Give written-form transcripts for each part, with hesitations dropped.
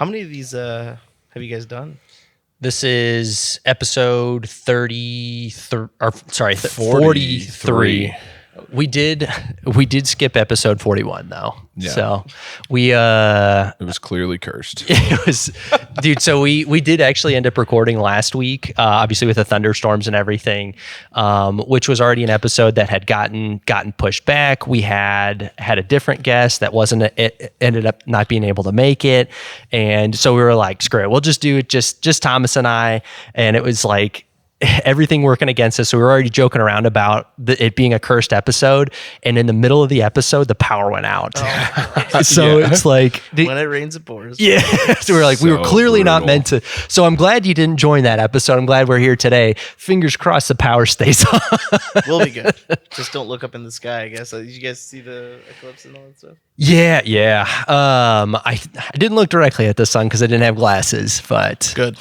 How many of these have you guys done? This is episode 43. We did skip episode 41 though. Yeah. So we It was clearly cursed. it was dude, so we did actually end up recording last week, obviously with the thunderstorms and everything, which was already an episode that had gotten pushed back. We had a different guest that it ended up not being able to make it. And so we were like, screw it, we'll just do it just Thomas and I. And it was like everything working against us. So we were already joking around about it being a cursed episode. And in the middle of the episode, the power went out. So it's like, when it rains, it pours. Yeah. So we were like, we were clearly not meant to. So I'm glad you didn't join that episode. I'm glad we're here today. Fingers crossed the power stays on. We'll be good. Just don't look up in the sky, I guess. Did you guys see the eclipse and all that stuff? Yeah. I didn't look directly at the sun because I didn't have glasses, but Good.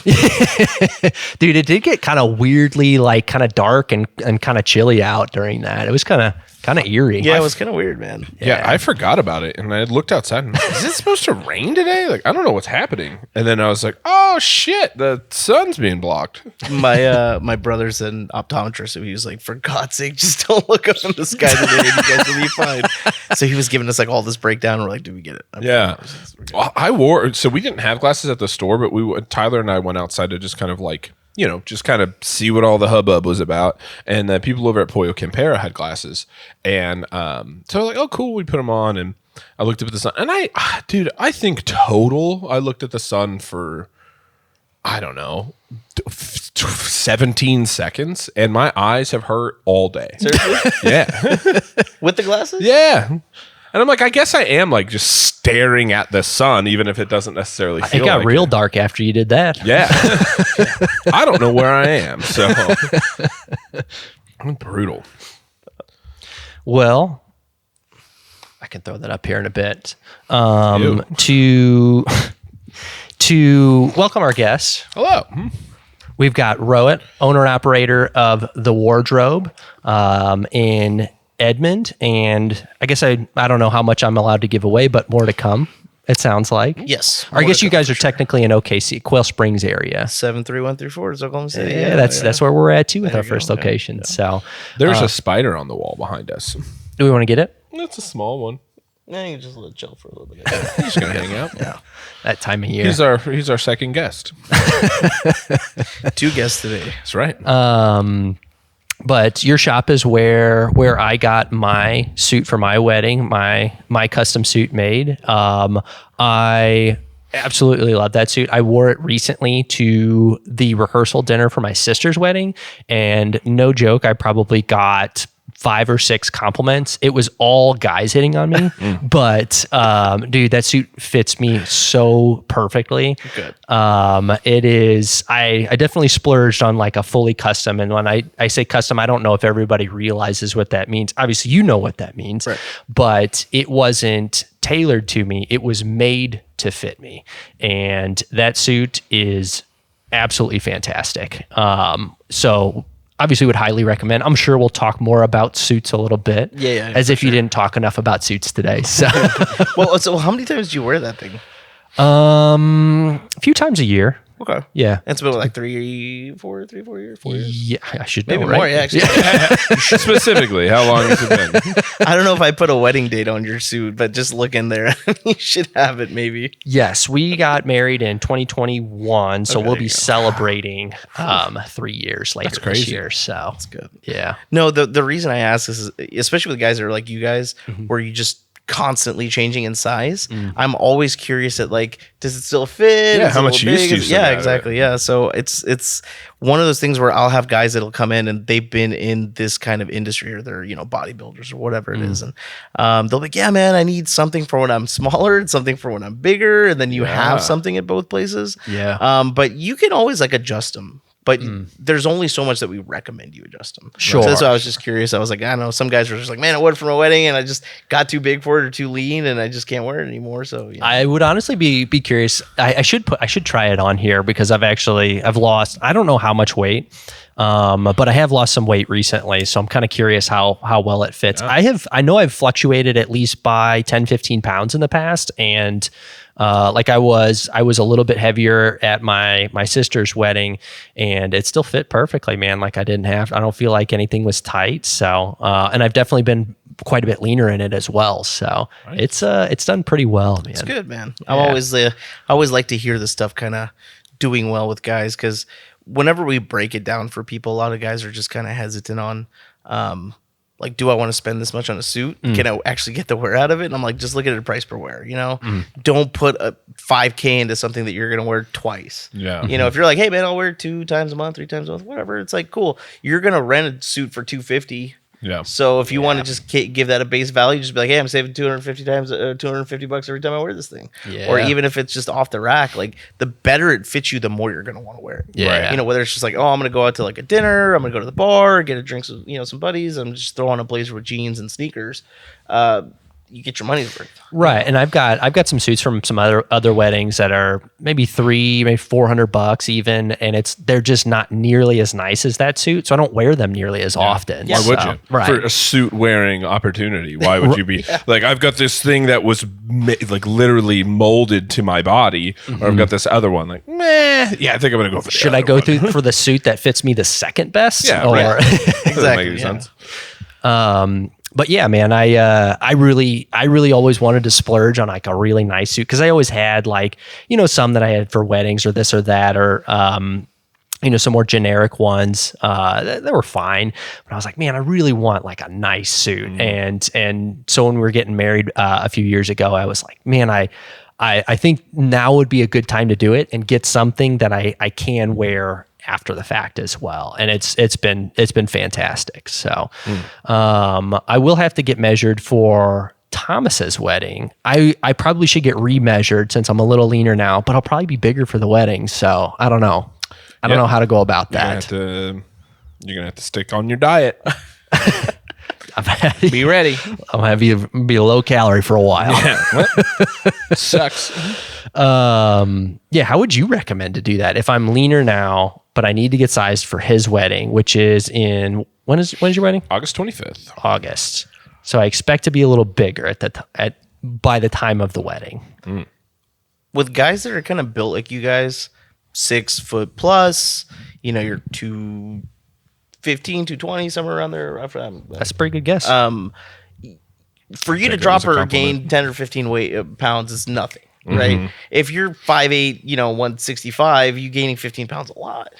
dude, it did get kind of weirdly like kind of dark and kind of chilly out during that. It was kind of eerie. Yeah, it was kind of weird, man. Yeah, I forgot about it, and I looked outside. And, is it supposed to rain today? Like, I don't know what's happening. And then I was like, oh shit, the sun's being blocked. My brother's an optometrist, so he was like, for God's sake, just don't look up in the sky today, and you guys will be fine. So he was giving us like all this breakdown. We're like, did we get it? Yeah, well, I wore. So we didn't have glasses at the store, but Tyler and I went outside to just kind of like, just kind of see what all the hubbub was about. And the people over at Pollo Campera had glasses. And so I was like, oh, cool. We put them on. And I looked up at the sun. And I think total, I looked at the sun for, I don't know, 17 seconds. And my eyes have hurt all day. Seriously? Yeah. With the glasses? Yeah. And I'm like, I guess I am like just staring at the sun, even if it doesn't necessarily feel it got like real dark after you did that. Yeah. I don't know where I am. So I'm brutal. Well, I can throw that up here in a bit. To welcome our guests. Hello. We've got Rohit, owner and operator of The Wardrobe in Edmond, and I guess I don't know how much I'm allowed to give away, but more to come, it sounds like. Yes. Or I guess you guys are technically in OKC, Quail Springs area. 73134 is Oklahoma City. Yeah, that's where we're at too with our first location. Yeah. So there's a spider on the wall behind us. Do we want to get it? It's a small one. Yeah, you can just let it chill for a little bit. He's just gonna hang out. Yeah, that time of year. He's our second guest. 2 guests today. That's right. But your shop is where I got my suit for my wedding, my custom suit made. I absolutely love that suit. I wore it recently to the rehearsal dinner for my sister's wedding, and no joke, I probably got 5 or 6 compliments. It was all guys hitting on me, but dude, that suit fits me so perfectly. Good. It is. I definitely splurged on like a fully custom, and when I say custom, I don't know if everybody realizes what that means. Obviously, you know what that means, right. But it wasn't tailored to me. It was made to fit me, and that suit is absolutely fantastic. So. Obviously would highly recommend. I'm sure we'll talk more about suits a little bit. Yeah. As if you didn't talk enough about suits today. So so how many times do you wear that thing? A few times a year. Okay. Yeah. It's been like 4 years? 4 years? Yeah, I should know, maybe right? more, yeah, actually. Specifically, how long has it been? I don't know if I put a wedding date on your suit, but just look in there. You should have it, maybe. Yes, we got married in 2021, so Okay, we'll be celebrating 3 years later this year. So that's good. Yeah. No, the reason I ask this is, especially with guys that are like you guys, where you just constantly changing in size. I'm always curious at like, does it still fit? Yeah, Is how it a much little use big? do you Yeah, still exactly. Yeah, so it's one of those things where I'll have guys that'll come in and they've been in this kind of industry, or they're bodybuilders or whatever it is, and they'll be like, yeah, man, I need something for when I'm smaller and something for when I'm bigger, and then you have something at both places. Yeah. But you can always like adjust them. But there's only so much that we recommend you adjust them. Sure. So that's why I was just curious. I was like, I don't know. Some guys were just like, man, I wore it for my wedding and I just got too big for it or too lean and I just can't wear it anymore. So I would honestly be curious. I should try it on here because I've lost, I don't know how much weight, But I have lost some weight recently, so I'm kind of curious how well it fits. I know I've fluctuated at least by 10, 15 pounds in the past, and like I was a little bit heavier at my sister's wedding, and it still fit perfectly, man. Like I don't feel like anything was tight. So, and I've definitely been quite a bit leaner in it as well. So it's done pretty well, man. It's good, man. I always like to hear this stuff kind of doing well with guys, because whenever we break it down for people, a lot of guys are just kind of hesitant on, like, do I want to spend this much on a suit? Can I actually get the wear out of it? And I'm like, just look at the price per wear, you know? Don't put a $5K into something that you're going to wear twice. Yeah. You know, if you're like, hey man, I'll wear it 2 times a month, 3 times a month, whatever. It's like, cool. You're going to rent a suit for $250. Yeah. So if you want to just give that a base value, just be like, hey, I'm saving $250 every time I wear this thing. Yeah. Or even if it's just off the rack, like the better it fits you, the more you're going to want to wear it. Yeah. Right. You know, whether it's just like, oh, I'm going to go out to like a dinner, I'm going to go to the bar, get a drink with, some buddies, I'm just throwing a blazer with jeans and sneakers. You get your money's worth. Right. And I've got some suits from some other weddings that are maybe $400 even, and they're just not nearly as nice as that suit, so I don't wear them nearly as often. Why would you? Right. For a suit wearing opportunity, why would you be like, I've got this thing that was like literally molded to my body, or I've got this other one, like, meh. Yeah, I think I'm gonna go for the Should I other go one. through for the suit that fits me the second best? Yeah, Or right. Exactly. Doesn't make any sense. But yeah, man, I really always wanted to splurge on like a really nice suit, because I always had like, some that I had for weddings or this or that, or some more generic ones that were fine. But I was like, man, I really want like a nice suit. And so when we were getting married a few years ago, I was like, man, I think now would be a good time to do it and get something that I can wear after the fact as well. And it's been fantastic. So I will have to get measured for Thomas's wedding. I probably should get remeasured since I'm a little leaner now, but I'll probably be bigger for the wedding. So I don't know. I don't know how to go about that. You're gonna have to stick on your diet. Be ready. I'm gonna be a low calorie for a while. Yeah. Sucks. Yeah. How would you recommend to do that if I'm leaner now, but I need to get sized for his wedding, which is when's your wedding? August 25th. August. So I expect to be a little bigger by the time of the wedding. With guys that are kind of built like you guys, 6 foot plus, you're 215, 220, somewhere around there. That's a pretty good guess. For you to drop or gain 10 or 15 pounds is nothing. Right. If you're 5'8", 165, you gaining 15 pounds a lot.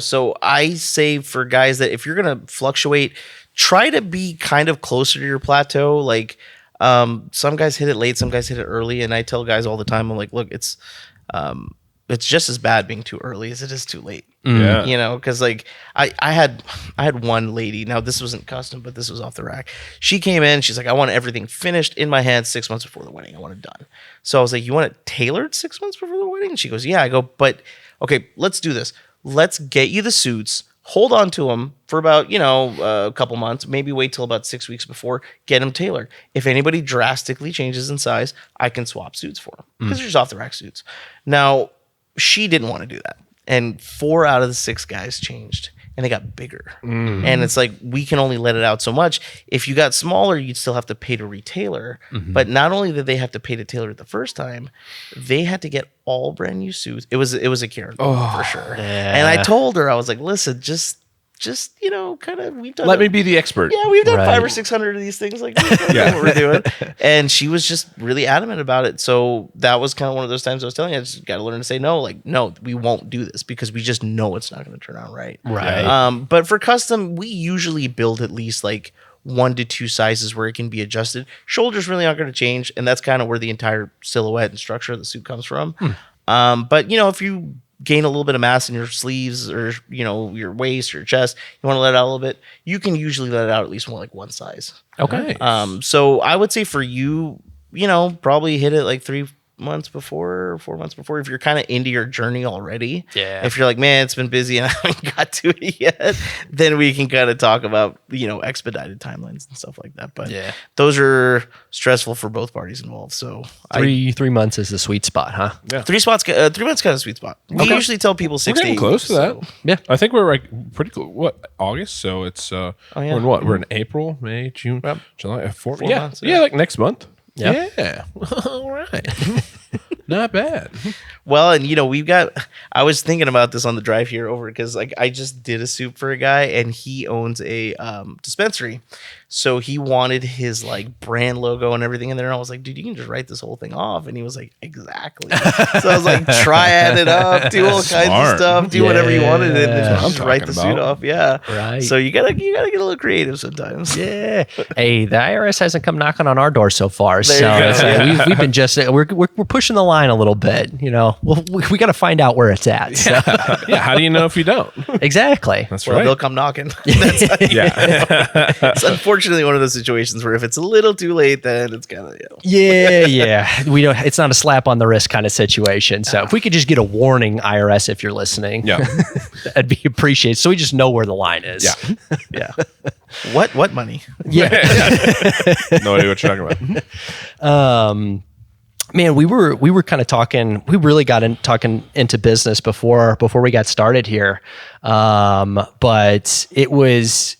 So I say for guys that if you're gonna fluctuate, try to be kind of closer to your plateau. Like some guys hit it late, some guys hit it early, and I tell guys all the time, I'm like, look, it's just as bad being too early as it is too late. Yeah. Because like I had one lady. Now this wasn't custom, but this was off the rack. She came in. She's like, I want everything finished in my hands 6 months before the wedding. I want it done. So I was like, you want it tailored 6 months before the wedding? And she goes, yeah. I go, but okay, let's do this. Let's get you the suits. Hold on to them for about, a couple months, maybe wait till about 6 weeks before, get them tailored. If anybody drastically changes in size, I can swap suits for them because they're just off the rack suits. Now, she didn't want to do that. And 4 out of the 6 guys changed and they got bigger. And it's like, we can only let it out so much. If you got smaller, you'd still have to pay to retailer. But not only did they have to pay to tailor it the first time, they had to get all brand new suits. It was a Karen for sure. Yeah. And I told her, I was like, listen, just kind of, we've done Let me be the expert. Yeah, we've done Right. 500 or 600 of these things. Like, we know what we're doing. And she was just really adamant about it. So that was kind of one of those times I was telling you, I just got to learn to say no. Like, no, we won't do this because we just know it's not going to turn out right. Right. But for custom, we usually build at least like 1 to 2 sizes where it can be adjusted. Shoulders really aren't going to change. And that's kind of where the entire silhouette and structure of the suit comes from. But, if you gain a little bit of mass in your sleeves or, your waist or your chest, you want to let it out a little bit, you can usually let it out at least more like 1 size. Okay. So I would say for you, probably hit it like months before, 4 months before, if you're kind of into your journey already. Yeah. If you're like, man, it's been busy and I haven't got to it yet, then we can kind of talk about, expedited timelines and stuff like that. But those are stressful for both parties involved. So 3 months is the sweet spot, huh? Yeah. 3 months kind of sweet spot. We usually tell people 6 We're to 8 getting close weeks, to that. Yeah. I think we're like pretty close. What, August? So it's we're in what? We're in April, May, June, July, 4 months. Yeah, like next month. Yep. Yeah. All right. Not bad. Well, and I was thinking about this on the drive here over because like I just did a soup for a guy and he owns a dispensary. So he wanted his like brand logo and everything in there. And I was like, dude, you can just write this whole thing off. And he was like, exactly. So I was like, triad it up, do all kinds of stuff, do whatever you wanted, and then just write the suit off. Yeah. Right. So you gotta get a little creative sometimes. Yeah. Hey, the IRS hasn't come knocking on our door so far. There So you go. it's like we've been just we're pushing the line a little bit. We got to find out where it's at. So. Yeah. How do you know if you don't? Exactly. That's Well, right. they'll come knocking. That's how you know. It's unfortunately one of those situations where if it's a little too late, then it's kind of Yeah. We don't. It's not a slap on the wrist kind of situation. So if we could just get a warning, IRS, if you're listening, Yeah. that'd be appreciated. So we just know where the line is. Yeah. What money? Yeah. No idea what you're talking about. Man, we were kind of talking. We really got talking into business before we got started here, but it was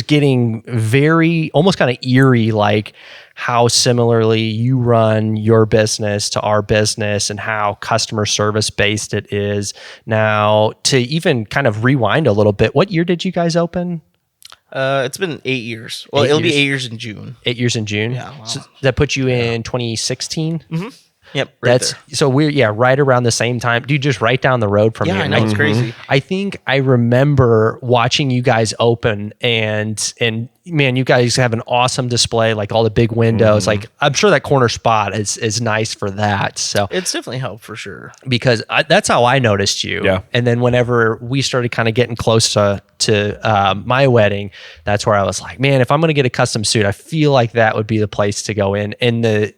getting very almost kind of eerie, like how similarly you run your business to our business and how customer service based it is. Now, to even kind of rewind a little bit, what year did you guys open? It's been 8 years. Well, it'll be 8 years in June. 8 years in June. Yeah, wow. So that puts you in 2016. Mm-hmm. Yep. That's there. so we're right around the same time. Dude, just right down the road from Yeah, here. I know, it's crazy. I think I remember watching you guys open and man, you guys have an awesome display, like all the big windows. Like I'm sure that corner spot is nice for that. So It's definitely helped for sure. because that's how I noticed you. Yeah. And then whenever we started kind of getting close to my wedding, that's where I was like, man, if I'm going to get a custom suit, I feel like that would be the place to go in. And the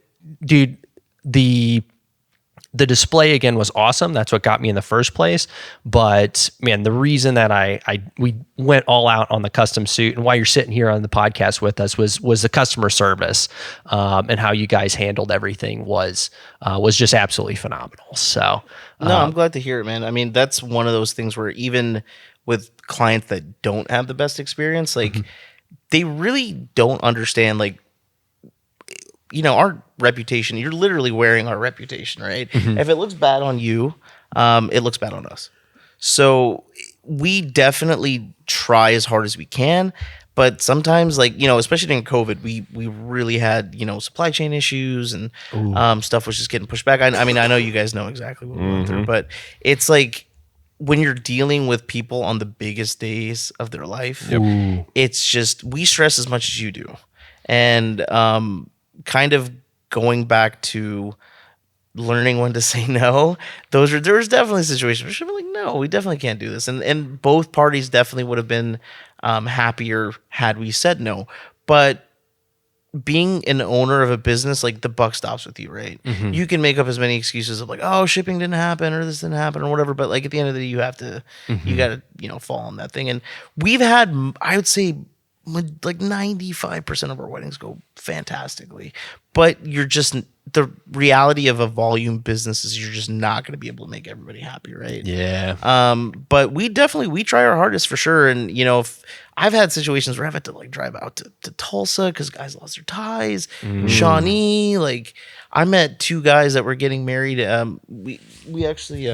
display again was awesome. That's what got me in the first place. But man, the reason that we went all out on the custom suit and why you're sitting here on the podcast with us was the customer service and how you guys handled everything was just absolutely phenomenal. So No, I'm glad to hear it, man. I mean, that's one of those things where even with clients that don't have the best experience, like they really don't understand, like, our reputation, you're literally wearing our reputation, right? If it looks bad on you, it looks bad on us. So we definitely try as hard as we can, but sometimes, like, especially during COVID, we really had, supply chain issues and stuff was just getting pushed back. I mean, I know you guys know exactly what we went through, but it's like when you're dealing with people on the biggest days of their life, it's just, we stress as much as you do. And kind of going back to learning when to say no, there's definitely situations where she'll be like, no, we definitely can't do this. And both parties definitely would have been happier had we said no. But being an owner of a business, like, the buck stops with you, right? You can make up as many excuses of like, oh, shipping didn't happen or this didn't happen or whatever. But like at the end of the day, you have to, you got to, fall on that thing. And we've had, I would say, like 95% of our weddings go fantastically, but you're just, the reality of a volume business is you're just not going to be able to make everybody happy, right? yeah. But we try our hardest for sure. And if I've had situations where I've had to like drive out to Tulsa because guys lost their ties. Shawnee, like I met 2 guys that were getting married. We actually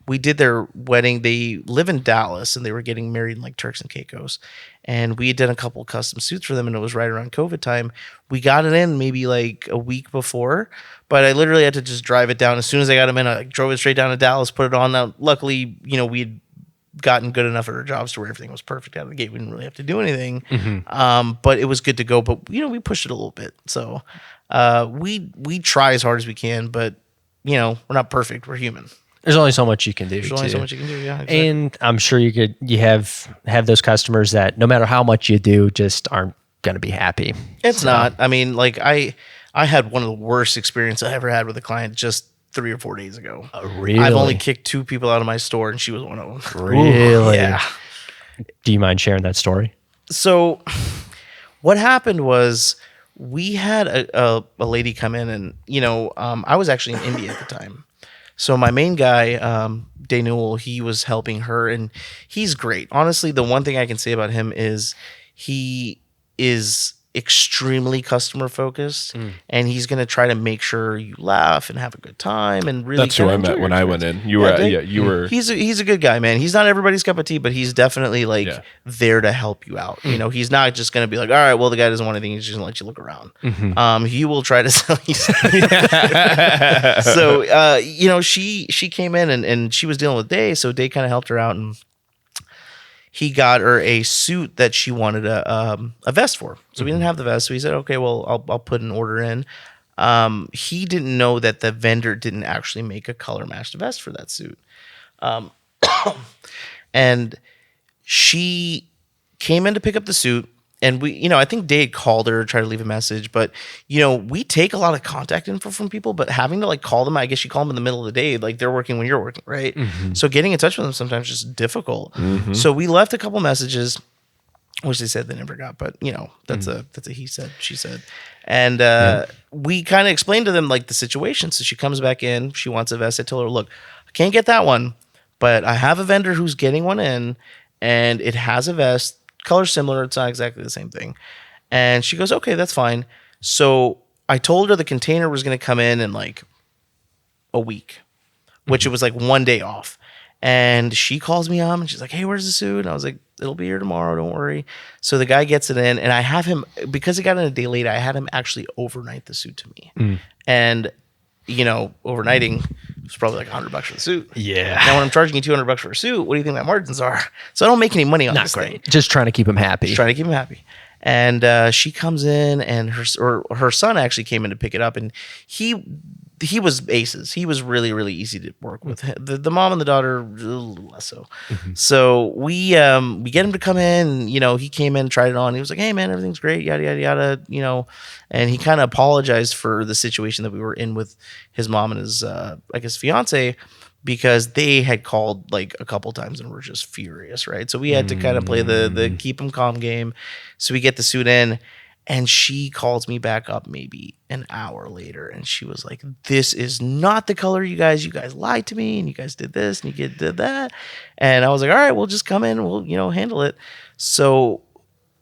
we did their wedding. They live in Dallas and they were getting married in like Turks and Caicos. And we did a couple custom suits for them, and it was right around COVID time. We got it in maybe like a week before, but I literally had to just drive it down. As soon as I got them in, I drove it straight down to Dallas, put it on. Now, luckily, we had gotten good enough at our jobs to where everything was perfect out of the gate. We didn't really have to do anything, but it was good to go. But we pushed it a little bit, so we try as hard as we can. But we're not perfect. We're human. There's only so much you can do. There's only so much you can do. Yeah, exactly. And I'm sure you have those customers that no matter how much you do, just aren't going to be happy. It's not. I mean, like I I had one of the worst experiences I ever had with a client just 3 or 4 days ago. Really? I've only kicked 2 people out of my store, and she was one of them. Really? Yeah. Do you mind sharing that story? So what happened was we had a lady come in, and I was actually in India at the time. So my main guy, Danul, he was helping her, and he's great. Honestly, the one thing I can say about him is he is extremely customer focused, and he's going to try to make sure you laugh and have a good time and really. That's who I met when I went in. You were. He's a good guy, man. He's not everybody's cup of tea, but he's definitely there to help you out. He's not just going to be like, all right, well, the guy doesn't want anything. He's just going to let you look around. He will try to sell you something. So, she came in and she was dealing with Day, so Day kind of helped her out, and he got her a suit that she wanted a vest for. So we didn't have the vest. So he said, okay, well, I'll put an order in. He didn't know that the vendor didn't actually make a color matched vest for that suit. And she came in to pick up the suit. And we, I think Dave called her, tried to leave a message, but we take a lot of contact info from people, but having to call them, I guess you call them in the middle of the day, like they're working when you're working, right? So getting in touch with them sometimes is just difficult. So we left a couple messages, which they said they never got, but that's a he said, she said. And we kind of explained to them the situation. So she comes back in, she wants a vest. I told her, look, I can't get that one, but I have a vendor who's getting one in, and it has a vest. Color similar, it's not exactly the same thing. And she goes, okay, that's fine. So I told her the container was going to come in a week, which it was 1 day off. And she calls me up and she's like, hey, where's the suit? And I was like, it'll be here tomorrow, don't worry. So the guy gets it in, and I have him, because it got in a day late, I had him actually overnight the suit to me. And overnighting was probably $100 for the suit. Yeah. Now, when I'm charging you $200 for a suit, what do you think my margins are? So I don't make any money on this thing. Just trying to keep him happy. Just trying to keep him happy. And she comes in, and her son actually came in to pick it up, and he was aces. He was really, really easy to work with. The mom and the daughter, a little less so. So we get him to come in. He came in, tried it on. He was like, "Hey, man, everything's great." Yada yada yada. And he kind of apologized for the situation that we were in with his mom and his, I guess, fiance, because they had called a couple times and were just furious, right? So we had to kind of play the keep them calm game. So we get the suit in. And she calls me back up maybe an hour later, and she was like, this is not the color you guys lied to me, and you guys did this, and you did that. And I was like, all right, we'll just come in, we'll, handle it. So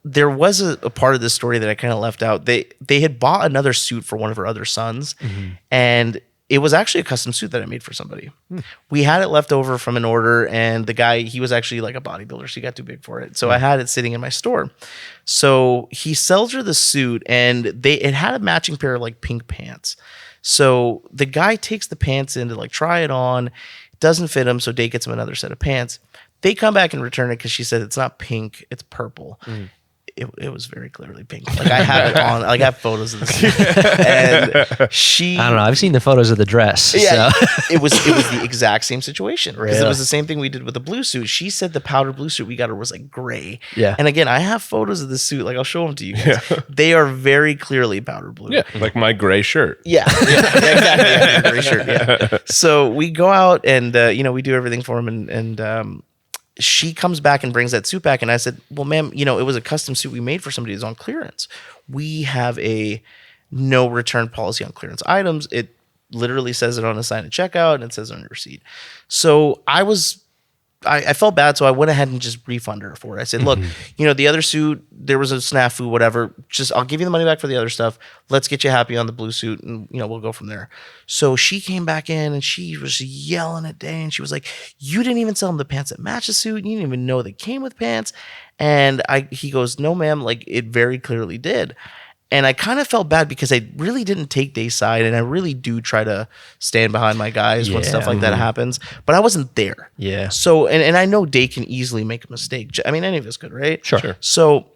there was a part of this story that I kind of left out. They had bought another suit for one of her other sons, and it was actually a custom suit that I made for somebody. We had it left over from an order, and the guy, he was actually a bodybuilder, so he got too big for it. So I had it sitting in my store. So he sells her the suit, and it had a matching pair of pink pants. So the guy takes the pants in to try it on. It doesn't fit him, so Dave gets him another set of pants. They come back and return it because she said it's not pink, it's purple. It was very clearly pink. I have it on. I have photos of the suit. And she, I don't know. I've seen the photos of the dress. Yeah, So. it was the exact same situation. Because Really? it was the same thing we did with the blue suit. She said the powder blue suit we got her was gray. Yeah. And again, I have photos of the suit. I'll show them to you guys. Yeah. They are very clearly powder blue. Yeah, like my gray shirt. Yeah, exactly. Yeah, gray shirt. Yeah. So we go out and we do everything for him, and she comes back and brings that suit back. And I said, well, ma'am, it was a custom suit we made for somebody who's on clearance. We have a no return policy on clearance items. It literally says it on the sign at checkout, and it says it on your receipt. So I felt bad, so I went ahead and just refunded her for it. I said, look, the other suit, there was a snafu, whatever. Just, I'll give you the money back for the other stuff. Let's get you happy on the blue suit, and, we'll go from there. So she came back in, and she was yelling at Day, and she was like, you didn't even sell him the pants that match the suit. You didn't even know they came with pants. And he goes, no, ma'am, it very clearly did. And I kind of felt bad because I really didn't take Day's side, and I really do try to stand behind my guys when stuff like that happens. But I wasn't there. Yeah. So, and I know Day can easily make a mistake. I mean, any of us could, right? Sure. So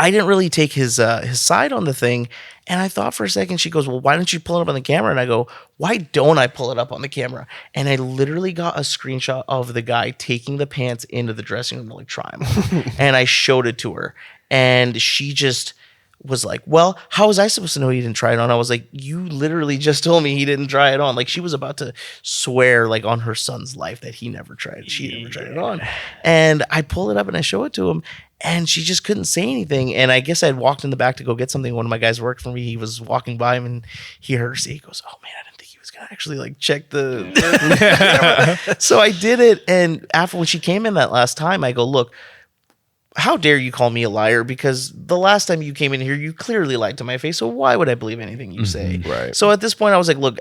I didn't really take his side on the thing. And I thought for a second, she goes, well, why don't you pull it up on the camera? And I go, why don't I pull it up on the camera? And I literally got a screenshot of the guy taking the pants into the dressing room to try them on. And I showed it to her. And she just was like, well, how was I supposed to know he didn't try it on? I was like, you literally just told me he didn't try it on. Like, she was about to swear like on her son's life that he never tried it. She never tried it on. And I pull it up and I show it to him, and she just couldn't say anything. And I guess I had walked in the back to go get something. One of my guys worked for me. He was walking by him and he heard her say, he goes, oh man, I didn't think he was gonna actually like check the So I did it. And after, when she came in that last time, I go, look, how dare you call me a liar? Because the last time you came in here, you clearly lied to my face. So why would I believe anything you say? Right. So at this point, I was like, look,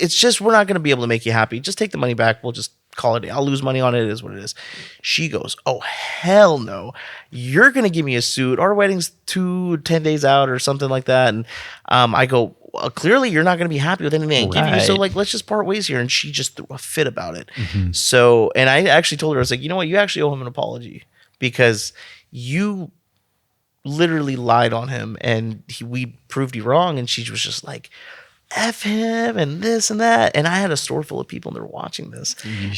it's just, we're not going to be able to make you happy. Just take the money back. We'll just call it. I'll lose money on it. It is what it is. She goes, oh, hell no. You're going to give me a suit. Our wedding's 10 days out or something like that. And I go, well, clearly you're not going to be happy with anything I give you. So like, let's just part ways here. And she just threw a fit about it. So, and I actually told her, I was like, you know what? You actually owe him an apology, because you literally lied on him and we proved you wrong. And she was just like, F him and this and that. And I had a store full of people and they're watching this.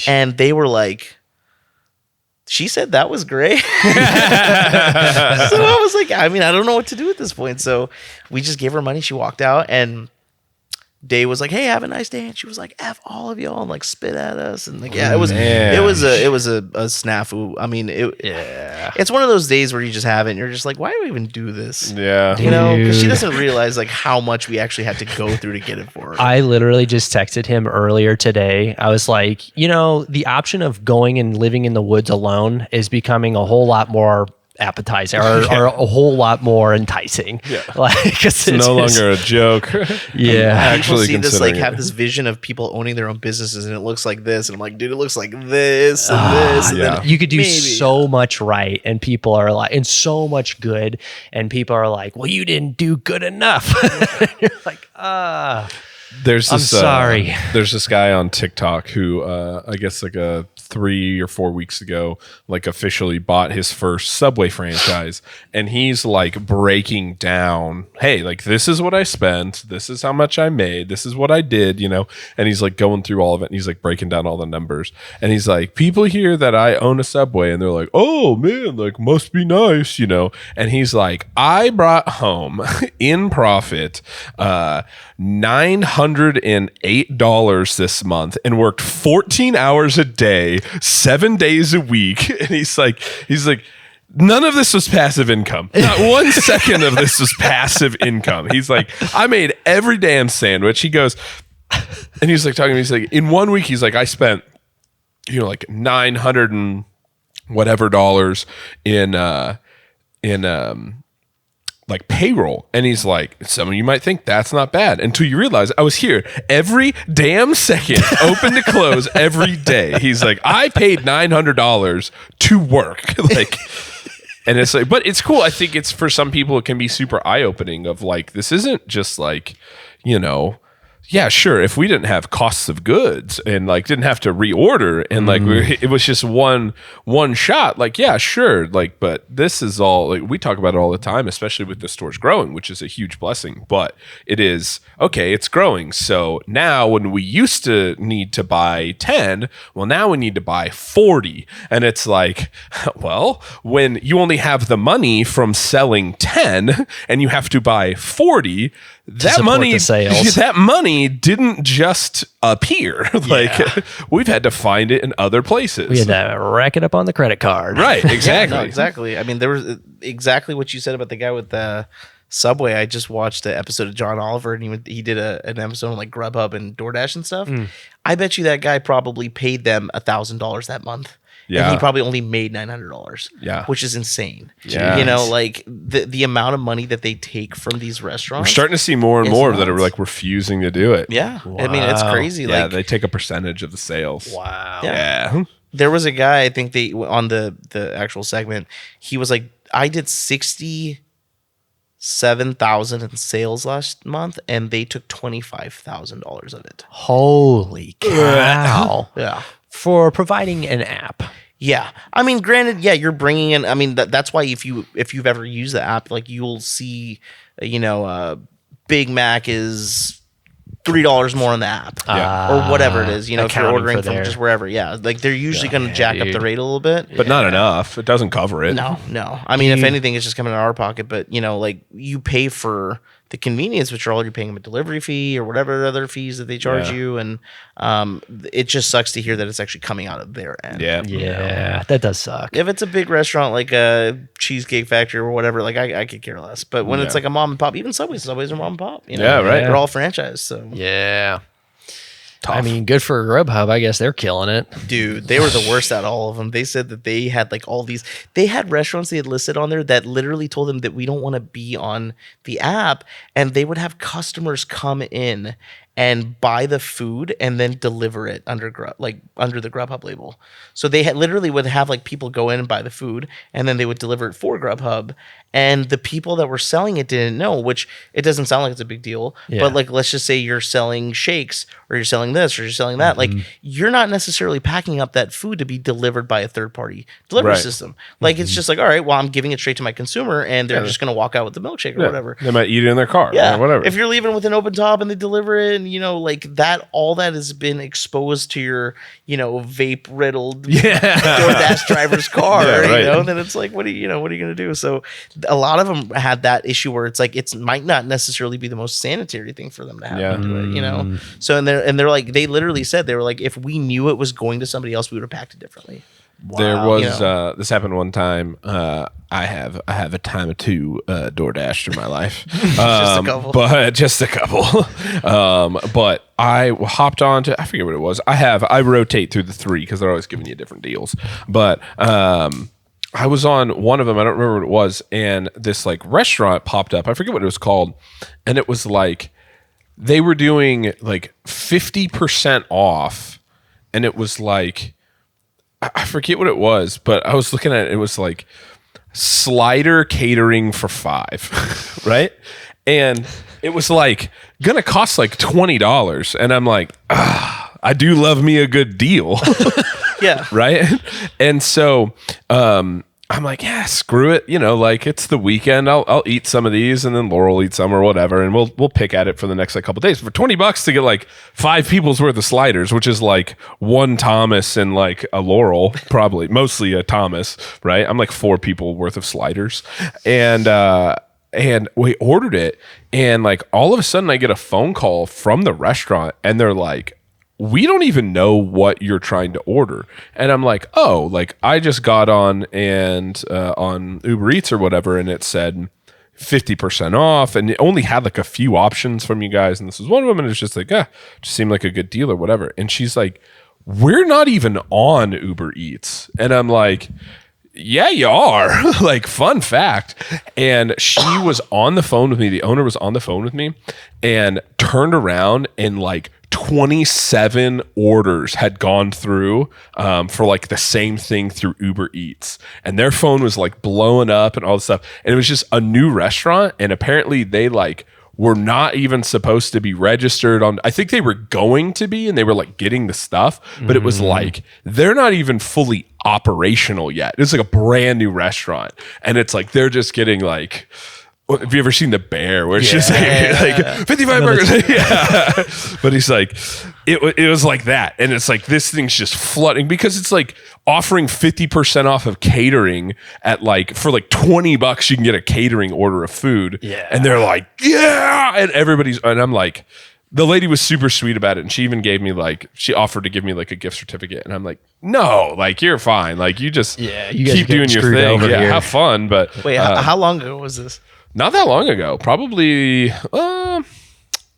And they were like, she said that was great. So I was like, I mean, I don't know what to do at this point. So we just gave her money. She walked out, and Day was like, hey, have a nice day. And she was like, F all of y'all, and like spit at us. And like, yeah, it was a snafu. I mean, it's one of those days where you just have it and you're just like, why do we even do this? Yeah. You know, because she doesn't realize like how much we actually had to go through to get it for her. I literally just texted him earlier today. I was like, you know, the option of going and living in the woods alone is becoming a whole lot more appetizing or a whole lot more enticing. Yeah. Like, it's no longer a joke. Yeah. People see this, like, have this vision of people owning their own businesses and it looks like this. And I'm like, dude, it looks like this and this. And then you could do so much right. And people are like, and so much good. And people are like, well, you didn't do good enough. You're like, There's this, I'm sorry. There's this guy on TikTok who, I guess like 3 or 4 weeks ago, like officially bought his first Subway franchise, and he's like breaking down, hey, like this is what I spent, this is how much I made, this is what I did, you know, and he's like going through all of it, and he's like breaking down all the numbers, and he's like, people hear that I own a Subway, and they're like, oh man, like must be nice, you know, and he's like, I brought home in profit $908 this month and worked 14 hours a day, 7 days a week. And he's like, none of this was passive income. Not 1 second of this was passive income. He's like, I made every damn sandwich. He goes, and he's like talking to me, he's like, in 1 week, he's like, I spent, you know, like 900 and whatever dollars in like payroll. And he's like, some of you might think that's not bad until you realize I was here every damn second, open to close every day. He's like, I paid $900 to work. Like, and it's like, but it's cool. I think it's, for some people, it can be super eye-opening of like, this isn't just like, you know, yeah, sure. If we didn't have costs of goods and like didn't have to reorder and like it was just one shot, like, yeah, sure. Like, but this is all, like, we talk about it all the time, especially with the stores growing, which is a huge blessing. But it is, okay, it's growing. So now when we used to need to buy 10, well, now we need to buy 40. And it's like, well, when you only have the money from selling 10 and you have to buy 40, that money didn't just appear. Like, we've had to find it in other places. We had to rack it up on the credit card. Right, exactly. Yeah, no, exactly. I mean, there was exactly what you said about the guy with the Subway. I just watched an episode of John Oliver, and he did an episode on like Grubhub and DoorDash and stuff. I bet you that guy probably paid them $1,000 that month. Yeah. And he probably only made $900. Yeah. Which is insane. Yeah. You know, like the amount of money that they take from these restaurants. We're starting to see more and more that are like refusing to do it. Yeah. Wow. I mean, it's crazy. Yeah, like, they take a percentage of the sales. Wow. Yeah. There was a guy, I think on the actual segment, he was like, I did 67,000 in sales last month, and they took $25,000 of it. Holy cow. Yeah. For providing an app. Yeah. I mean, granted, yeah, you're bringing in, I mean, that's why if you've ever used the app, like you'll see, you know, Big Mac is $3 more on the app, or whatever it is. You know, if you're accounting ordering for from there. just wherever, like they're usually going to jack up the rate a little bit. But not enough. It doesn't cover it. No. I mean, if anything, it's just coming out of our pocket. But you know, like you pay for the convenience, which are all you're paying them a delivery fee or whatever other fees that they charge you, and it just sucks to hear that it's actually coming out of their end. Yeah, that does suck. If it's a big restaurant like a Cheesecake Factory or whatever, like I could care less. But when it's like a mom and pop, even Subway's are mom and pop. You know? Yeah, right. They're all franchised. So Yeah. I mean, good for Grubhub. I guess they're killing it. dude, they were the worst out of all of them. They said that they had like all these, they had restaurants they had listed on there that literally told them that we don't want to be on the app, and they would have customers come in and buy the food and then deliver it under under the Grubhub label. So they had literally would have like people go in and buy the food, and then they would deliver it for Grubhub. And the people that were selling it didn't know, which it doesn't sound like it's a big deal. Yeah. But like, let's just say you're selling shakes, or you're selling this, or you're selling that. Like, you're not necessarily packing up that food to be delivered by a third party delivery system. Like, it's just like, all right, well, I'm giving it straight to my consumer, and they're just going to walk out with the milkshake or whatever. They might eat it in their car or whatever. If you're leaving with an open top and they deliver it, and you know, like that, all that has been exposed to your, you know, vape riddled DoorDash driver's car, you know, then it's like, what are you going to do? So a lot of them had that issue where it's like, it might not necessarily be the most sanitary thing for them to have to do it, you know? So, and they're like, they literally said, they were like, if we knew it was going to somebody else, we would have packed it differently. There was this happened one time. I have a time or two DoorDash in my life, Just a couple. but just a couple. But I hopped on to, I forget what it was. I rotate through the three because they're always giving you different deals. But I was on one of them. I don't remember what it was, and this like restaurant popped up. I forget what it was called, and it was like they were doing like 50% off, and it was like, I forget what it was, but I was looking at it. It was like slider catering for $5, right? And it was like gonna cost like $20, and I'm like, I do love me a good deal, Yeah. right? And so I'm like, yeah, screw it. You know, like it's the weekend. I'll eat some of these, and then Laurel will eat some or whatever, and we'll pick at it for the next like couple days. For $20 to get like 5 people's worth of sliders, which is like one Thomas and like a Laurel, probably mostly a Thomas, right? I'm like 4 people worth of sliders, and we ordered it, and like all of a sudden I get a phone call from the restaurant, and they're like, we don't even know what you're trying to order. And I'm like, oh, like I just got on and on Uber Eats or whatever, and it said 50% off, and it only had like a few options from you guys, and this was one of them, and it's just like, just seemed like a good deal or whatever. And she's like, we're not even on Uber Eats. And I'm like, yeah, you are. Like, fun fact. And she was on the phone with me. The owner was on the phone with me and turned around, and like 27 orders had gone through for like the same thing through Uber Eats, and their phone was like blowing up and all this stuff. And it was just a new restaurant, and apparently they like were not even supposed to be registered on, I think they were going to be, and they were like getting the stuff, but it was like they're not even fully operational yet. It's like a brand new restaurant, and it's like they're just getting like, have you ever seen The Bear, where it's just like 55 burgers? Yeah. But he's like, it was like that. And it's like, this thing's just flooding because it's like offering 50% off of catering at like, for like $20, you can get a catering order of food. Yeah. And they're like, yeah. And and I'm like, the lady was super sweet about it. And she even gave me like, she offered to give me like a gift certificate. And I'm like, no, like you're fine. Like you just you guys keep doing your thing. over Yeah, here. have fun. But Wait, how long ago was this? not that long ago, probably.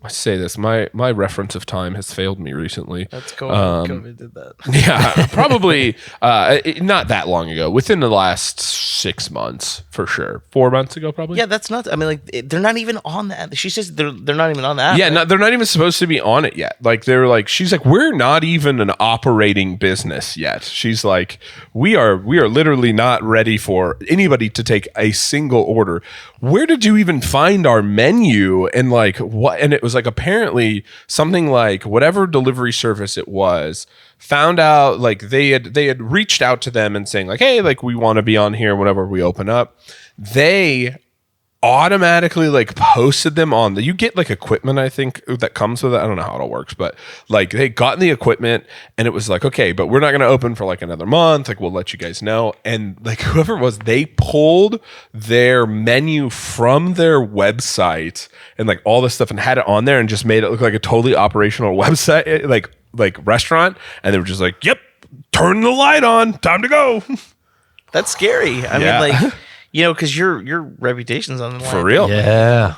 I say this, my reference of time has failed me recently. That's COVID. COVID did that. Yeah, probably not that long ago. Within the last 6 months, for sure. 4 months ago, probably. Yeah, that's not. I mean, like they're not even on that. She says they're not even on that. Yeah, right? no, they're not even supposed to be on it yet. Like they're like, she's like, we're not even an operating business yet. She's like, we are literally not ready for anybody to take a single order. Where did you even find our menu? And like what? And it was like apparently something like whatever delivery service it was found out, like they had reached out to them and saying like, hey, like we want to be on here whenever we open up. They automatically like posted them on you get like equipment, I think, that comes with it. I don't know how it all works, but like they got the equipment and it was like, okay, but we're not going to open for like another month. Like we'll let you guys know. And like whoever it was, they pulled their menu from their website and like all this stuff and had it on there and just made it look like a totally operational website, like restaurant. And they were just like, yep, turn the light on, time to go. That's scary. I mean, like, you know, because your reputation's on the line. For real. Yeah.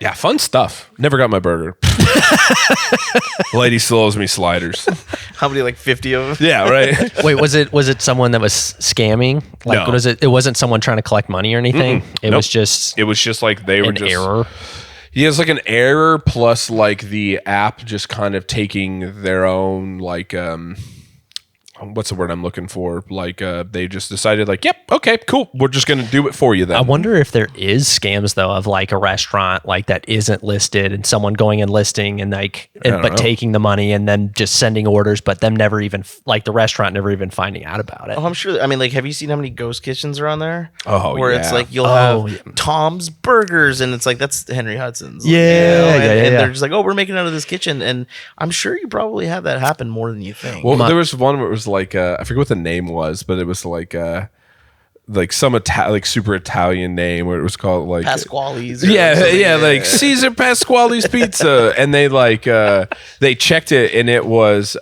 Yeah, fun stuff. Never got my burger. Lady still owes me sliders. How many, like 50 of them? Yeah, right. Wait, was it someone that was scamming? Like, No. what is it? It wasn't someone trying to collect money or anything. It Nope. was just It was just like they were an just error. Yeah, it's like an error plus like the app just kind of taking their own like what's the word I'm looking for? Like they just decided like, yep, okay, cool. We're just gonna do it for you then. I wonder if there is scams though of like a restaurant like that isn't listed and someone going and listing and like but know. taking the money and then just sending orders, but them never even like the restaurant never even finding out about it. Oh, I'm sure. I mean, like, have you seen how many ghost kitchens are on there? Oh, where yeah. it's like you'll Oh, have yeah. Tom's Burgers, and it's like that's Henry Hudson's. Like, Yeah, and, yeah, and yeah. they're just like, oh, we're making out of this kitchen, and I'm sure you probably have that happen more than you think. Well, there was one where it was like I forget what the name was, but it was like some like super Italian name where it was called like Pasquale's. or Yeah, something. yeah, like Caesar Pasquale's Pizza, and they like they checked it, and it was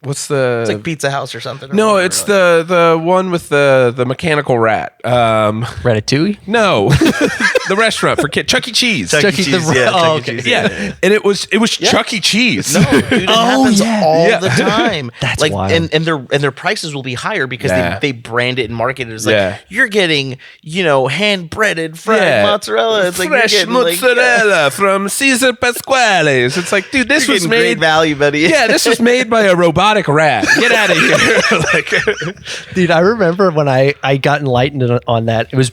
what's the? It's like Pizza House or something. or No, whatever. it's the one with the mechanical rat. Ratatouille? No, the restaurant for kids, Chuck E. Cheese. Chuck E. Chuck E. Cheese. the- Yeah, oh, Chuck E. okay. Cheese. Yeah, and it was Chuck E. Cheese. No, dude, it Oh, happens yeah. all Yeah. the time. That's like, wild. and their prices will be higher because Yeah. they brand it and market it as like Yeah. you're getting hand breaded fried mozzarella. It's like you're fresh getting, like, mozzarella from Caesar Pasquale's. It's like, dude, this you're was getting great made. value, buddy. Yeah, this was made by a robotic rat. Get out of here! Like, Dude, I remember when I got enlightened on that. It was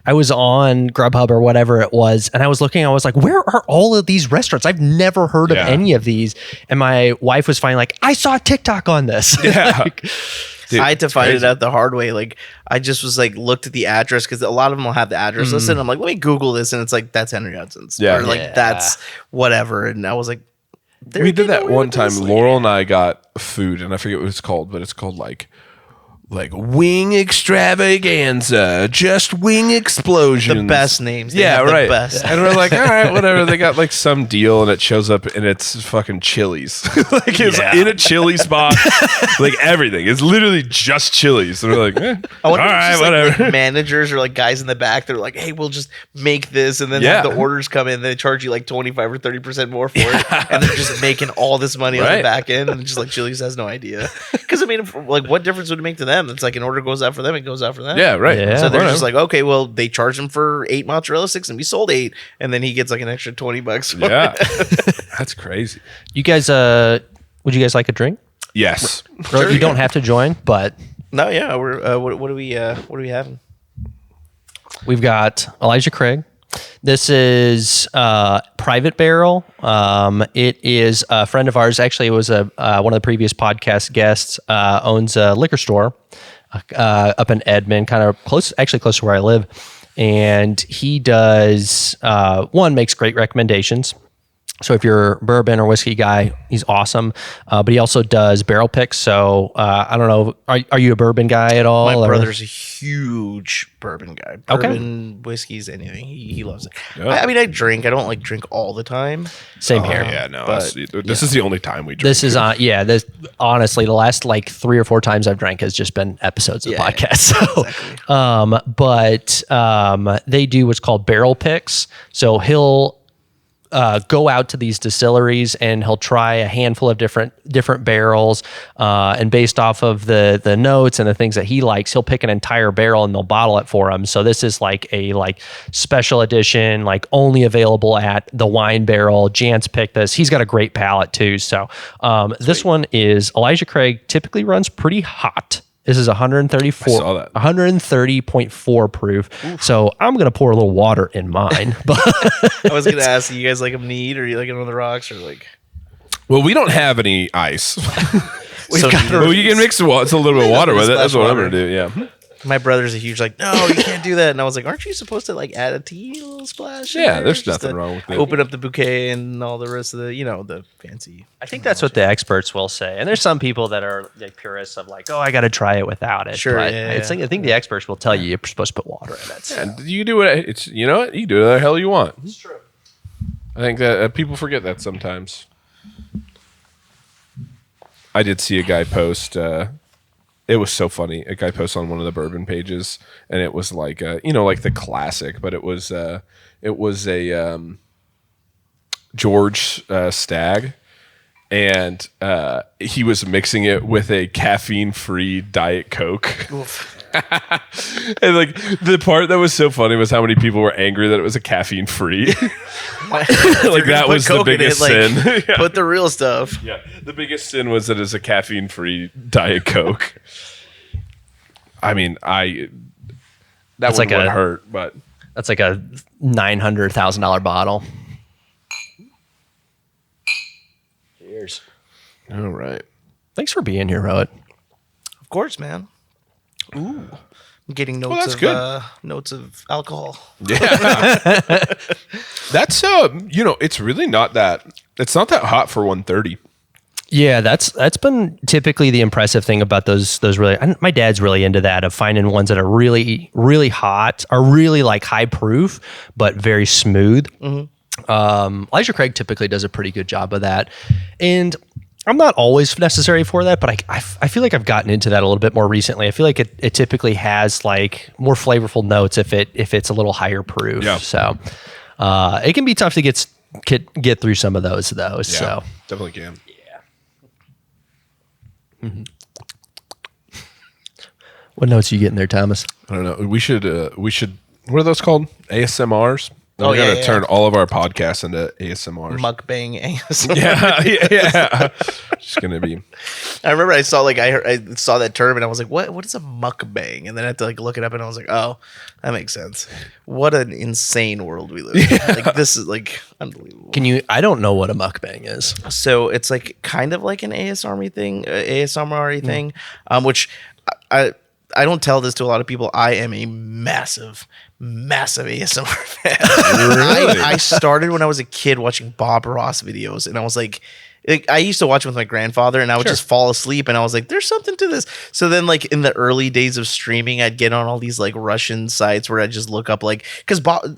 I was on Grubhub or whatever it was, and I was looking. I was like, "Where are all of these restaurants? I've never heard of Yeah. any of these." And my wife was finally like, "I saw TikTok on this." Yeah. Like, dude, I had to find crazy. it out the hard way. Like I just was like looked at the address because a lot of them will have the address listed. I'm like, let me Google this, and it's like that's Henry Hudson's. Yeah. or like Yeah. that's whatever. And I was like, they're We did getting that away one with time. this, like- Laurel and I got food, and I forget what it's called, but it's called like wing extravaganza, just wing explosions. The best names. They Yeah, have the right. best. And we're like, all right, whatever. They got like some deal, and it shows up, and it's fucking Chili's. Like it's Yeah. in a chili spot, like everything. It's literally just Chili's. And we're like, I all wonder if right, it's just, whatever. like managers or like guys in the back. They're like, hey, we'll just make this, and then Yeah. have the orders come in. They charge you like 25 or 30% more for it, and they're just making all this money on Right. the back end. And just like Chili's has no idea. Because I mean, like, what difference would it make to them? It's like an order goes out for them, it goes out for them. Yeah, right. Yeah. So they're Whatever. just like, okay, well, they charged him for 8 mozzarella sticks, and we sold 8, and then he gets like an extra $20. for yeah, it. that's crazy. you guys, would you guys like a drink? Yes. You don't have to join, but No, yeah, we're what are we having? we've got Elijah Craig. This is Private Barrel. It is a friend of ours. Actually, it was one of the previous podcast guests. Owns a liquor store up in Edmond, kind of close to where I live. And he does makes great recommendations. So if you're a bourbon or whiskey guy, he's awesome. But he also does barrel picks. So I don't know, are you a bourbon guy at all? My or- brother's a huge bourbon guy. Okay. Bourbon, whiskeys, anything. He loves it. Yeah. I mean, I drink. I don't like drink all the time. Same here. Yeah, no. But, This is the only time we drink. This is this honestly the last like 3 or 4 times I've drank has just been episodes of the Yeah, podcast. So they do what's called barrel picks. So he'll go out to these distilleries and he'll try a handful of different barrels, and based off of the notes and the things that he likes, he'll pick an entire barrel and they'll bottle it for him. So this is like a special edition, like only available at the Wine Barrel. Jance picked this. He's got a great palate too. So this one is Elijah Craig. Typically runs pretty hot. This is 134, I saw that. 130.4 proof. So I'm gonna pour a little water in mine, but I was gonna ask you guys like them neat, or you like it on the rocks, or like. Well, we don't have any ice. So Well, you can mix it's a little bit of water with it. That's what I'm water. gonna do. Yeah. My brother's a huge like, no, you can't do that. And I was like, aren't you supposed to like add a teeny little splash? in Yeah, there there's just nothing to wrong with it. Open up the bouquet and all the rest of the, the fancy. I think that's what the experts will say. And there's some people that are like purists of like, oh, I got to try it without it. Sure, But yeah, I think the experts will tell you you're supposed to put water in it. So. And you do what you know what you do whatever the hell you want. It's true. I think that people forget that sometimes. I did see a guy post. It was so funny. A guy posted on one of the bourbon pages, and it was like like the classic, but it was a George Stagg, and he was mixing it with a caffeine-free Diet Coke. And like the part that was so funny was how many people were angry that it was a caffeine-free. Like that was the biggest sin. Yeah. Put the real stuff. Yeah, the biggest sin was that it's a caffeine-free Diet Coke. I mean, that would hurt, but that's like a $900,000 bottle. Cheers. All right. Thanks for being here, Rohit. Of course, man. Ooh. I'm getting notes notes of alcohol. Yeah. That's it's really not that hot for 130. Yeah, that's been typically the impressive thing about those really. My dad's really into that, of finding ones that are really, really hot, are really like high proof, but very smooth. Mm-hmm. Elijah Craig typically does a pretty good job of that, and I'm not always necessary for that, but I feel like I've gotten into that a little bit more recently. I feel like it typically has like more flavorful notes if it's a little higher proof. Yeah. So it can be tough to get through some of those though. Yeah, so definitely can. Mm-hmm. What notes are you getting there, Thomas? I don't know. We should. What are those called? ASMRs. We're gonna turn all of our podcasts into ASMRs. Mukbang ASMR. Yeah. Just gonna be. I remember I saw I saw that term and I was like, what is a mukbang? And then I had to like look it up and I was like, oh, that makes sense. What an insane world we live in. Like this is like unbelievable. I don't know what a mukbang is. So it's like kind of like an ASMR thing, which I don't tell this to a lot of people. I am a massive ASMR fan. Really? I started when I was a kid watching Bob Ross videos, and I was like I used to watch with my grandfather, and I would just fall asleep, and I was like, there's something to this. So then like in the early days of streaming, I'd get on all these like Russian sites where I'd just look up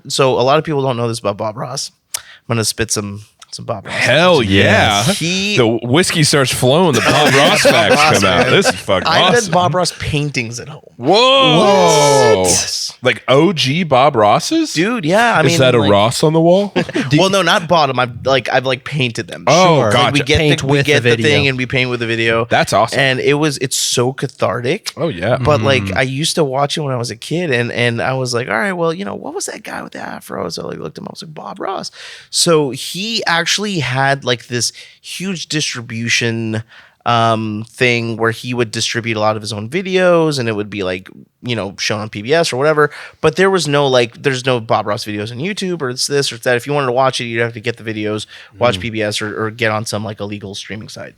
so a lot of people don't know this about Bob Ross. I'm gonna spit some Bob Ross. Hell yeah. The whiskey starts flowing, the Bob Ross facts come out. This is fucking awesome. I had Bob Ross paintings at home. Whoa. Yes. Like OG Bob Rosses? Dude, yeah. Is that a Ross on the wall? Well, no, not bottom. I've painted them. Oh, sure. gotcha. We get the thing and we paint with the video. That's awesome. And it's so cathartic. Oh, yeah. But like I used to watch it when I was a kid, and I was like, all right, well, what was that guy with the afro? So I looked him up. I was like, Bob Ross. So he actually had like this huge distribution thing where he would distribute a lot of his own videos, and it would be like shown on PBS or whatever, but there's no Bob Ross videos on YouTube, or it's this or it's that. If you wanted to watch it, you'd have to get the videos, watch PBS or get on some like illegal streaming site.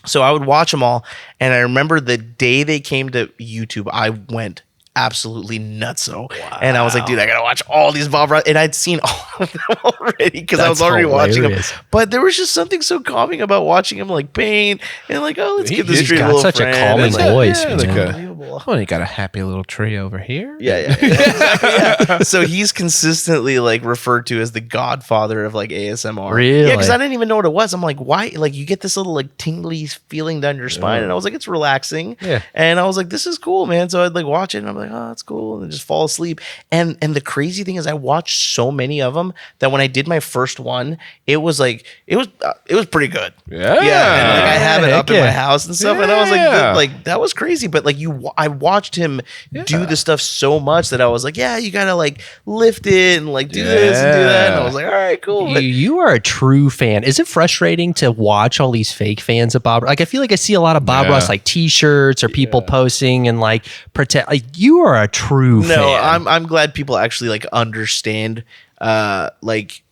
So I would watch them all, and I remember the day they came to YouTube, I went absolutely nutso. Wow. And I was like, dude, I gotta watch all these Bob Ross, and I'd seen all of them already because I was already watching them. But there was just something so calming about watching him like paint and like, oh, let's give this street a little such friend. a calming voice. Yeah, unbelievable. Oh, you got a happy little tree over here. Yeah, exactly, yeah. So he's consistently like referred to as the godfather of like ASMR. Really? Yeah, because I didn't even know what it was. I'm like, why? Like you get this little like tingly feeling down your spine, and I was like, it's relaxing. Yeah. And I was like, this is cool, man. So I'd like watch it, and I'm like, oh, that's cool, and then just fall asleep. And the crazy thing is, I watched so many of them that when I did my first one, it was pretty good. Yeah. And like I have it up in yeah. my house and stuff, and I was like, that was crazy. But like I watched him do the stuff so much that I was like, yeah, you gotta like lift it and like do this and do that. And I was like, all right, cool. But You are a true fan. Is it frustrating to watch all these fake fans of Bob? Like, I feel like I see a lot of Bob Ross like T-shirts or people posting and like pretend. Like, you are a true fan. No, I'm glad people actually like understand like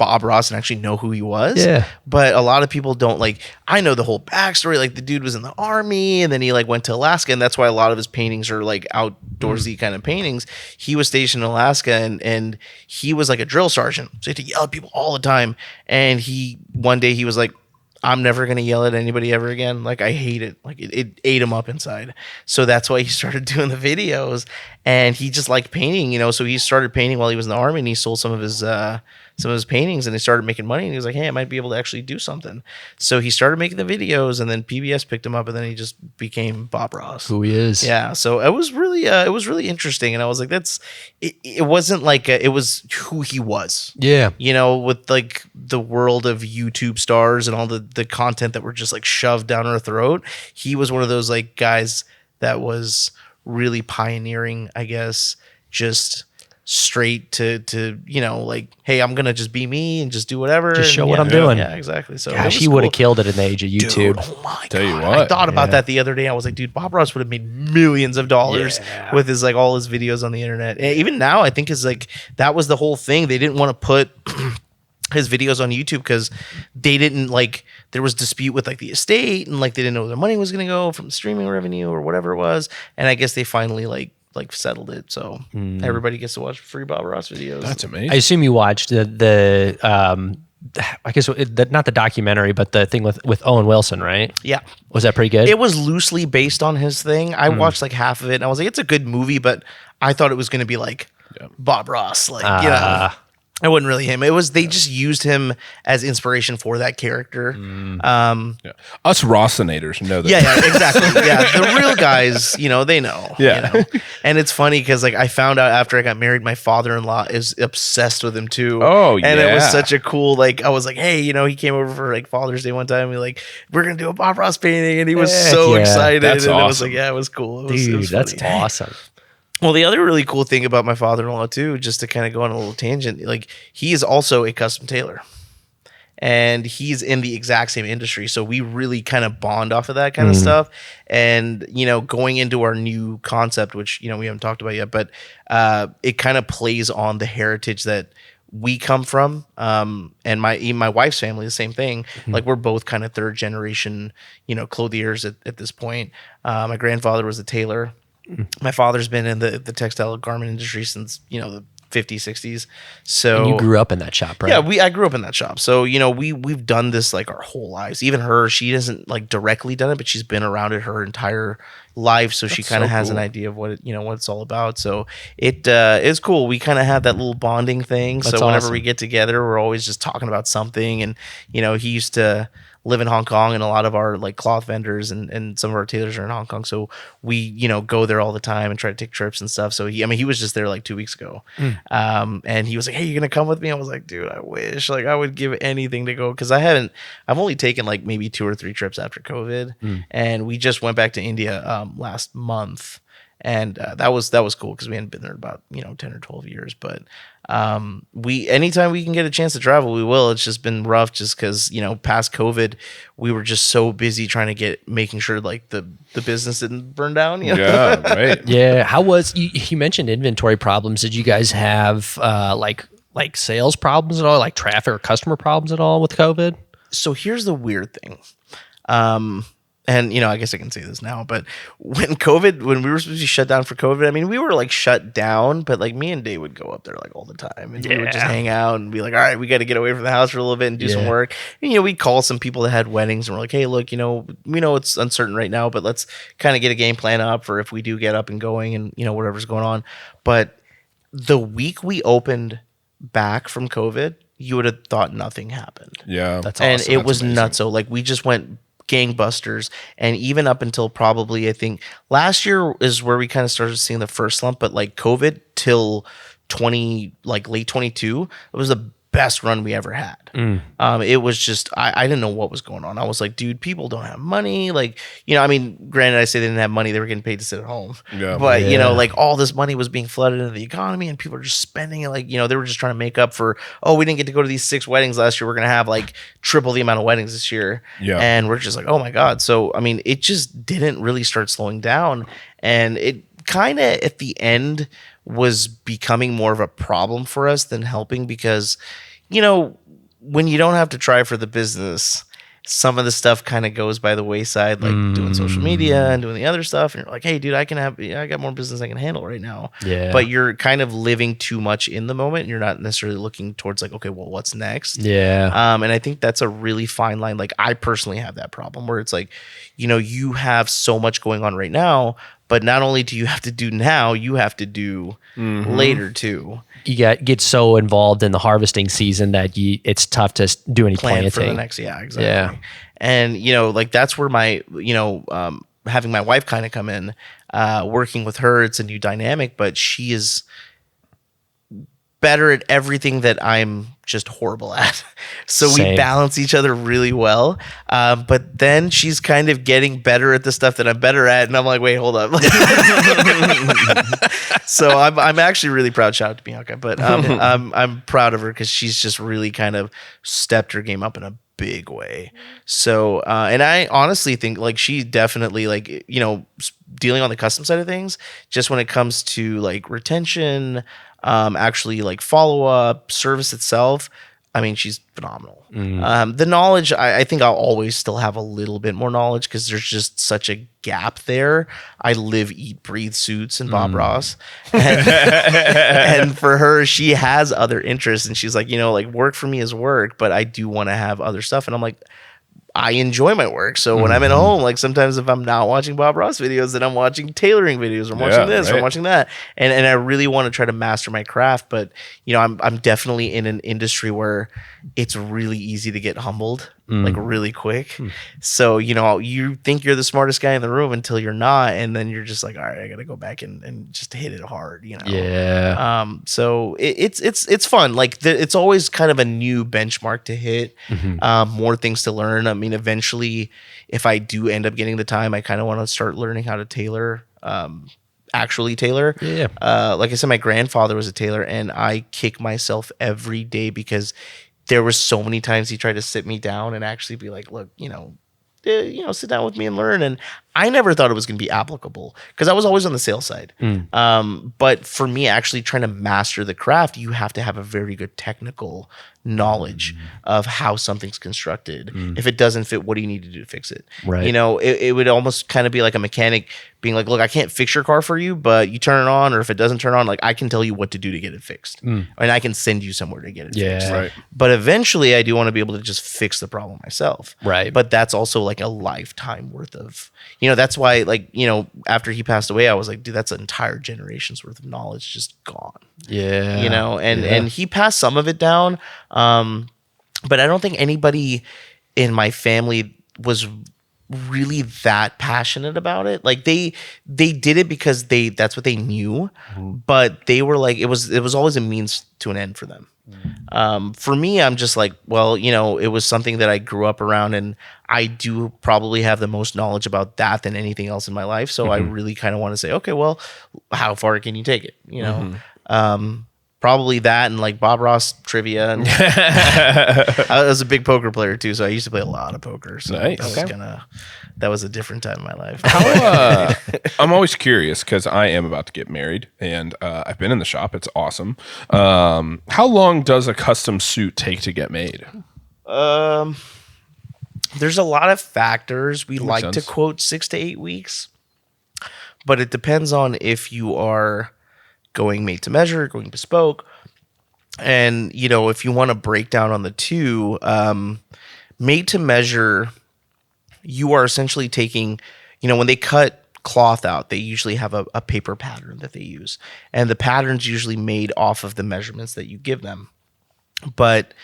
Bob Ross and actually know who he was. Yeah. But a lot of people don't. Like, I know the whole backstory. Like, the dude was in the army and then he like went to Alaska, and that's why a lot of his paintings are like outdoorsy kind of paintings. He was stationed in Alaska, and he was like a drill sergeant. So he had to yell at people all the time. And one day he was like, I'm never going to yell at anybody ever again. Like, I hate it. Like, it ate him up inside. So that's why he started doing the videos, and he just liked painting, so he started painting while he was in the army, and he sold some of his paintings, and he started making money, and he was like, hey, I might be able to actually do something. So he started making the videos, and then PBS picked him up, and then he just became Bob Ross. Who he is. Yeah. So it was really interesting. And I was like, it wasn't like, it was who he was. Yeah. With like the world of YouTube stars and all the content that were just like shoved down our throat. He was one of those like guys that was really pioneering, I guess, just straight to like, hey, I'm gonna just be me and just do whatever, Just show what yeah, I'm doing. Yeah, exactly. So Gosh, he would have killed it in the age of YouTube. Dude, oh my Tell you God. what. I thought about that the other day. I was like, dude, Bob Ross would have made millions of dollars with his like all his videos on the internet. And even now, I think is like that was the whole thing. They didn't want to put his videos on YouTube because they didn't like, there was dispute with like the estate, and like they didn't know where their money was going to go from streaming revenue or whatever it was. And I guess they finally like settled it. So everybody gets to watch free Bob Ross videos. That's amazing. I assume you watched the I guess not the documentary, but the thing with Owen Wilson, right? Yeah. Was that pretty good? It was loosely based on his thing. I watched like half of it, and I was like, it's a good movie, but I thought it was going to be like Bob Ross. Like, it wasn't really him. It was, they just used him as inspiration for that character. Us Rossinators know that. Yeah, exactly. Yeah, the real guys, they know. Yeah. And it's funny because like I found out after I got married, my father-in-law is obsessed with him too. Oh, and it was yeah. such a cool, like, I was like, hey, he came over for like Father's Day one time. We're gonna do a Bob Ross painting, and he was so excited. That's and awesome. I was like, yeah, it was cool. It Dude, was that's funny. awesome. Well, the other really cool thing about my father-in-law too, just to kind of go on a little tangent, like he is also a custom tailor, and he's in the exact same industry. So we really kind of bond off of that kind of stuff. And, going into our new concept, which, we haven't talked about yet, but it kind of plays on the heritage that we come from. And my wife's family, the same thing. Like we're both kind of third generation, clothiers at this point. My grandfather was a tailor. My father's been in the textile garment industry since, the 50s, 60s. So And you grew up in that shop, right? yeah, I grew up in that shop. So, we've done this like our whole lives. Even her, she hasn't like directly done it, but she's been around it her entire life. So she kind of has an idea of what what it's all about. So it is cool. We kind of have that little bonding thing. That's so whenever awesome. we get together, we're always just talking about something. And, he used to live in Hong Kong, and a lot of our like cloth vendors and some of our tailors are in Hong Kong. So we, go there all the time and try to take trips and stuff. So he was just there like 2 weeks ago. And he was like, hey, you going to come with me? I was like, dude, I wish, like I would give anything to go. Cause I've only taken like maybe 2 or 3 trips after COVID. And we just went back to India last month. And that was cool because we hadn't been there about 10 or 12 years. But anytime we can get a chance to travel, we will. It's just been rough just because past COVID, we were just so busy trying to making sure like the business didn't burn down. Yeah, right. Yeah. How was you mentioned inventory problems? Did you guys have like sales problems at all, like traffic or customer problems at all with COVID? So here's the weird thing. And, I guess I can say this now, but when we were supposed to be shut down for COVID, I mean, we were like shut down, but like me and Dave would go up there like all the time, and we would just hang out and be like, all right, we got to get away from the house for a little bit and do some work. And, we'd call some people that had weddings, and we're like, hey, look, we know it's uncertain right now, but let's kind of get a game plan up for if we do get up and going and, whatever's going on. But the week we opened back from COVID, you would have thought nothing happened. Yeah. That's And awesome. it was nuts. So like we just went gangbusters, and even up until probably I think last year is where we kind of started seeing the first slump, but like COVID till late 22, it was the best run we ever had. It was just I didn't know what was going on. I was like, dude, people don't have money. Like, I mean, granted, I say they didn't have money, they were getting paid to sit at home. Yeah. But like all this money was being flooded into the economy, and people are just spending it. Like, they were just trying to make up for, we didn't get to go to these 6 weddings last year. We're gonna have like triple the amount of weddings this year. Yeah. And we're just like, oh my God. So I mean, it just didn't really start slowing down. And it kind of at the end was becoming more of a problem for us than helping, because when you don't have to try for the business, some of the stuff kind of goes by the wayside, like doing social media and doing the other stuff. And you're like, hey, dude, I got more business I can handle right now. Yeah. But you're kind of living too much in the moment. And you're not necessarily looking towards like, okay, well, what's next? Yeah. And I think that's a really fine line. Like I personally have that problem where it's like, you have so much going on right now, but not only do you have to do now, you have to do later too. You get so involved in the harvesting season that it's tough to do any Plan planting. for the next, yeah, exactly. Yeah. And like that's where my having my wife kind of come in, working with her, it's a new dynamic, but she is better at everything that I'm just horrible at. So Same. we balance each other really well. But then she's kind of getting better at the stuff that I'm better at. And I'm like, wait, hold up. So I'm actually really proud. Shout out to Bianca. But I'm proud of her because she's just really kind of stepped her game up in a big way. So and I honestly think like she definitely like dealing on the custom side of things, just when it comes to like retention, actually like follow up, service itself, I mean, she's phenomenal. The knowledge, I think I'll always still have a little bit more knowledge because there's just such a gap there. I live, eat, breathe suits and Bob Ross. And for her, she has other interests. And she's like, like work for me is work, but I do want to have other stuff. And I'm like, I enjoy my work. So when I'm at home, like sometimes if I'm not watching Bob Ross videos, then I'm watching tailoring videos or I'm watching this or I'm watching that. And I really want to try to master my craft. But, I'm definitely in an industry where it's really easy to get humbled, like really quick. So, you think you're the smartest guy in the room until you're not. And then you're just like, all right, I got to go back and just hit it hard, Yeah. So it's fun. Like it's always kind of a new benchmark to hit, more things to learn. I mean, eventually if I do end up getting the time, I kind of want to start learning how to tailor, actually tailor. Yeah. Like I said, my grandfather was a tailor and I kick myself every day because there were so many times he tried to sit me down and actually be like, look, sit down with me and learn. And I never thought it was going to be applicable because I was always on the sales side. But for me, actually trying to master the craft, you have to have a very good technical knowledge of how something's constructed. If it doesn't fit, what do you need to do to fix it? Right. It would almost kind of be like a mechanic being like, look, I can't fix your car for you, but you turn it on, or if it doesn't turn on, like I can tell you what to do to get it fixed. And I can send you somewhere to get it fixed. Right. But eventually I do want to be able to just fix the problem myself. Right. But that's also like a lifetime worth of, that's why after he passed away, I was like, dude, that's an entire generation's worth of knowledge just gone. Yeah. And he passed some of it down. But I don't think anybody in my family was really that passionate about it. Like they did it because that's what they knew, but they were like, it was always a means to an end for them. For me, I'm just like, well, it was something that I grew up around and I do probably have the most knowledge about that than anything else in my life. So I really kind of want to say, okay, well, how far can you take it? Probably that and like Bob Ross trivia. And I was a big poker player too, so I used to play a lot of poker. So Nice. that was a different time in my life. I'm always curious because I am about to get married and I've been in the shop. It's awesome. How long does a custom suit take to get made? There's a lot of factors. We like sense. to quote 6 to 8 weeks, but it depends on if you are going made to measure, going bespoke. And, if you want to break down on the two, made to measure, you are essentially taking, when they cut cloth out, they usually have a paper pattern that they use. And the pattern's usually made off of the measurements that you give them. But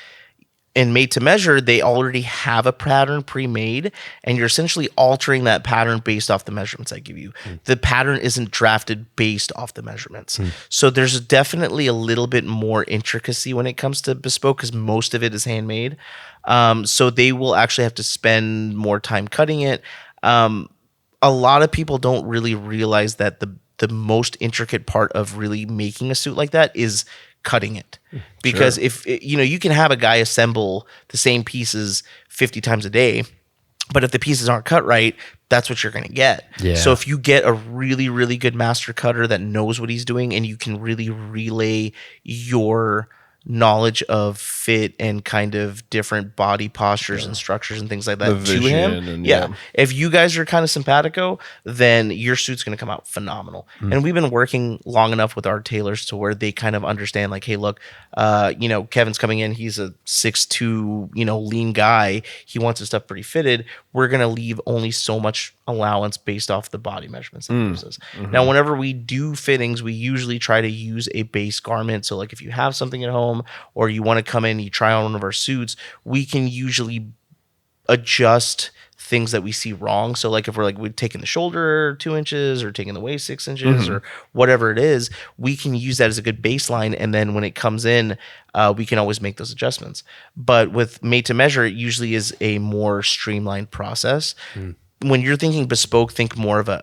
in made to measure, they already have a pattern pre-made, and you're essentially altering that pattern based off the measurements I give you. The pattern isn't drafted based off the measurements. So there's definitely a little bit more intricacy when it comes to bespoke because most of it is handmade. So they will actually have to spend more time cutting it. A lot of people don't really realize that the most intricate part of really making a suit like that is cutting it, because if you can have a guy assemble the same pieces 50 times a day, but if the pieces aren't cut right, that's what you're going to get. So if you get a really, really good master cutter that knows what he's doing and you can really relay your knowledge of fit and kind of different body postures and structures and things like that The to him. vision and, yeah. yeah. If you guys are kind of simpatico, then your suit's going to come out phenomenal. And we've been working long enough with our tailors to where they kind of understand, like, hey, look, Kevin's coming in. He's a 6'2", lean guy. He wants his stuff pretty fitted. We're going to leave only so much allowance based off the body measurements that he gives us. Now, whenever we do fittings, we usually try to use a base garment. So like if you have something at home or you want to come in, you try on one of our suits, we can usually adjust things that we see wrong. So like if we're taking the shoulder 2 inches or taking the waist 6 inches or whatever it is, we can use that as a good baseline. And then when it comes in, we can always make those adjustments. But with made to measure, it usually is a more streamlined process. When you're thinking bespoke, think more of a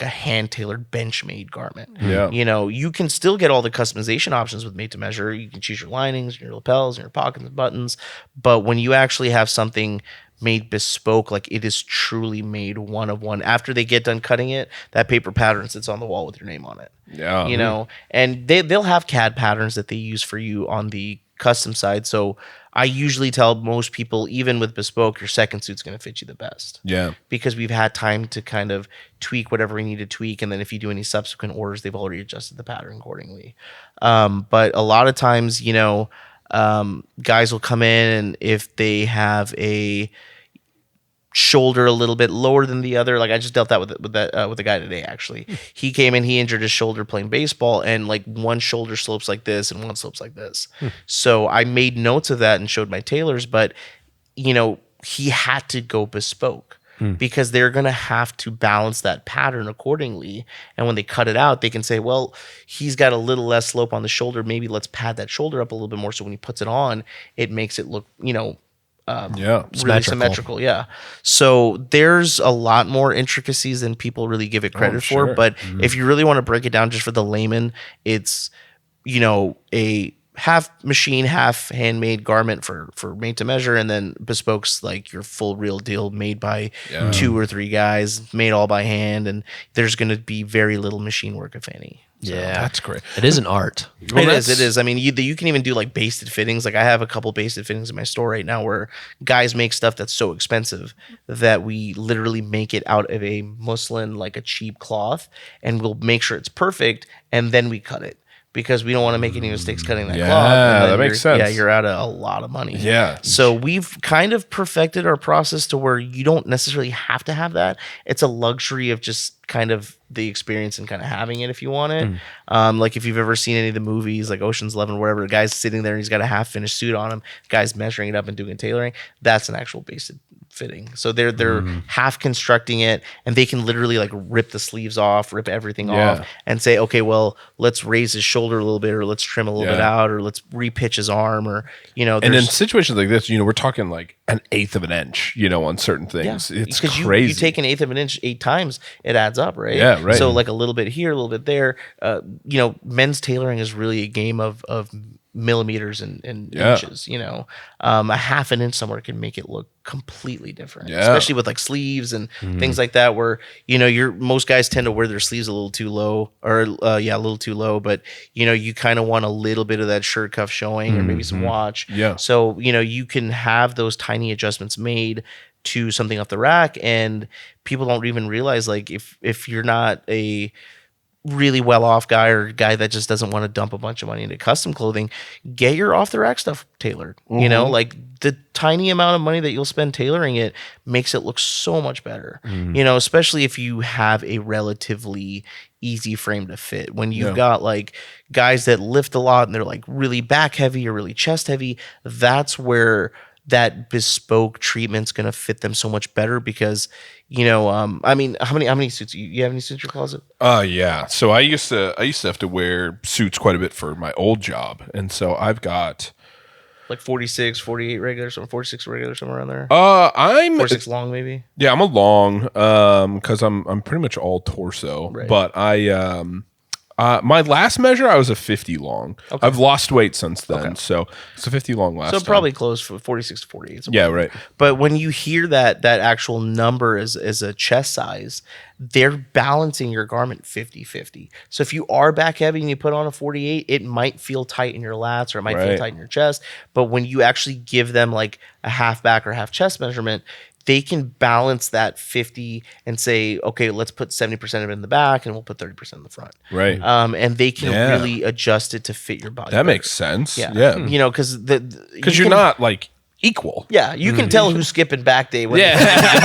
hand-tailored bench-made garment. Yeah. You can still get all the customization options with made to measure. You can choose your linings, your lapels, your pockets and buttons. But when you actually have something made bespoke, like it is truly made one of one. After they get done cutting it, that paper pattern sits on the wall with your name on it. Yeah. And they'll have CAD patterns that they use for you on the custom side. So I usually tell most people, even with bespoke, your second suit's going to fit you the best. Yeah. Because we've had time to kind of tweak whatever we need to tweak. And then if you do any subsequent orders, they've already adjusted the pattern accordingly. But a lot of times, guys will come in, and if they have a shoulder a little bit lower than the other, like I just dealt that with a guy today. Actually, he came in, he injured his shoulder playing baseball, and like one shoulder slopes like this and one slopes like this. So I made notes of that and showed my tailors, but he had to go bespoke because they're going to have to balance that pattern accordingly. And when they cut it out, they can say, well, he's got a little less slope on the shoulder, maybe let's pad that shoulder up a little bit more, so when he puts it on, it makes it look really symmetrical. Yeah. So there's a lot more intricacies than people really give it credit for. But if you really want to break it down just for the layman, it's, a half machine, half handmade garment for made to measure, and then bespoke's like your full real deal made by 2 or 3 guys, made all by hand. And there's going to be very little machine work, if any. So That's great. It is an art. It is. I mean, you can even do like basted fittings. Like I have a couple basted fittings in my store right now where guys make stuff that's so expensive that we literally make it out of a muslin, like a cheap cloth, and we'll make sure it's perfect, and then we cut it. Because we don't want to make any mistakes cutting that cloth. Yeah, that makes sense. Yeah, you're out of a lot of money. Yeah. So we've kind of perfected our process to where you don't necessarily have to have that. It's a luxury of just kind of the experience and kind of having it if you want it. Like if you've ever seen any of the movies like Ocean's 11 or whatever, the guy's sitting there and he's got a half finished suit on him, the guy's measuring it up and doing tailoring. That's an actual basted fitting. So they're half constructing it, and they can literally like rip the sleeves off, rip everything off, and say, okay, well, let's raise his shoulder a little bit, or let's trim a little bit out, or let's repitch his arm, or And in situations like this, we're talking like 1/8 of an inch, on certain things. It's crazy. You take 1/8 of an inch 8 times, it adds up, right? Yeah, right. So like a little bit here, a little bit there. Men's tailoring is really a game of millimeters and inches. A half an inch somewhere can make it look completely different, especially with like sleeves and things like that, where most guys tend to wear their sleeves a little too low, or a little too low, but you kind of want a little bit of that shirt cuff showing, or maybe some watch. So you can have those tiny adjustments made to something off the rack, and people don't even realize, like, if you're not a really well-off guy, or a guy that just doesn't want to dump a bunch of money into custom clothing, get your off-the-rack stuff tailored. Like the tiny amount of money that you'll spend tailoring it makes it look so much better. Especially if you have a relatively easy frame to fit. When you've got like guys that lift a lot and they're like really back heavy or really chest heavy, that's where that bespoke treatment's going to fit them so much better, because how many suits you have? Any suits in your closet? Yeah. So I used to have to wear suits quite a bit for my old job, and so I've got like 46, 48 regular, 46 regular, somewhere around there. I'm 46 long, maybe. Yeah, I'm a long, because I'm pretty much all torso, Right. but I My last measure, I was a 50 long. Okay. I've lost weight since then, so it's a 50 long last So time. probably close for 46 to 48. Yeah, right. But when you hear that actual number as a chest size, they're balancing your garment 50-50. So if you are back heavy and you put on a 48, it might feel tight in your lats or it might feel Right. tight in your chest. But when you actually give them like a half back or half chest measurement, they can balance that 50 and say, okay, let's put 70% of it in the back and we'll put 30% in the front. Right. And they can Yeah. really adjust it to fit your body. That better. makes sense. Yeah. Yeah. You know, because You're not like equal. Yeah, you can tell who's skipping back day. When Yeah.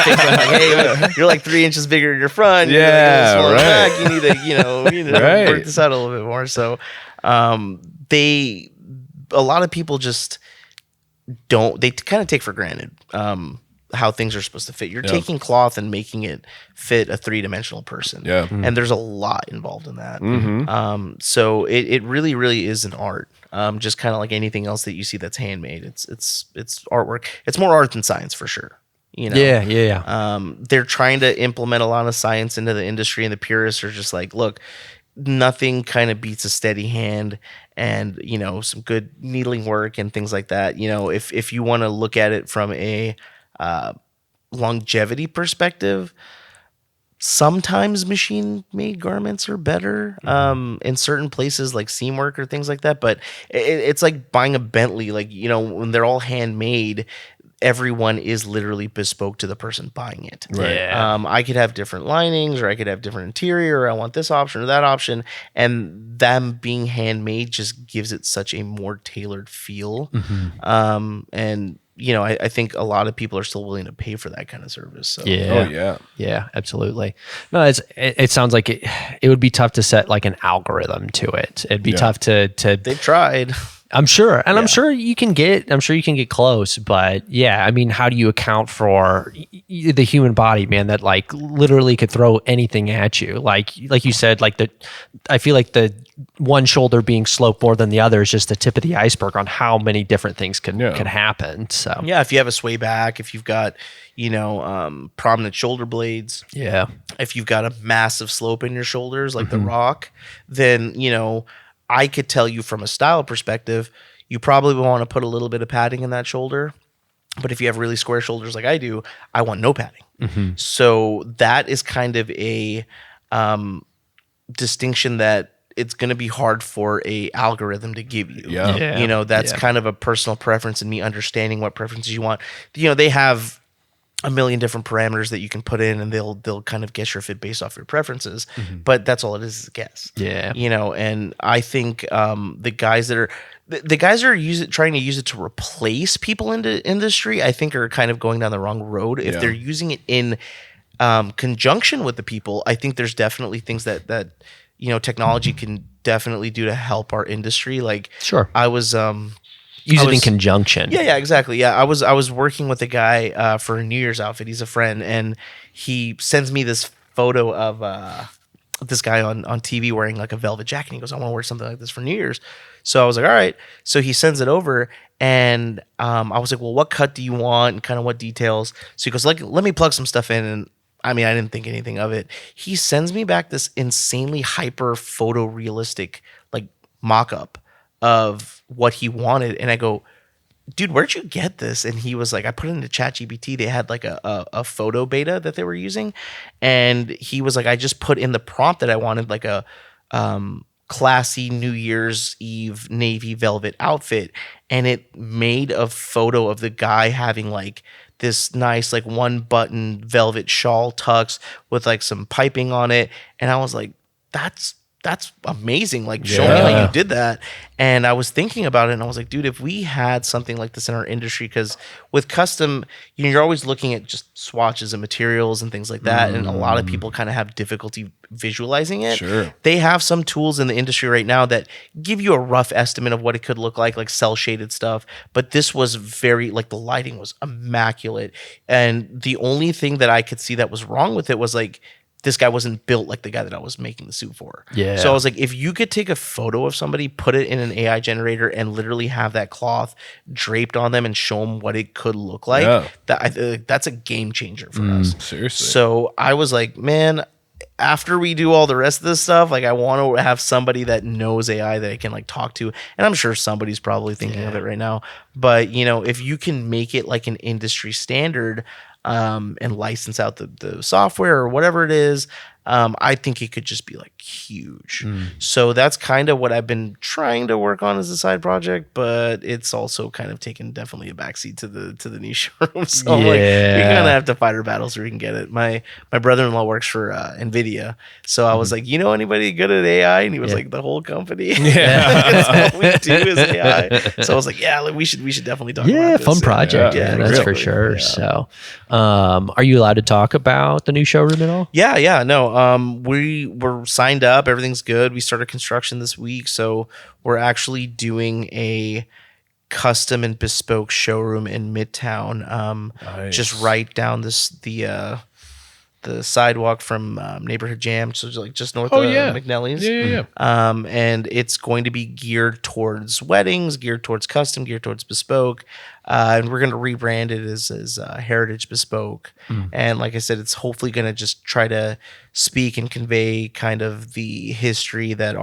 like, hey, you're like 3 inches bigger in your front. You're Yeah, like, right. back. You need to, you need to Right. work this out a little bit more. So, a lot of people just don't. They kind of take for granted how things are supposed to fit. You're taking cloth and making it fit a 3-dimensional person. Yeah. And there's a lot involved in that. So it really, really is an art. Just kind of like anything else that you see that's handmade. It's artwork. It's more art than science for sure. You know? Yeah. They're trying to implement a lot of science into the industry, and the purists are just like, look, nothing kind of beats a steady hand and, you know, some good needling work and things like that. You know, if you want to look at it from a longevity perspective, sometimes machine-made garments are better in certain places like seam work or things like that. But it's like buying a Bentley. Like, you know, when they're all handmade, everyone is literally bespoke to the person buying it. Right. Yeah. I could have different linings, or I could have different interior, or I want this option or that option. And them being handmade just gives it such a more tailored feel. And, you know, I think a lot of people are still willing to pay for that kind of service. So. Yeah. Oh yeah. Yeah, absolutely. No, it sounds like it would be tough to set like an algorithm to it. It'd be tough to They've tried. I'm sure. And I'm sure you can get close, but yeah, I mean, how do you account for the human body, man, that like literally could throw anything at you? Like you said, like I feel like the one shoulder being sloped more than the other is just the tip of the iceberg on how many different things can happen. So Yeah, if you have a sway back, if you've got, you know, prominent shoulder blades, yeah. if you've got a massive slope in your shoulders like The Rock, then, you know, I could tell you from a style perspective, you probably want to put a little bit of padding in that shoulder. But if you have really square shoulders like I do, I want no padding. So that is kind of a distinction that it's going to be hard for a algorithm to give you. Yeah. You know, that's kind of a personal preference and me understanding what preferences you want. You know, they have a million different parameters that you can put in, and they'll kind of guess your fit based off your preferences. But that's all it is a guess. Yeah. You know, and I think the guys that are trying to use it to replace people in the industry, I think are kind of going down the wrong road. If they're using it in conjunction with the people, I think there's definitely things that you know, technology can definitely do to help our industry. Like, Sure. I was Use it in conjunction. yeah, exactly. Yeah, I was working with a guy for a New Year's outfit. He's a friend, and he sends me this photo of this guy on TV wearing like a velvet jacket. And he goes, "I want to wear something like this for New Year's." So I was like, "All right." So he sends it over, and I was like, "Well, what cut do you want, and kind of what details?" So he goes, "Like, let me plug some stuff in." And I mean, I didn't think anything of it. He sends me back this insanely hyper photorealistic like mock-up of what he wanted, and I go, "Dude, where'd you get this?" And he was like, "I put it into ChatGPT. They had like a photo beta that they were using," and he was like, "I just put in the prompt that I wanted, like a classy New Year's Eve navy velvet outfit, and it made a photo of the guy having like this nice like one button velvet shawl tux with like some piping on it." And I was like, that's amazing. Like, show me how you did that. And I was thinking about it, and I was like, dude, if we had something like this in our industry, because with custom, you know, you're always looking at just swatches and materials and things like that. And a lot of people kind of have difficulty visualizing it. Sure. They have some tools in the industry right now that give you a rough estimate of what it could look like cell shaded stuff. But this was very, like, the lighting was immaculate. And the only thing that I could see that was wrong with it was like, this guy wasn't built like the guy that I was making the suit for. Yeah. So I was like, if you could take a photo of somebody, put it in an AI generator, and literally have that cloth draped on them and show them what it could look like, that's a game changer for us. Seriously. So I was like, man, after we do all the rest of this stuff, like I want to have somebody that knows AI that I can like talk to. And I'm sure somebody's probably thinking of it right now. But if you can make it like an industry standard, and license out the software or whatever it is, I think it could just be like huge. So that's kind of what I've been trying to work on as a side project, but it's also kind of taken definitely a backseat to the new showroom. So I'm like, we kind of have to fight our battles so we can get it. My brother-in-law works for NVIDIA, so I was like, anybody good at AI? And he was like, the whole company. That's all we do is AI. So I was like, yeah, we should definitely talk about this. Fun project. Yeah, that's for exactly. sure. Yeah. So, are you allowed to talk about the new showroom at all? Yeah, no. We were signed up. Everything's good. We started construction this week, so we're actually doing a custom and bespoke showroom in Midtown. Nice. Just right down the sidewalk from Neighborhood Jam, so like just north of McNelly's. Yeah. And it's going to be geared towards weddings, geared towards custom, geared towards bespoke. And we're going to rebrand it as Heritage Bespoke. And like I said, it's hopefully going to just try to speak and convey kind of the history that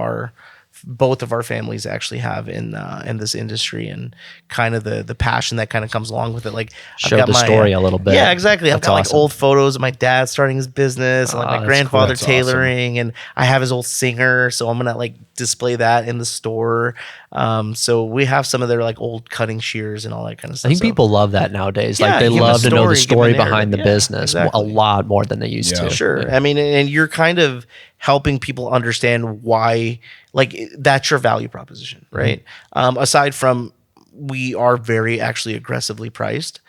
both of our families actually have in this industry, and kind of the passion that kind of comes along with it. Like Show the story a little bit. Yeah, exactly. I've That's got like awesome. old photos of my dad starting his business, and like my that's grandfather cool. That's awesome. tailoring, and I have his old singer, so I'm gonna like display that in the store. So we have some of their like old cutting shears and all that kind of stuff. I think So- people love that nowadays. Yeah, Like they give a love to know the story, give a story behind the narrative. Yeah, business exactly. a lot more than they used Yeah. to. Sure. I mean, and you're kind of helping people understand why, like, that's your value proposition, right? Aside from, we are very actually aggressively priced.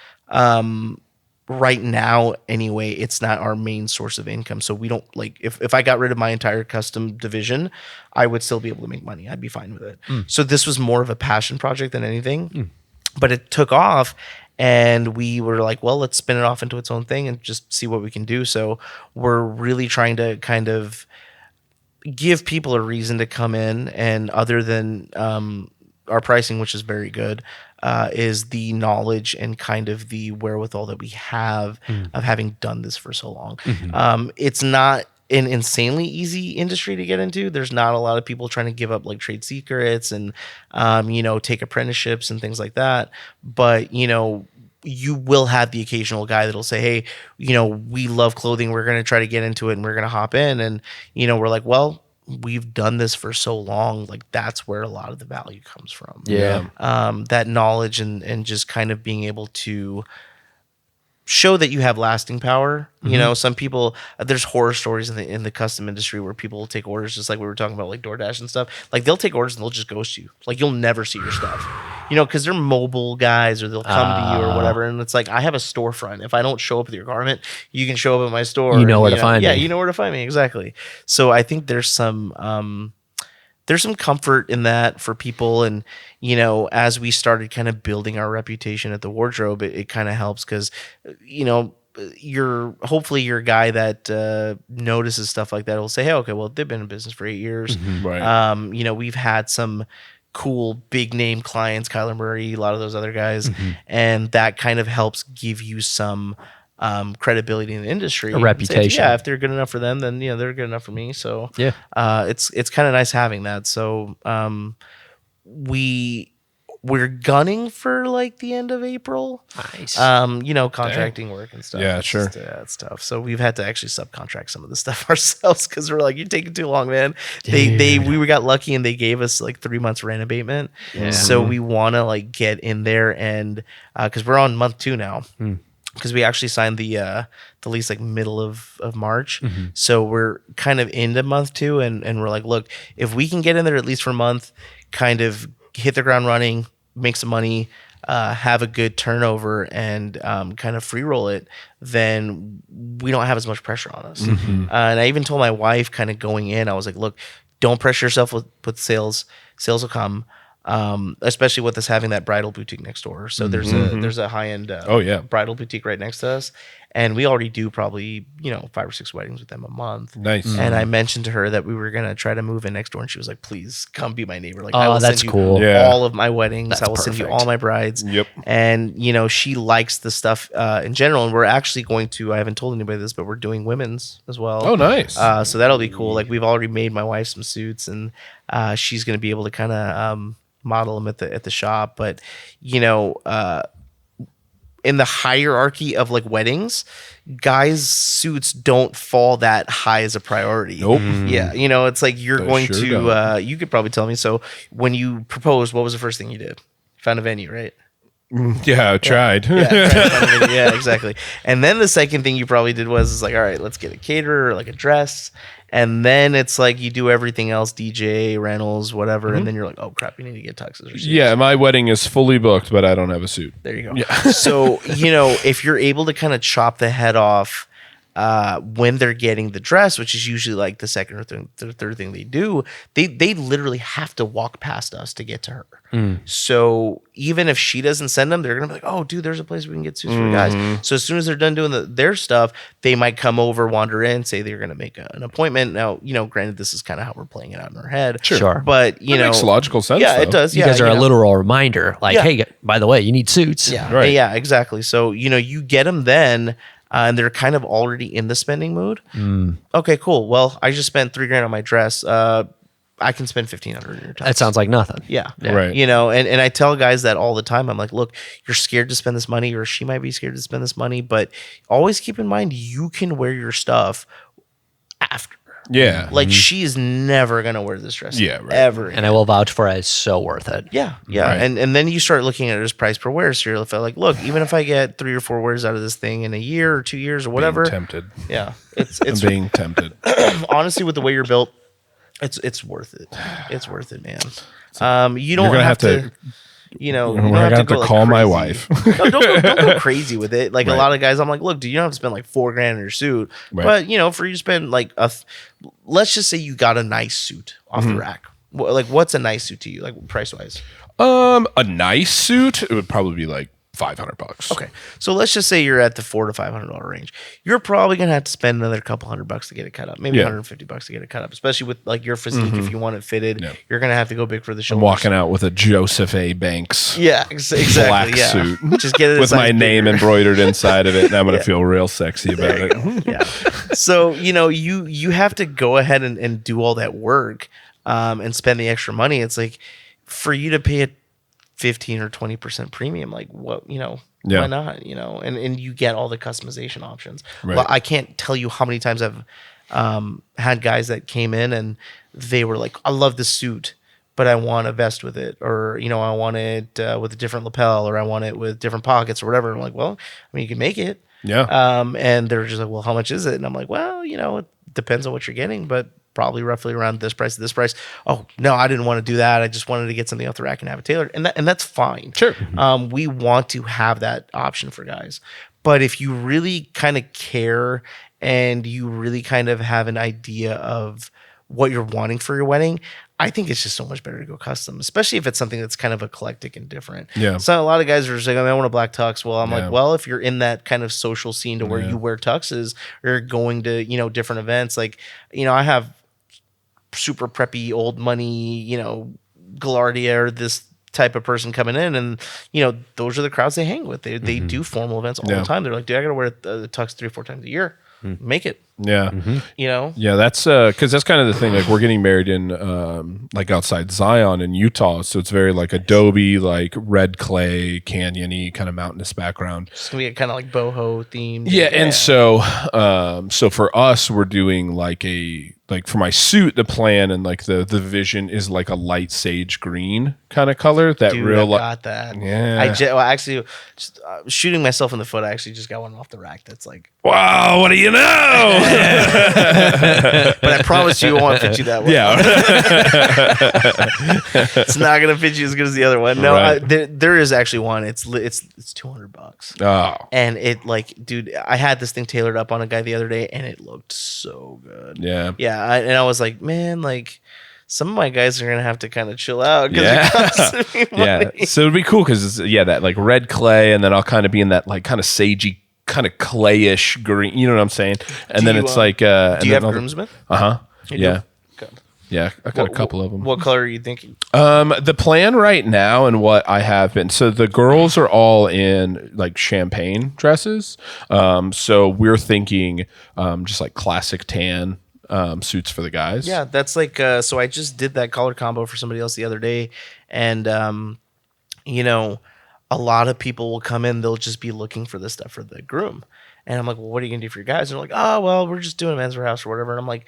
Right now, anyway, it's not our main source of income. So we don't like, if I got rid of my entire custom division, I would still be able to make money. I'd be fine with it. So this was more of a passion project than anything, but it took off. And we were like, well, let's spin it off into its own thing and just see what we can do. So we're really trying to kind of give people a reason to come in, and other than our pricing, which is very good, is the knowledge and kind of the wherewithal that we have of having done this for so long. It's not an insanely easy industry to get into. There's not a lot of people trying to give up like trade secrets and take apprenticeships and things like that. But you will have the occasional guy that'll say, hey, we love clothing, we're going to try to get into it, and we're going to hop in. And we're like, well, we've done this for so long, like that's where a lot of the value comes from. That knowledge and just kind of being able to show that you have lasting power. Some people, there's horror stories in the custom industry where people will take orders, just like we were talking about, like DoorDash and stuff. Like they'll take orders and they'll just ghost you. Like you'll never see your stuff, because they're mobile guys, or they'll come to you or whatever. And it's like, I have a storefront. If I don't show up with your garment, you can show up at my store. You know where to find me. Yeah, you know where to find me. Exactly. So I think there's some comfort in that for people. And as we started kind of building our reputation at the wardrobe, it kind of helps, because you're hopefully your guy that notices stuff like that will say, hey, okay, well, they've been in business for 8 years. Right. We've had some cool big name clients, Kyler Murray, a lot of those other guys, and that kind of helps give you some credibility in the industry, a reputation. If they're good enough for them, then they're good enough for me. So it's kind of nice having that. So we're gunning for like the end of April. Nice. Contracting work and stuff. Yeah, It's sure. just, it's tough. So we've had to actually subcontract some of the stuff ourselves, because we're like, you're taking too long, man. We got lucky and they gave us like 3 months rent abatement. So we want to like get in there, and because we're on month 2 now. Because we actually signed the lease like middle of March. So we're kind of into month 2, and we're like, look, if we can get in there at least for a month, kind of hit the ground running, make some money, have a good turnover, and kind of free roll it, then we don't have as much pressure on us. And I even told my wife kind of going in, I was like, look, don't pressure yourself with sales. Sales will come. Especially with us having that bridal boutique next door. So there's a high end bridal boutique right next to us, and we already do probably 5 or 6 weddings with them a month. Nice. And I mentioned to her that we were gonna try to move in next door, and she was like, "Please come be my neighbor. Like, I will that's send you cool. Yeah. all of my weddings. That's I will send you perfect. all my brides." Yep. And she likes the stuff in general, and we're actually going to. I haven't told anybody this, but we're doing women's as well. Oh, nice. So that'll be cool. Like, we've already made my wife some suits, and she's going to be able to kind of model them at the shop. But in the hierarchy of like weddings, guys' suits don't fall that high as a priority. Nope. Yeah, it's like you're They going sure to. don't. You could probably tell me. So when you proposed, what was the first thing you did? Found a venue, right? Yeah, I tried. Yeah, exactly. And then the second thing you probably did was like, all right, let's get a caterer, like a dress. And then it's like you do everything else, DJ, rentals, whatever. And then you're like, oh crap, you need to get tuxes or suits. Yeah, my wedding is fully booked, but I don't have a suit. There you go. So, if you're able to kind of chop the head off when they're getting the dress, which is usually like the second or third thing they do, they literally have to walk past us to get to her. So even if she doesn't send them, they're gonna be like, "Oh, dude, there's a place we can get suits for guys." So as soon as they're done doing their stuff, they might come over, wander in, say they're gonna make an appointment. Now, granted, this is kind of how we're playing it out in our head. Sure. But That makes logical sense. yeah, though. it does. You Yeah, guys are a literal reminder. Like, Yeah. hey, by the way, you need suits. Yeah, Right. yeah, exactly. So you get them then, and they're kind of already in the spending mood. Okay, cool. Well, I just spent $3,000 on my dress. I can spend $1,500 in your time. That sounds like nothing. Yeah. Right. And I tell guys that all the time. I'm like, look, you're scared to spend this money, or she might be scared to spend this money, but always keep in mind you can wear your stuff after. Yeah. Like, she is never gonna wear this dress. Yeah, right. Ever. And I will vouch for it. It's so worth it. Yeah, yeah, Right. and then you start looking at it as price per wear. So you're like, look, even if I get 3 or 4 wears out of this thing in a year or 2 years or whatever, Being tempted. yeah, it's I'm being tempted. honestly, with the way you're built, it's worth it. It's worth it, man. You don't You're gonna have have to. to- You don't We're gonna have go, to like, call my crazy. wife. No, don't go crazy with it. Like, a Right. lot of guys, I'm like, look, dude, you don't have to spend like $4,000 on your suit, Right. but for you to spend like let's just say you got a nice suit off Mm-hmm. the rack. Like, what's a nice suit to you, like price wise? A nice suit, it would probably be like $500. Okay, so let's just say you're at the $400 to $500 range. You're probably gonna have to spend another couple $100 to get it cut up, maybe Yeah. $150 to get it cut up. Especially with like your physique, if you want it fitted, Yeah. you're gonna have to go big for the I'm shoulders. walking out with a Joseph A. Banks Yeah, exactly. black Yeah, suit just get it a with my size name bigger. embroidered inside of it, and I'm gonna Yeah. feel real sexy about it. Yeah. So you have to go ahead and do all that work and spend the extra money. It's like, for you to pay a 15 or 20% premium, like, what, Yeah. why not? And you get all the customization options. Right. Well, I can't tell you how many times I've had guys that came in and they were like, I love this suit, but I want a vest with it, or I want it with a different lapel, or I want it with different pockets or whatever. I'm like, well, I mean, you can make it. Yeah. And they're just like, well, how much is it? And I'm like, well, it depends on what you're getting, but probably roughly around this price to this price. Oh, no, I didn't want to do that. I just wanted to get something off the rack and have it tailored. And that's fine. Sure. We want to have that option for guys. But if you really kind of care and you really kind of have an idea of what you're wanting for your wedding, I think it's just so much better to go custom, especially if it's something that's kind of eclectic and different. Yeah. So a lot of guys are just like, I want a black tux. Well, I'm Yeah. like, well, if you're in that kind of social scene to where you wear tuxes, or you're going to, different events, like, I have super preppy old money, Gaillardia, or this type of person coming in, and those are the crowds they hang with. They do formal events all Yeah. the time. They're like, dude, I gotta wear the tux 3 or 4 times a year. Make it. Yeah. Yeah, that's because that's kind of the thing. Like, we're getting married in like outside Zion in Utah, so it's very like Adobe, like red clay, canyony kind of mountainous background. it's gonna be kind of like boho themed. Yeah, and so for us, we're doing like for my suit, the plan and like the vision is like a light sage green kind of color. That Dude, real I got that. Yeah. Actually, just, shooting myself in the foot. I actually just got one off the rack. That's like, wow, what do you know? but I promise you, it won't fit you that way. Yeah. It's not gonna fit you as good as the other one. No, Right. there is actually one. It's $200. Oh, And it, like, dude, I had this thing tailored up on a guy the other day, and it looked so good. yeah. Yeah, and I was like, man, like, some of my guys are gonna have to kind of chill out because Yeah. it costs me Yeah. money. So it'd be cool because that like red clay, and then I'll kind of be in that like kind of sagey kind of clayish green. You know what I'm saying? And Do then you, it's like. do you have groomsmen? Yeah. Okay. Yeah, I got a couple of them. What color are you thinking? The plan right now and what I have been, so the girls are all in like champagne dresses. So we're thinking just like classic tan suits for the guys. Yeah, that's like so I just did that color combo for somebody else the other day, and you know, a lot of people will come in, they'll just be looking for this stuff for the groom. And I'm like, well, what are you gonna do for your guys? And they're like, oh well, we're just doing a men's warehouse or whatever. And I'm like,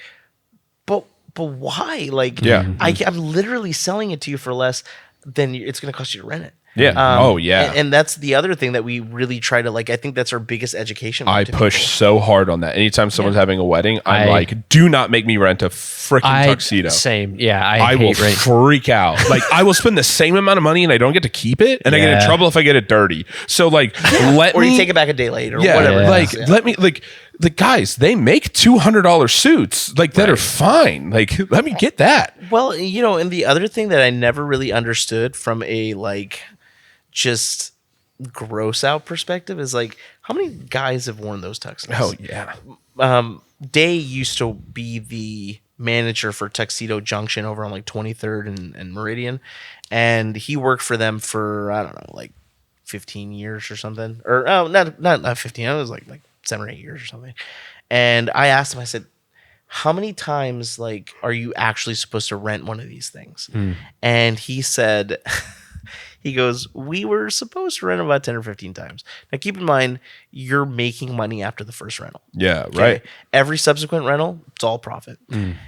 but why? Like, Yeah. I'm literally selling it to you for less than it's going to cost you to rent it. Yeah. Oh, yeah. And that's the other thing that we really try to like. I think that's our biggest education. I to push people. so hard on that. Anytime someone's having a wedding, I'm I- like, do not make me rent a freaking tuxedo. Same. Yeah. I will hate rent. freak out. Like, I will spend the same amount of money and I don't get to keep it, and I get in Yeah. trouble if I get it dirty. So, like, let Or me you take it back a day late or yeah, whatever. it like is. let me like the guys, they make $200 suits like that are fine. Like, let me get that. Well, you know, and the other thing that I never really understood from a like just gross out perspective is like how many guys have worn those tuxedos? Oh yeah. Day used to be the manager for Tuxedo Junction over on like 23rd and Meridian, and he worked for them for I don't know, like 15 years or something, or not 15. It was like 7 or 8 years or something. And I asked him, I said, how many times like are you actually supposed to rent one of these things? And he said. He goes, we were supposed to rent about 10 or 15 times. Now, keep in mind, you're making money after the first rental. Yeah, Okay? right. Every subsequent rental, it's all profit.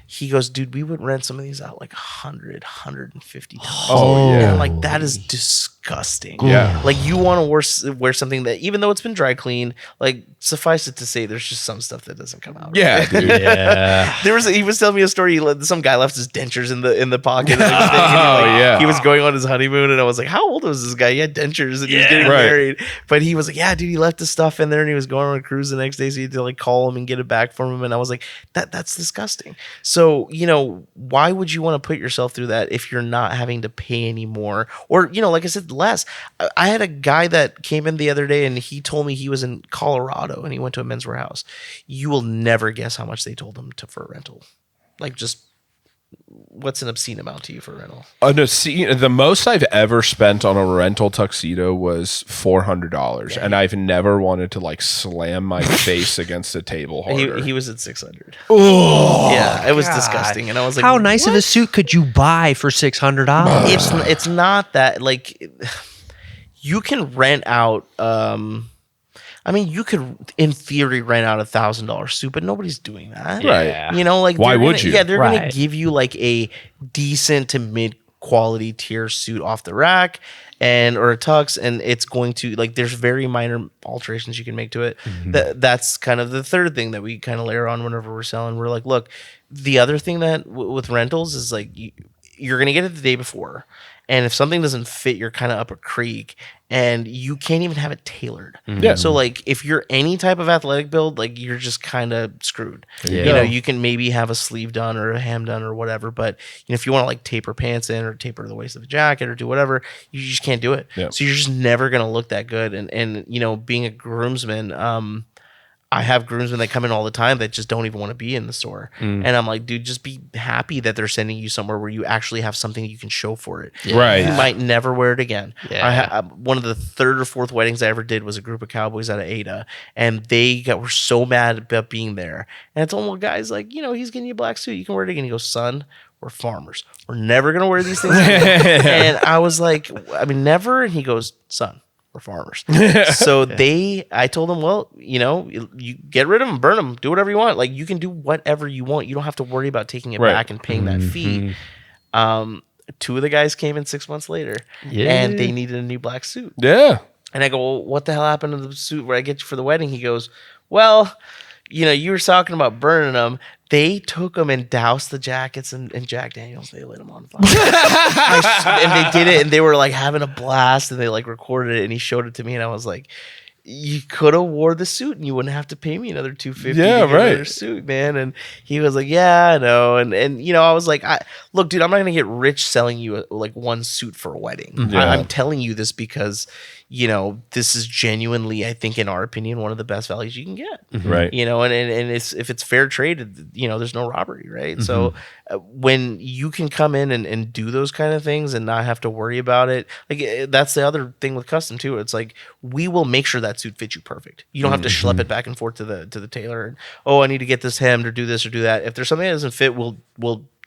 He goes, dude, we would rent some of these out like 100, 150 times. Oh, And yeah. I'm like, that is disgusting. Yeah. Like, you want to wear something that, even though it's been dry cleaned, like, suffice it to say, there's just some stuff that doesn't come out. Yeah, dude. Yeah. He was telling me a story. Some guy left his dentures in the pocket. And everything, Oh, and yeah. He was going on his honeymoon, and I was like, "How old was this guy? He had dentures, and he was getting Right. married." But he was like, "Yeah, dude, he left his stuff in there, and he was going on a cruise the next day, so he had to like call him and get it back from him." And I was like, "That's disgusting." So why would you want to put yourself through that if you're not having to pay anymore, or like I said, less? I had a guy that came in the other day, and he told me he was in Colorado, and he went to a men's warehouse. You will never guess how much they told him for a rental. Like, just what's an obscene amount to you for a rental? No, see, the most I've ever spent on a rental tuxedo was $400, and I've never wanted to like slam my face against a table harder. He was at 600. Oh, yeah, it was disgusting, and I was like, How nice of a suit could you buy for $600? It's not that like you can rent out. I mean, you could, in theory, rent out $1,000 suit, but nobody's doing that, Right. Yeah. Like Why they're would gonna- you? Yeah, they're gonna Right. give you like a decent to mid quality tier suit off the rack, or a tux, and it's going to like there's very minor alterations you can make to it. That's kind of the third thing that we kind of layer on whenever we're selling. We're like, look, the other thing that with rentals is like you're gonna get it the day before. And if something doesn't fit, you're kind of up a creek, and you can't even have it tailored. Yeah. So like, if you're any type of athletic build, like you're just kind of screwed. Yeah. You can maybe have a sleeve done or a hem done or whatever, but if you want to like taper pants in or taper the waist of the jacket or do whatever, you just can't do it. Yeah. So you're just never gonna look that good. And being a groomsman, I have groomsmen that come in all the time that just don't even want to be in the store. And I'm like, dude, just be happy that they're sending you somewhere where you actually have something you can show for it. Right. You might never wear it again. Yeah. One of the third or fourth weddings I ever did was a group of cowboys out of Ada, and they were so mad about being there. And I told them, well, guys, like, he's getting you a black suit. You can wear it again. He goes, son, we're farmers. We're never going to wear these things again. And I was like, I mean, never. And he goes, son, we're farmers. So I told them, well, you get rid of them, burn them, do whatever you want. Like, you can do whatever you want. You don't have to worry about taking it Right. back and paying that fee. Two of the guys came in 6 months later, Yeah. and they needed a new black suit. Yeah. And I go, well, what the hell happened to the suit where I get you for the wedding? He goes, well, you were talking about burning them. They took them and doused the jackets and Jack Daniels. They lit them on fire. And they did it, and they were like having a blast, and they like recorded it, and he showed it to me, and I was like, you could have wore the suit and you wouldn't have to pay me another $250 Yeah, to get right. another suit, man. And he was like, yeah, I know. And you know, I was like, look, dude, I'm not gonna get rich selling you like one suit for a wedding. Yeah. I'm telling you this because, you know, this is genuinely, I think, in our opinion, one of the best values you can get. Right. You know, and it's, if it's fair trade, you know, there's no robbery, right? So when you can come in and do those kind of things and not have to worry about it, like that's the other thing with custom too. It's like, we will make sure that suit fits you perfect. You don't have to schlep it back and forth to the tailor. And, oh, I need to get this hemmed or do this or do that. If there's something that doesn't fit, we'll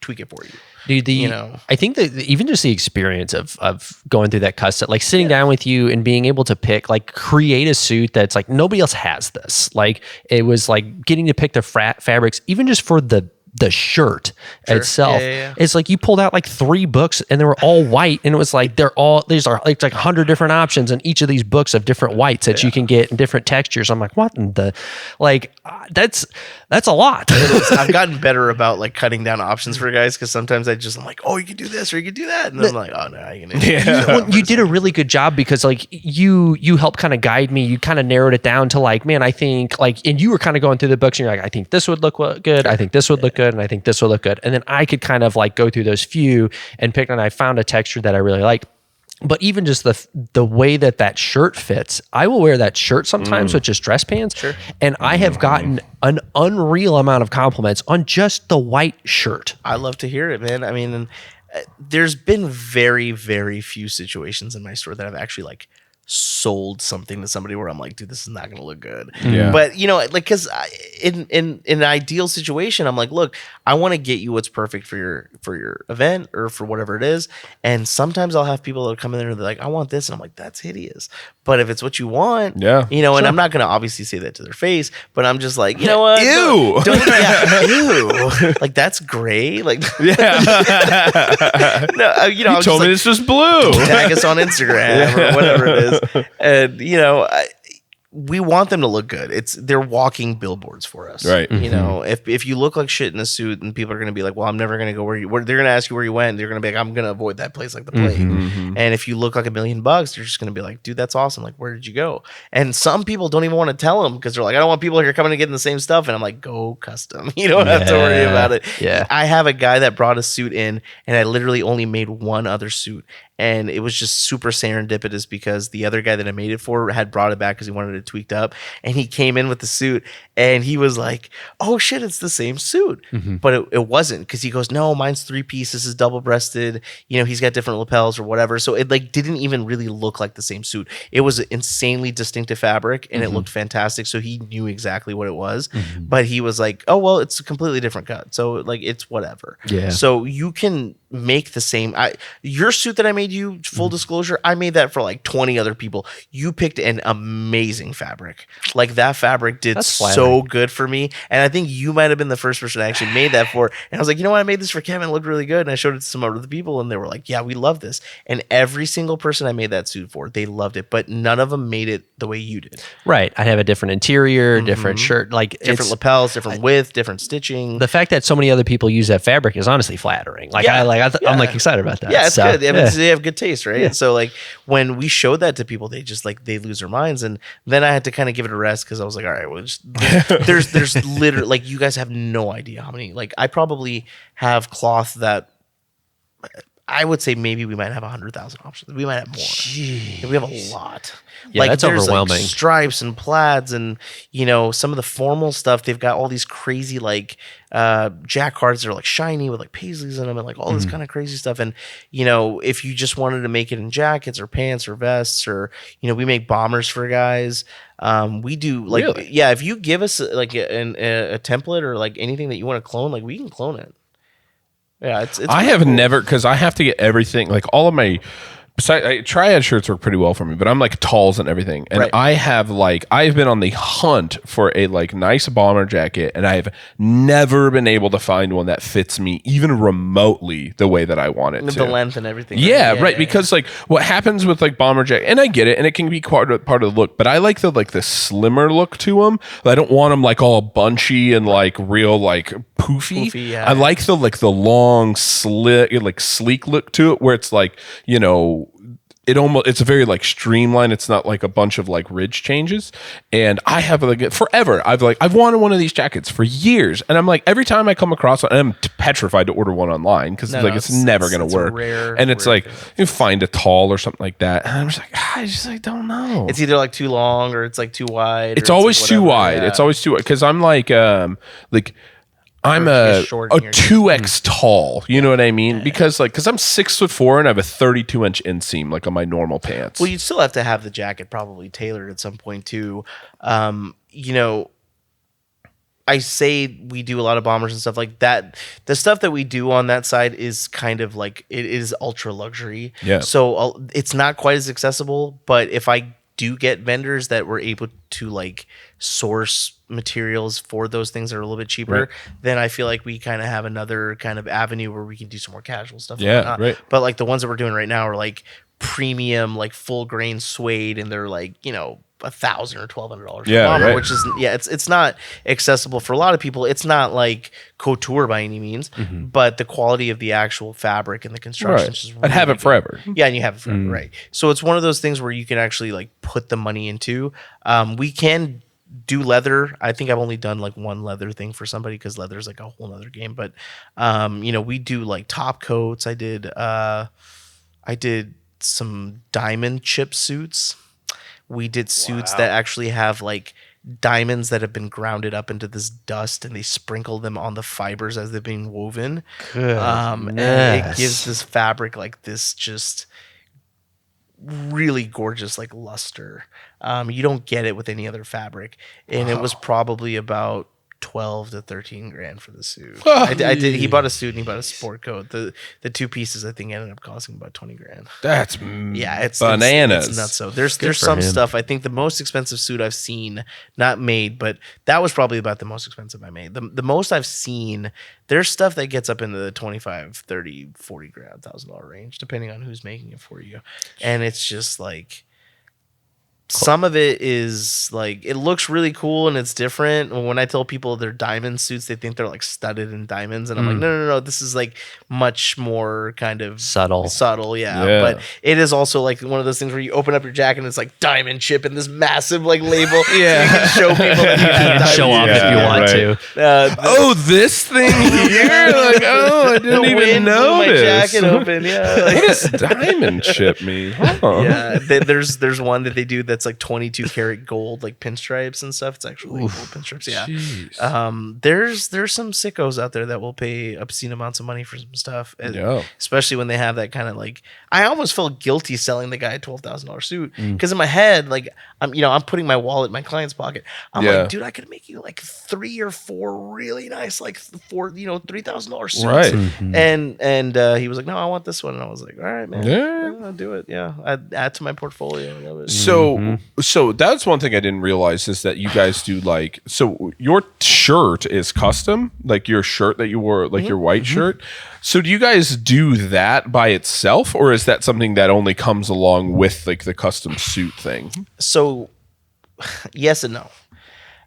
tweak it for you. Dude, You know, I think that even just the experience of going through that custom, like sitting down with you and being able to pick, like create a suit that's like nobody else has this. Like it was like getting to pick the fabrics, even just for the shirt itself. Yeah. It's like you pulled out like 3 books and they were all white, and it was like these are like 100 different options in each of these books of different whites that you can get in different textures. I'm like, what in the that's a lot. I've gotten better about like cutting down options for guys, because sometimes I'm like, oh, you can do this or you can do that, and then I'm like, oh no, you can. You did a really good job, because like you helped kind of guide me. You kind of narrowed it down to like, man, I think like, and you were kind of going through the books and you're like, I think this would look good. I think this would look good. And I think this would look good. And then I could kind of like go through those few and pick, and I found a texture that I really liked. But even just the way that shirt fits, I will wear that shirt sometimes with just dress pants. Sure. And I have gotten an unreal amount of compliments on just the white shirt. I love to hear it, man. I mean, and, there's been very, very few situations in my store that I've actually like sold something to somebody where I'm like, dude, this is not gonna look good. Yeah. But you know, like, because in an ideal situation, I'm like, look, I want to get you what's perfect for your event or for whatever it is. And sometimes I'll have people that come in there and they're like, I want this, and I'm like, that's hideous. But if it's what you want, Yeah. you know, and I'm not gonna obviously say that to their face, but I'm just like, you know what? Ew. Ew. Like, that's gray. Like, Yeah. no, you know, You told me this was blue. tag us on Instagram or whatever it is. And you know, we want them to look good. They're walking billboards for us, Right. You know, if you look like shit in a suit, and people are going to be like, well, I'm never going to go where they're going to ask you where you went. They're going to be like, I'm going to avoid that place like the plague. And if you look like $1 million, you're just going to be like, dude, that's awesome. Like, where did you go? And some people don't even want to tell them, because they're like, I don't want people here coming and getting the same stuff. And I'm like, go custom. You don't have to worry about it. Yeah. I have a guy that brought a suit in, and I literally only made one other suit. And it was just super serendipitous, because the other guy that I made it for had brought it back because he wanted it tweaked up. And he came in with the suit, and he was like, oh shit, it's the same suit. But it wasn't, because he goes, no, mine's 3-piece. This is double breasted. You know, he's got different lapels or whatever. So it like didn't even really look like the same suit. It was an insanely distinctive fabric, and it looked fantastic. So he knew exactly what it was. But he was like, oh, well, it's a completely different cut. So like, it's whatever. Yeah. So you can make the same. Your suit that I made you, full disclosure, I made that for like 20 other people. You picked an amazing fabric. Like, that fabric did That's so flattering. good for me. And I think you might have been the first person I actually made that for. And I was like, you know what? I made this for Kevin. It looked really good. And I showed it to some other people, and they were like, yeah, we love this. And every single person I made that suit for, they loved it. But none of them made it the way you did. Right. I'd have a different interior, different shirt, like Different lapels, different width, different stitching. the fact that so many other people use that fabric is honestly flattering. Like Yeah. I'm like excited about that. Yeah, it's So, good. I mean, yeah. they have good taste, right? Yeah. So like, when we showed that to people, they just like, they lose their minds. And then I had to kind of give it a rest, because I was like, all right, well, there's literally, like, you guys have no idea how many. Like, I probably have cloth that I would say maybe we might have 100,000 options. We might have more. We have a lot. Yeah, that's there's overwhelming. like stripes and plaids, and you know, some of the formal stuff. They've got all these crazy like jacquards that are like shiny with like paisleys in them, and like all this kind of crazy stuff. And you know, if you just wanted to make it in jackets or pants or vests, or you know, we make bombers for guys. We do like Really? yeah. If you give us like a template or like anything that you want to clone, like we can clone it. Yeah, it's I have never, because I have to get everything, like all of my triad shirts work pretty well for me, but I'm like talls and everything, and Right. I've been on the hunt for a like nice bomber jacket, and I've never been able to find one that fits me even remotely the way that I want it to. the length and everything. Yeah, right. Because like what happens with like bomber jacket, and I get it, and it can be part of the look, but I like the slimmer look to them. I don't want them like all bunchy and like real like poofy. Yeah. I like the long slick like sleek look to it, where it's like, you know, it's a very like streamlined. It's not like a bunch of like ridge changes. And I have like forever, I've wanted one of these jackets for years. And I'm like, every time I come across one, I'm petrified to order one online because it's never going to work. And it's like, you find a tall or something like that. And I'm just like, I just like don't know. It's either like too long or it's like too wide. It's always like too wide. Yeah. It's always too wide. Because I'm like I'm a 2X tall, you know what I mean? Yeah. Because I'm 6'4" and I have a 32-inch inseam like on my normal pants. Well, you still have to have the jacket probably tailored at some point too. You know, I say we do a lot of bombers and stuff like that. The stuff that we do on that side is kind of like, it is ultra luxury. Yeah. So it's not quite as accessible, but if I do get vendors that were able to like source materials for those things that are a little bit cheaper, then I feel like we kind of have another kind of avenue where we can do some more casual stuff. Yeah, right. But like the ones that we're doing right now are like premium, like full grain suede, and they're like, you know, $1,000 or $1,200. Yeah, bomber, right. Which is it's not accessible for a lot of people. It's not like couture by any means, but the quality of the actual fabric and the construction is really I'd have it good. forever. Yeah, and you have it forever, right? So it's one of those things where you can actually like put the money into. We can do leather. I think I've only done like one leather thing for somebody because leather is like a whole nother game. But you know, we do like top coats. I did some diamond chip suits. We did suits that actually have like diamonds that have been grounded up into this dust, and they sprinkle them on the fibers as they're being woven. And it gives this fabric like this just really gorgeous like luster. You don't get it with any other fabric, and it was probably about 12 to 13 grand for the suit. I did. He bought a suit and he bought a sport coat. The two pieces I think ended up costing about 20 grand. That's it's bananas. It's nuts. So there's some stuff. I think the most expensive suit I've seen, not made, but that was probably about the most expensive I made. The most I've seen, there's stuff that gets up into the 25, 30, 40 grand, $1,000 range, depending on who's making it for you. And it's just like, some of it is like, it looks really cool and it's different. When I tell people they're diamond suits, they think they're like studded in diamonds, and I'm like, no, this is like much more kind of subtle, yeah. But it is also like one of those things where you open up your jacket and it's like diamond chip and this massive like label. So you can show people that you can show off if you want to. This thing here, like, I didn't even know my jacket open. What does diamond chip mean? Yeah, there's one that they do that's like 22 karat gold, like pinstripes and stuff. It's actually gold pinstripes. Yeah. There's some sickos out there that will pay obscene amounts of money for some stuff, especially when they have that kind of like. I almost felt guilty selling the guy a $12,000 suit because in my head, like I'm putting my wallet in my client's pocket. I'm like, dude, I could make you like 3 or 4 really nice, like $3,000 suits. Right. And he was like, no, I want this one, and I was like, all right, man, I'll do it. Yeah, I'd add to my portfolio. I love it. So that's one thing I didn't realize is that you guys do like, so your shirt is custom, like your shirt that you wore, like your white shirt. So do you guys do that by itself, or is that something that only comes along with like the custom suit thing? So yes and no.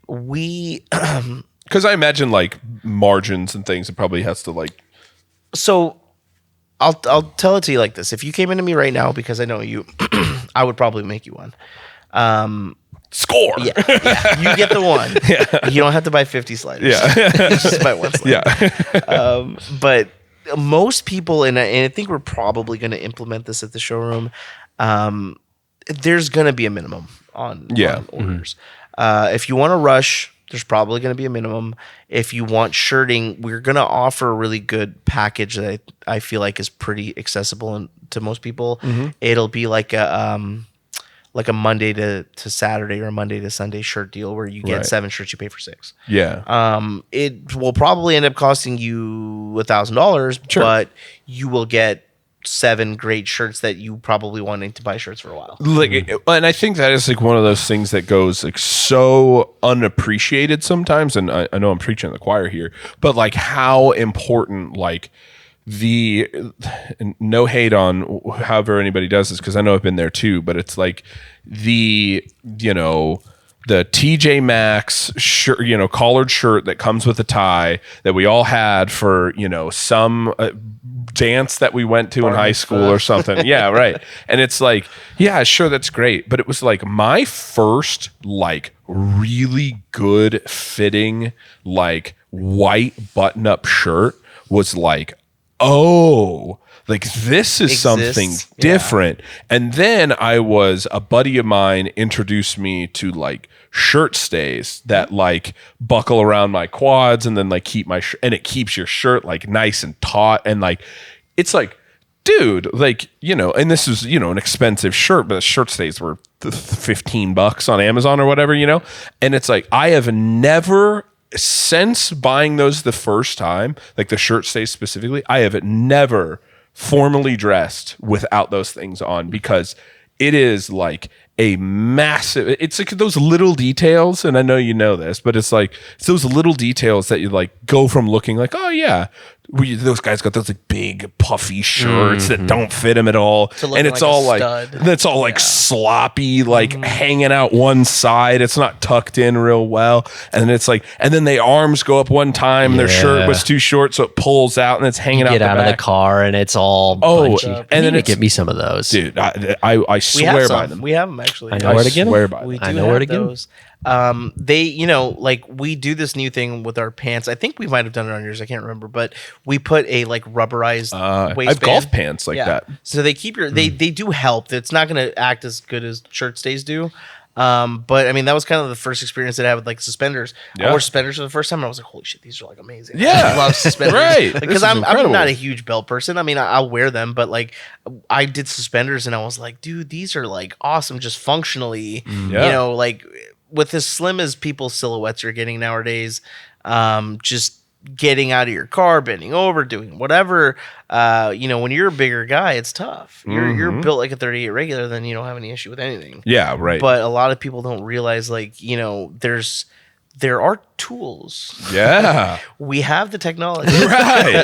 We, because I imagine like margins and things, it probably has to like. So I'll tell it to you like this. If you came into me right now, because I know you, I would probably make you one. Score. Yeah, you get the one. You don't have to buy 50 sliders. Just buy one slider. But most people, and I think we're probably going to implement this at the showroom, there's going to be a minimum on orders. If you want to rush, there's probably going to be a minimum. If you want shirting, we're going to offer a really good package that I feel like is pretty accessible to most people. It'll be like a Monday to Saturday or a Monday to Sunday shirt deal where you get 7 shirts, you pay for 6. It will probably end up costing you $1,000, but you will get 7 great shirts that you probably wanting to buy shirts for a while. Like, and I think that is like one of those things that goes like so unappreciated sometimes. And I know I'm preaching to the choir here, but like how important like no hate on however anybody does this, because I know I've been there too, but it's like the the TJ Maxx shirt, collared shirt that comes with a tie that we all had for, some dance that we went to in high school or something. Yeah, right. And it's like, yeah, sure, that's great. But it was like my first like really good fitting like white button up shirt was like, oh, like this is something different. And then a buddy of mine introduced me to like shirt stays that like buckle around my quads and then like keep my and it keeps your shirt like nice and taut. And like, it's like, dude, like, and this is, an expensive shirt, but the shirt stays were $15 on Amazon or whatever, and it's like, I have never, since buying those the first time, like the shirt stays specifically, I have never formally dressed without those things on, because it is like a massive, it's like those little details. And I know you know this, but it's like, it's those little details that you like go from looking like, oh yeah, those guys got those like big puffy shirts that don't fit them at all, and it's like all like sloppy, like hanging out one side. It's not tucked in real well, and it's like, and then the arms go up one time, and their shirt was too short, so it pulls out, and it's hanging out. Get out of the car, and it's all bunchy. And then get me some of those, dude. I swear by them. We have them actually. I know where to get them. We do I know where to get them. They, like we do this new thing with our pants. I think we might have done it on yours. I can't remember, but we put a like rubberized waistband. I have golf pants like that. So they keep your, they do help. It's not going to act as good as shirt stays do. But I mean, that was kind of the first experience that I had with like suspenders. I wore suspenders for the first time, and I was like, "Holy shit, these are like amazing!" Yeah, I love suspenders, right? Because I'm not a huge belt person. I mean, I'll wear them, but like, I did suspenders, and I was like, "Dude, these are like awesome, just functionally." Like with as slim as people's silhouettes are getting nowadays, just getting out of your car, bending over, doing whatever. When you're a bigger guy, it's tough. You're built like a 38 regular, then you don't have any issue with anything. Yeah, right. But a lot of people don't realize, like, there are tools. Yeah. We have the technology. Right.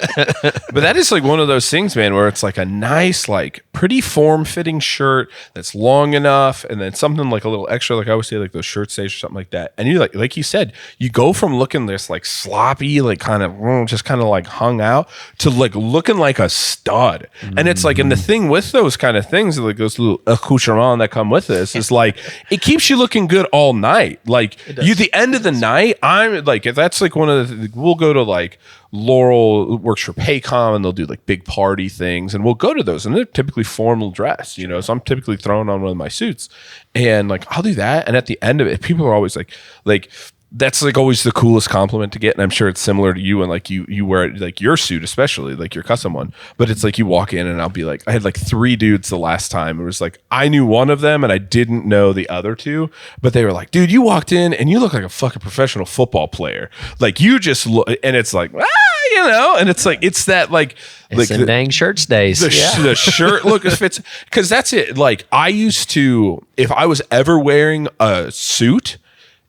But that is like one of those things, man, where it's like a nice, like pretty form-fitting shirt that's long enough, and then something like a little extra, like I always say, like those shirt stays or something like that. And you like you said, you go from looking this like sloppy, like kind of just kind of like hung out, to like looking like a stud. And it's like, and the thing with those kind of things, like those little accoutrements that come with this, is like it keeps you looking good all night. Like the end of the night, I'm like, if that's like one of the, we'll go to like Laurel works for Paycom, and they'll do like big party things, and we'll go to those, and they're typically formal dress, so I'm typically throwing on one of my suits, and like I'll do that, and at the end of it, people are always like that's like always the coolest compliment to get. And I'm sure it's similar to you, and like you wear it, like your suit, especially like your custom one. But it's like you walk in, and I'll be like, I had like 3 dudes the last time. It was like, I knew one of them and I didn't know the other 2, but they were like, dude, you walked in and you look like a fucking professional football player. Like you just look, and it's like, and it's like, it's that like some dang shirt stays. The shirt look fits, because that's it. Like I used to, if I was ever wearing a suit,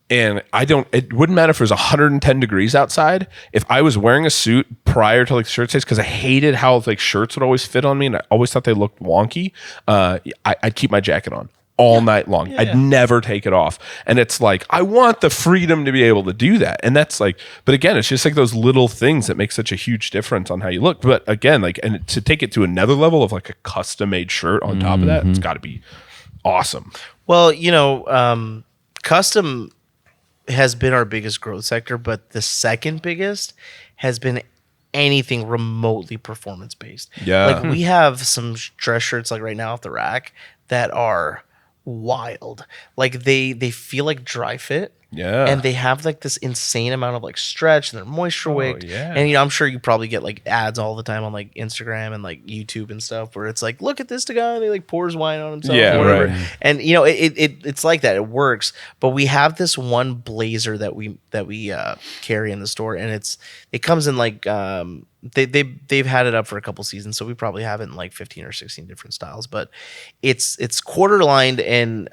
and it wouldn't matter if it was 110 degrees outside. If I was wearing a suit prior to like shirt stays, because I hated how like shirts would always fit on me, and I always thought they looked wonky, I'd keep my jacket on all night long. I'd never take it off. And it's like, I want the freedom to be able to do that. And that's like, but again, it's just like those little things that make such a huge difference on how you look. But again, like, and to take it to another level of like a custom made shirt on top of that, it's got to be awesome. Well, custom has been our biggest growth sector, but the second biggest has been anything remotely performance based. Yeah. Like we have some dress shirts like right now off the rack that are wild. Like they feel like dry fit. Yeah. And they have like this insane amount of like stretch, and they're moisture wicked. Yeah. And I'm sure you probably get like ads all the time on like Instagram and like YouTube and stuff where it's like, look at this guy, and he like pours wine on himself. Yeah, or whatever. right. And it's like that. It works. But we have this one blazer that we carry in the store, and it comes in like they've had it up for a couple seasons, so we probably have it in like 15 or 16 different styles. But it's quarter lined, and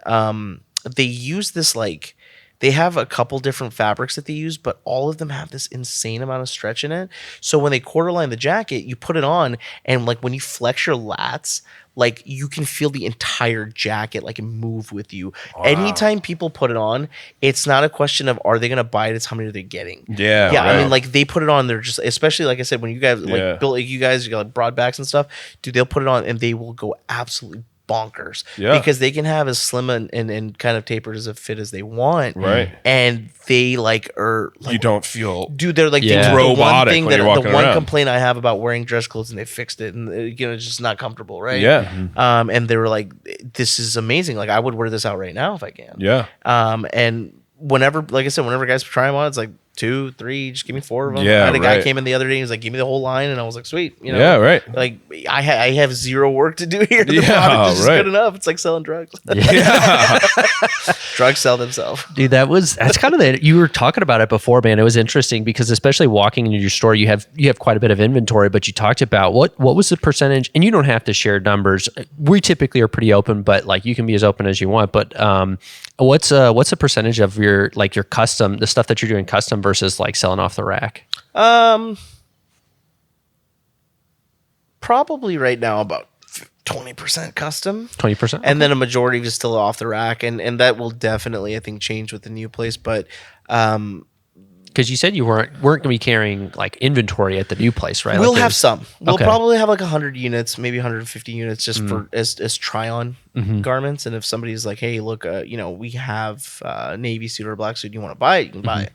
they use this like they have a couple different fabrics that they use, but all of them have this insane amount of stretch in it. So when they quarter line the jacket, you put it on, and like when you flex your lats, like you can feel the entire jacket like move with you. Anytime people put it on, it's not a question of are they going to buy it, it's how many are they getting. Yeah, I mean, right. like they put it on, they're just, especially like I said, when you guys Yeah. like build, like, you guys, you got like broad backs and stuff, dude, they'll put it on and they will go absolutely bonkers. Yeah. Because they can have as slim and kind of tapered as a fit as they want. Right. And they like are like, You don't feel dude, they're like Yeah. the one robotic thing when that you're the walking one around. complaint I have about wearing dress clothes, and they fixed it, and it's just not comfortable, right? Yeah. And they were like, this is amazing. Like I would wear this out right now if I can. Yeah. And whenever, like I said, whenever guys try them on, it's like 2, 3, just give me 4 of them. Yeah, I had a guy right. came in the other day, he was like, give me the whole line, and I was like, sweet, you know. Yeah, right. Like I have zero work to do here. The Yeah, product is just right. good enough. It's like selling drugs. Yeah. Drugs sell themselves. Dude, that's kind of you were talking about it before, man. It was interesting because especially walking into your store, you have quite a bit of inventory, but you talked about what was the percentage, and you don't have to share numbers. We typically are pretty open, but like you can be as open as you want. But what's the percentage of your custom, the stuff that you're doing custom versus like selling off the rack? Probably right now about 20% custom. 20%? And then a majority is still off the rack, and that will definitely, I think, change with the new place. But Because you said you weren't going to be carrying like inventory at the new place, right? we'll Like have there's- some. We'll Okay. probably have like 100 units, maybe 150 units, just for as try on garments. And if somebody's like, "Hey, look, we have a navy suit or a black suit. You want to buy it? You can buy it."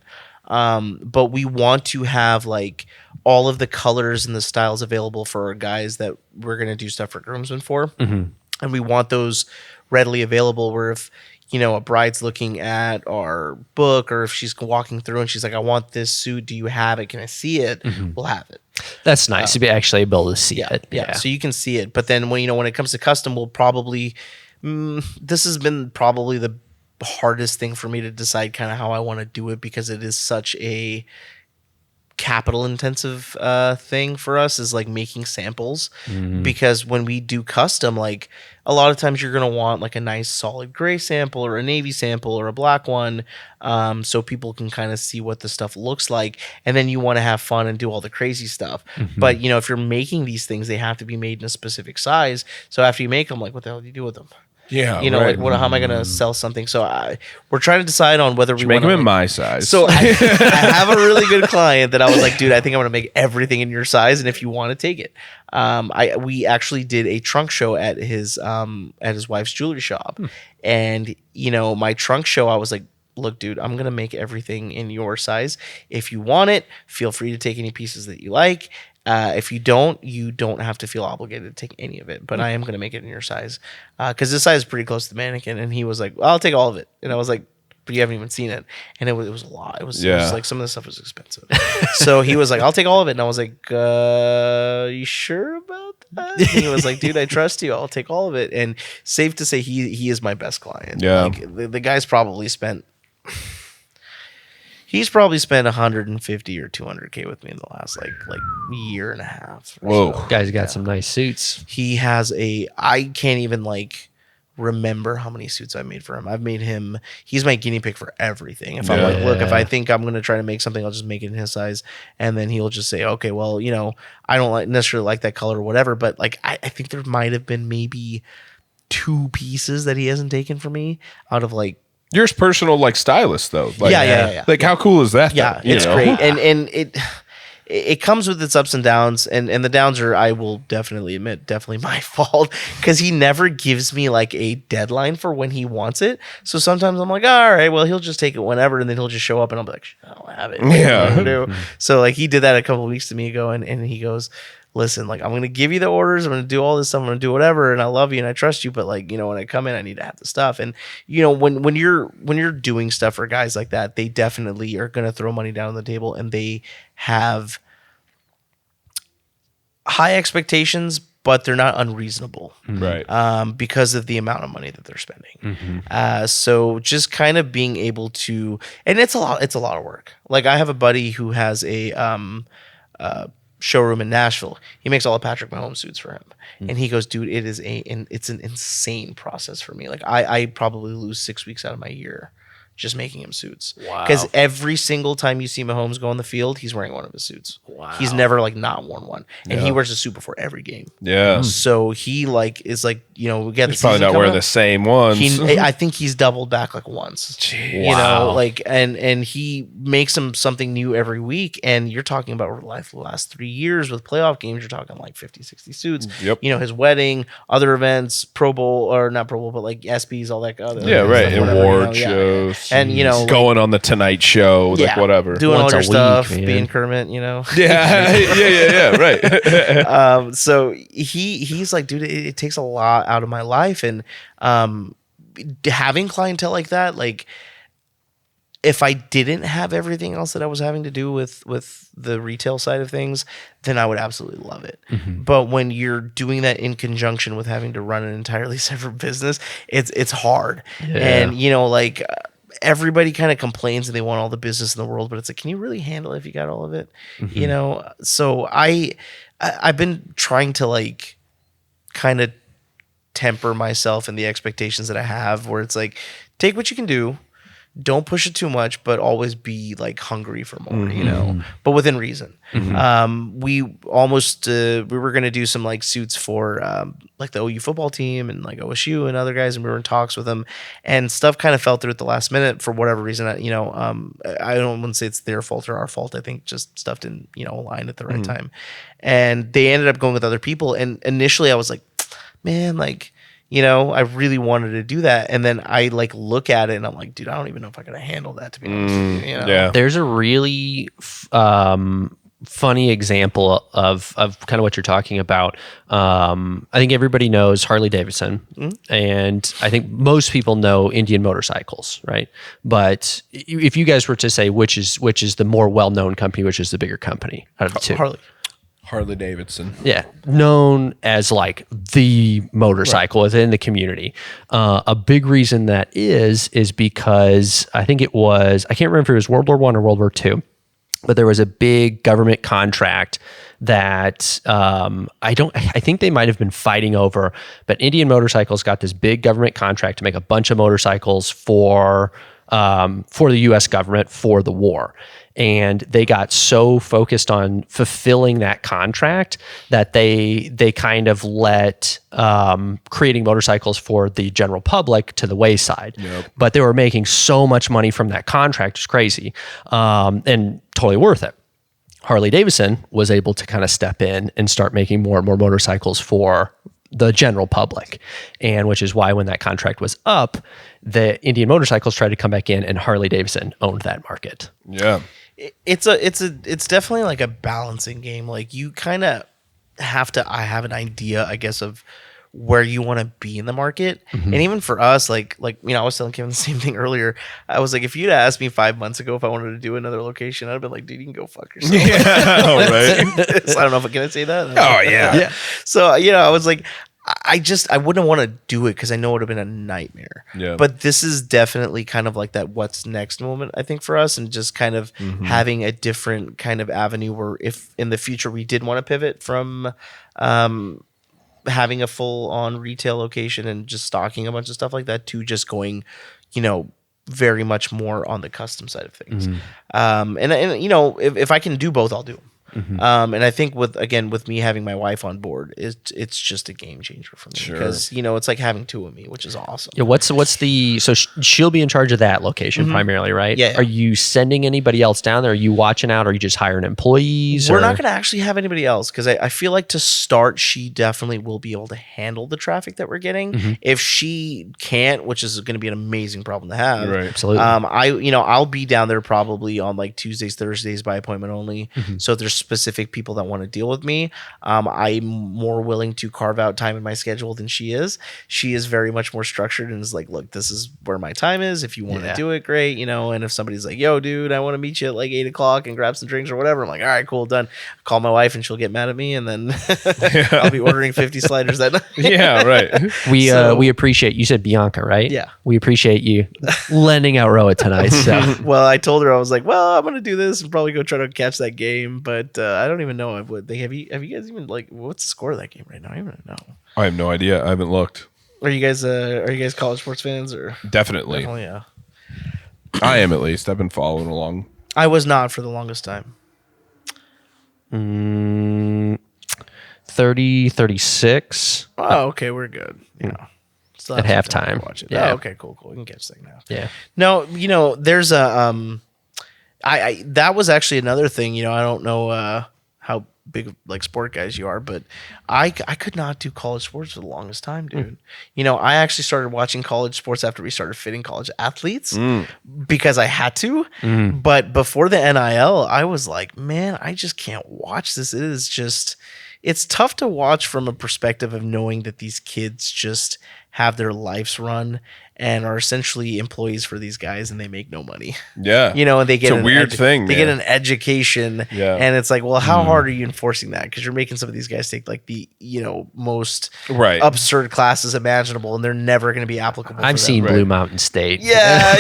But we want to have like all of the colors and the styles available for our guys that we're gonna do stuff for groomsmen for, and we want those readily available. Where if a bride's looking at our book, or if she's walking through and she's like, "I want this suit. Do you have it? Can I see it?" We'll have it. That's nice to be actually able to see it. Yeah. So you can see it. But then when it comes to custom, we'll probably this has been probably the hardest thing for me to decide kind of how I want to do it, because it is such a capital intensive thing for us, is like making samples. Because when we do custom, like a lot of times you're going to want like a nice solid gray sample or a navy sample or a black one, so people can kind of see what the stuff looks like, and then you want to have fun and do all the crazy stuff. But if you're making these things, they have to be made in a specific size. So after you make them, like, what the hell do you do with them? Yeah. Like, how am I going to sell something? So we're trying to decide on whether we Make want them to in my size. So I have a really good client that I was like, dude, I think I'm going to make everything in your size, and if you want to take it. We actually did a trunk show at his wife's jewelry shop, and my trunk show, I was like, look, dude, I'm going to make everything in your size. If you want it, feel free to take any pieces that you like. If you don't have to feel obligated to take any of it, but I am going to make it in your size. Cause this size is pretty close to the mannequin. And he was like, well, I'll take all of it. And I was like, but you haven't even seen it. And it was a lot. It was like, some of the stuff was expensive. So he was like, I'll take all of it. And I was like, you sure about that? And he was like, dude, I trust you. I'll take all of it. And safe to say, he is my best client. Yeah. Like the guy's probably spent, he's probably spent 150 or 200K with me in the last like year and a half. Whoa. So. Guys got some nice suits. He has I can't even like remember how many suits I've made for him. I've made him, he's my guinea pig for everything. If I'm like, look, if I think I'm going to try to make something, I'll just make it in his size. And then he'll just say, okay, well, I don't necessarily like that color or whatever, but like, I think there might have been maybe 2 pieces that he hasn't taken for me out of like, You're his personal like stylist though. Like, Yeah. Like how cool is that? Yeah, though, you it's know? great, and it comes with its ups and downs, and the downs are, I will definitely admit, definitely my fault, because he never gives me like a deadline for when he wants it. So sometimes I'm like, all right, well, he'll just take it whenever, and then he'll just show up, and I'll be like, I'll have it. Yeah. What am I gonna do? So like he did that a couple of weeks to me ago, and he goes, listen, like I'm gonna give you the orders, I'm gonna do all this stuff, I'm gonna do whatever, and I love you and I trust you, but like when I come in, I need to have the stuff. And when you're doing stuff for guys like that, they definitely are gonna throw money down on the table, and they have high expectations, but they're not unreasonable, Right. because of the amount of money that they're spending. So just kind of being able to, and it's a lot of work. Like I have a buddy who has a showroom in Nashville. He makes all of Patrick Mahomes suits for him, and he goes, dude, it's an insane process for me. Like I probably lose 6 weeks out of my year just making him suits. Wow. Because every single time you see Mahomes go on the field, he's wearing one of his suits. Wow. He's never like not worn one, and he wears a suit before every game. Yeah. So he like is like, you know, we got He's probably not wearing the same ones. I think he's doubled back like once. Jeez. You know, like and he makes him something new every week. And you're talking about the last 3 years with playoff games. You're talking like 50, 60 suits. Yep. You know, his wedding, other events, Pro Bowl or not Pro Bowl, but like ESPYs, all that other. Yeah, right. Stuff, whatever, Award you know, shows. And you know, going on the Tonight Show, like whatever. doing Once all a your stuff, week, man. being Kermit, you know. Yeah, right. So he's like, dude, it takes a lot out of my life, and having clientele like that, like if I didn't have everything else that I was having to do with the retail side of things, then I would absolutely love it. But when you're doing that in conjunction with having to run an entirely separate business, it's hard. And you know, like everybody kind of complains and they want all the business in the world, but it's like, can you really handle it if you got all of it? You know? So I've been trying to like kind of temper myself and the expectations that I have, where it's like, take what you can do, don't push it too much, but always be like hungry for more, you know, but within reason. We almost we were going to do some like suits for like the OU football team and like OSU and other guys, and we were in talks with them, and stuff kind of fell through at the last minute for whatever reason. I don't want to say it's their fault or our fault. I think just stuff didn't, you know, align at the right time, and they ended up going with other people. And initially I was like, man, like, you know, I really wanted to do that. And then I like look at it and I'm like, dude, I don't even know if I could handle that, to be honest with you, you know? Yeah. There's a really funny example of kind of what you're talking about. I think everybody knows Harley Davidson, and I think most people know Indian Motorcycles, right? But if you guys were to say which is the more well-known company, which is the bigger company out of the two? Harley Davidson. Yeah, known as like the motorcycle within the community. A big reason that is because I think it was, I can't remember if it was World War I or World War II, but there was a big government contract that I think they might have been fighting over, but Indian Motorcycles got this big government contract to make a bunch of motorcycles for the U.S. government for the war. And they got so focused on fulfilling that contract that they kind of let creating motorcycles for the general public to the wayside. Yep. But they were making so much money from that contract, it's crazy, and totally worth it. Harley Davidson was able to kind of step in and start making more and more motorcycles for the general public, and which is why when that contract was up, the Indian Motorcycles tried to come back in, and Harley Davidson owned that market. Yeah. It's definitely like a balancing game. Like you kind of have to, I have an idea, I guess, of where you want to be in the market. And even for us, like, you know, I was telling Kevin the same thing earlier. I was like, if you'd asked me 5 months ago if I wanted to do another location, I'd have been like, dude, you can go fuck yourself. Yeah, right. So I don't know if I can say that. Oh yeah. So, you know, I was like, I wouldn't want to do it because I know it would have been a nightmare. Yeah. But this is definitely kind of like that what's next moment, I think, for us, and just kind of having a different kind of avenue where if in the future we did want to pivot from having a full on retail location and just stocking a bunch of stuff like that to just going, you know, very much more on the custom side of things. And you know, if I can do both, I'll do them. And I think with me having my wife on board, it's just a game changer for me because, you know, it's like having two of me, which is awesome. Yeah. What's the, so she'll be in charge of that location primarily, right? Yeah. Are you sending anybody else down there? Are you watching out? Or are you just hiring employees? We're not going to actually have anybody else because I feel like to start, she definitely will be able to handle the traffic that we're getting. If she can't, which is going to be an amazing problem to have. Right. Absolutely. I'll be down there probably on like Tuesdays, Thursdays by appointment only. So if there's specific people that want to deal with me, I'm more willing to carve out time in my schedule than she is. She is very much more structured and is like, look, this is where my time is. If you want to do it, great, you know. And if somebody's like, yo, dude, I want to meet you at like 8:00 and grab some drinks or whatever, I'm like, all right, cool, done. Call my wife and she'll get mad at me, and then I'll be ordering 50 sliders that night. Yeah, right. We appreciate, you said Bianca, right? Yeah. We appreciate you lending out Rohit tonight. So Well, I told her, I was like, well, I'm gonna do this and probably go try to catch that game, but I don't even know what they have. You guys even like what's the score of that game right now? I don't even know. I have no idea. I haven't looked. Are you guys college sports fans or Definitely. yeah. I am, at least. I've been following along. I was not for the longest time. 30, 36. Oh, okay, we're good. Still At have some time halftime. to watch it. Yeah. Oh, okay, cool. We can catch the thing now. Yeah. No, there's a I that was actually another thing. I don't know how big like sport guys you are, but I could not do college sports for the longest time, dude. I actually started watching college sports after we started fitting college athletes because I had to. But before the NIL, I was like, man, I just can't watch this. It's tough to watch from a perspective of knowing that these kids just have their lives run and are essentially employees for these guys, and they make no money. Yeah. And they get It's a weird thing, They get man. an education, Yeah. and it's like, well, how hard are you enforcing that? Because you're making some of these guys take like the most Right. absurd classes imaginable, and they're never going to be applicable. I've for seen them. Blue Mountain State. Yeah,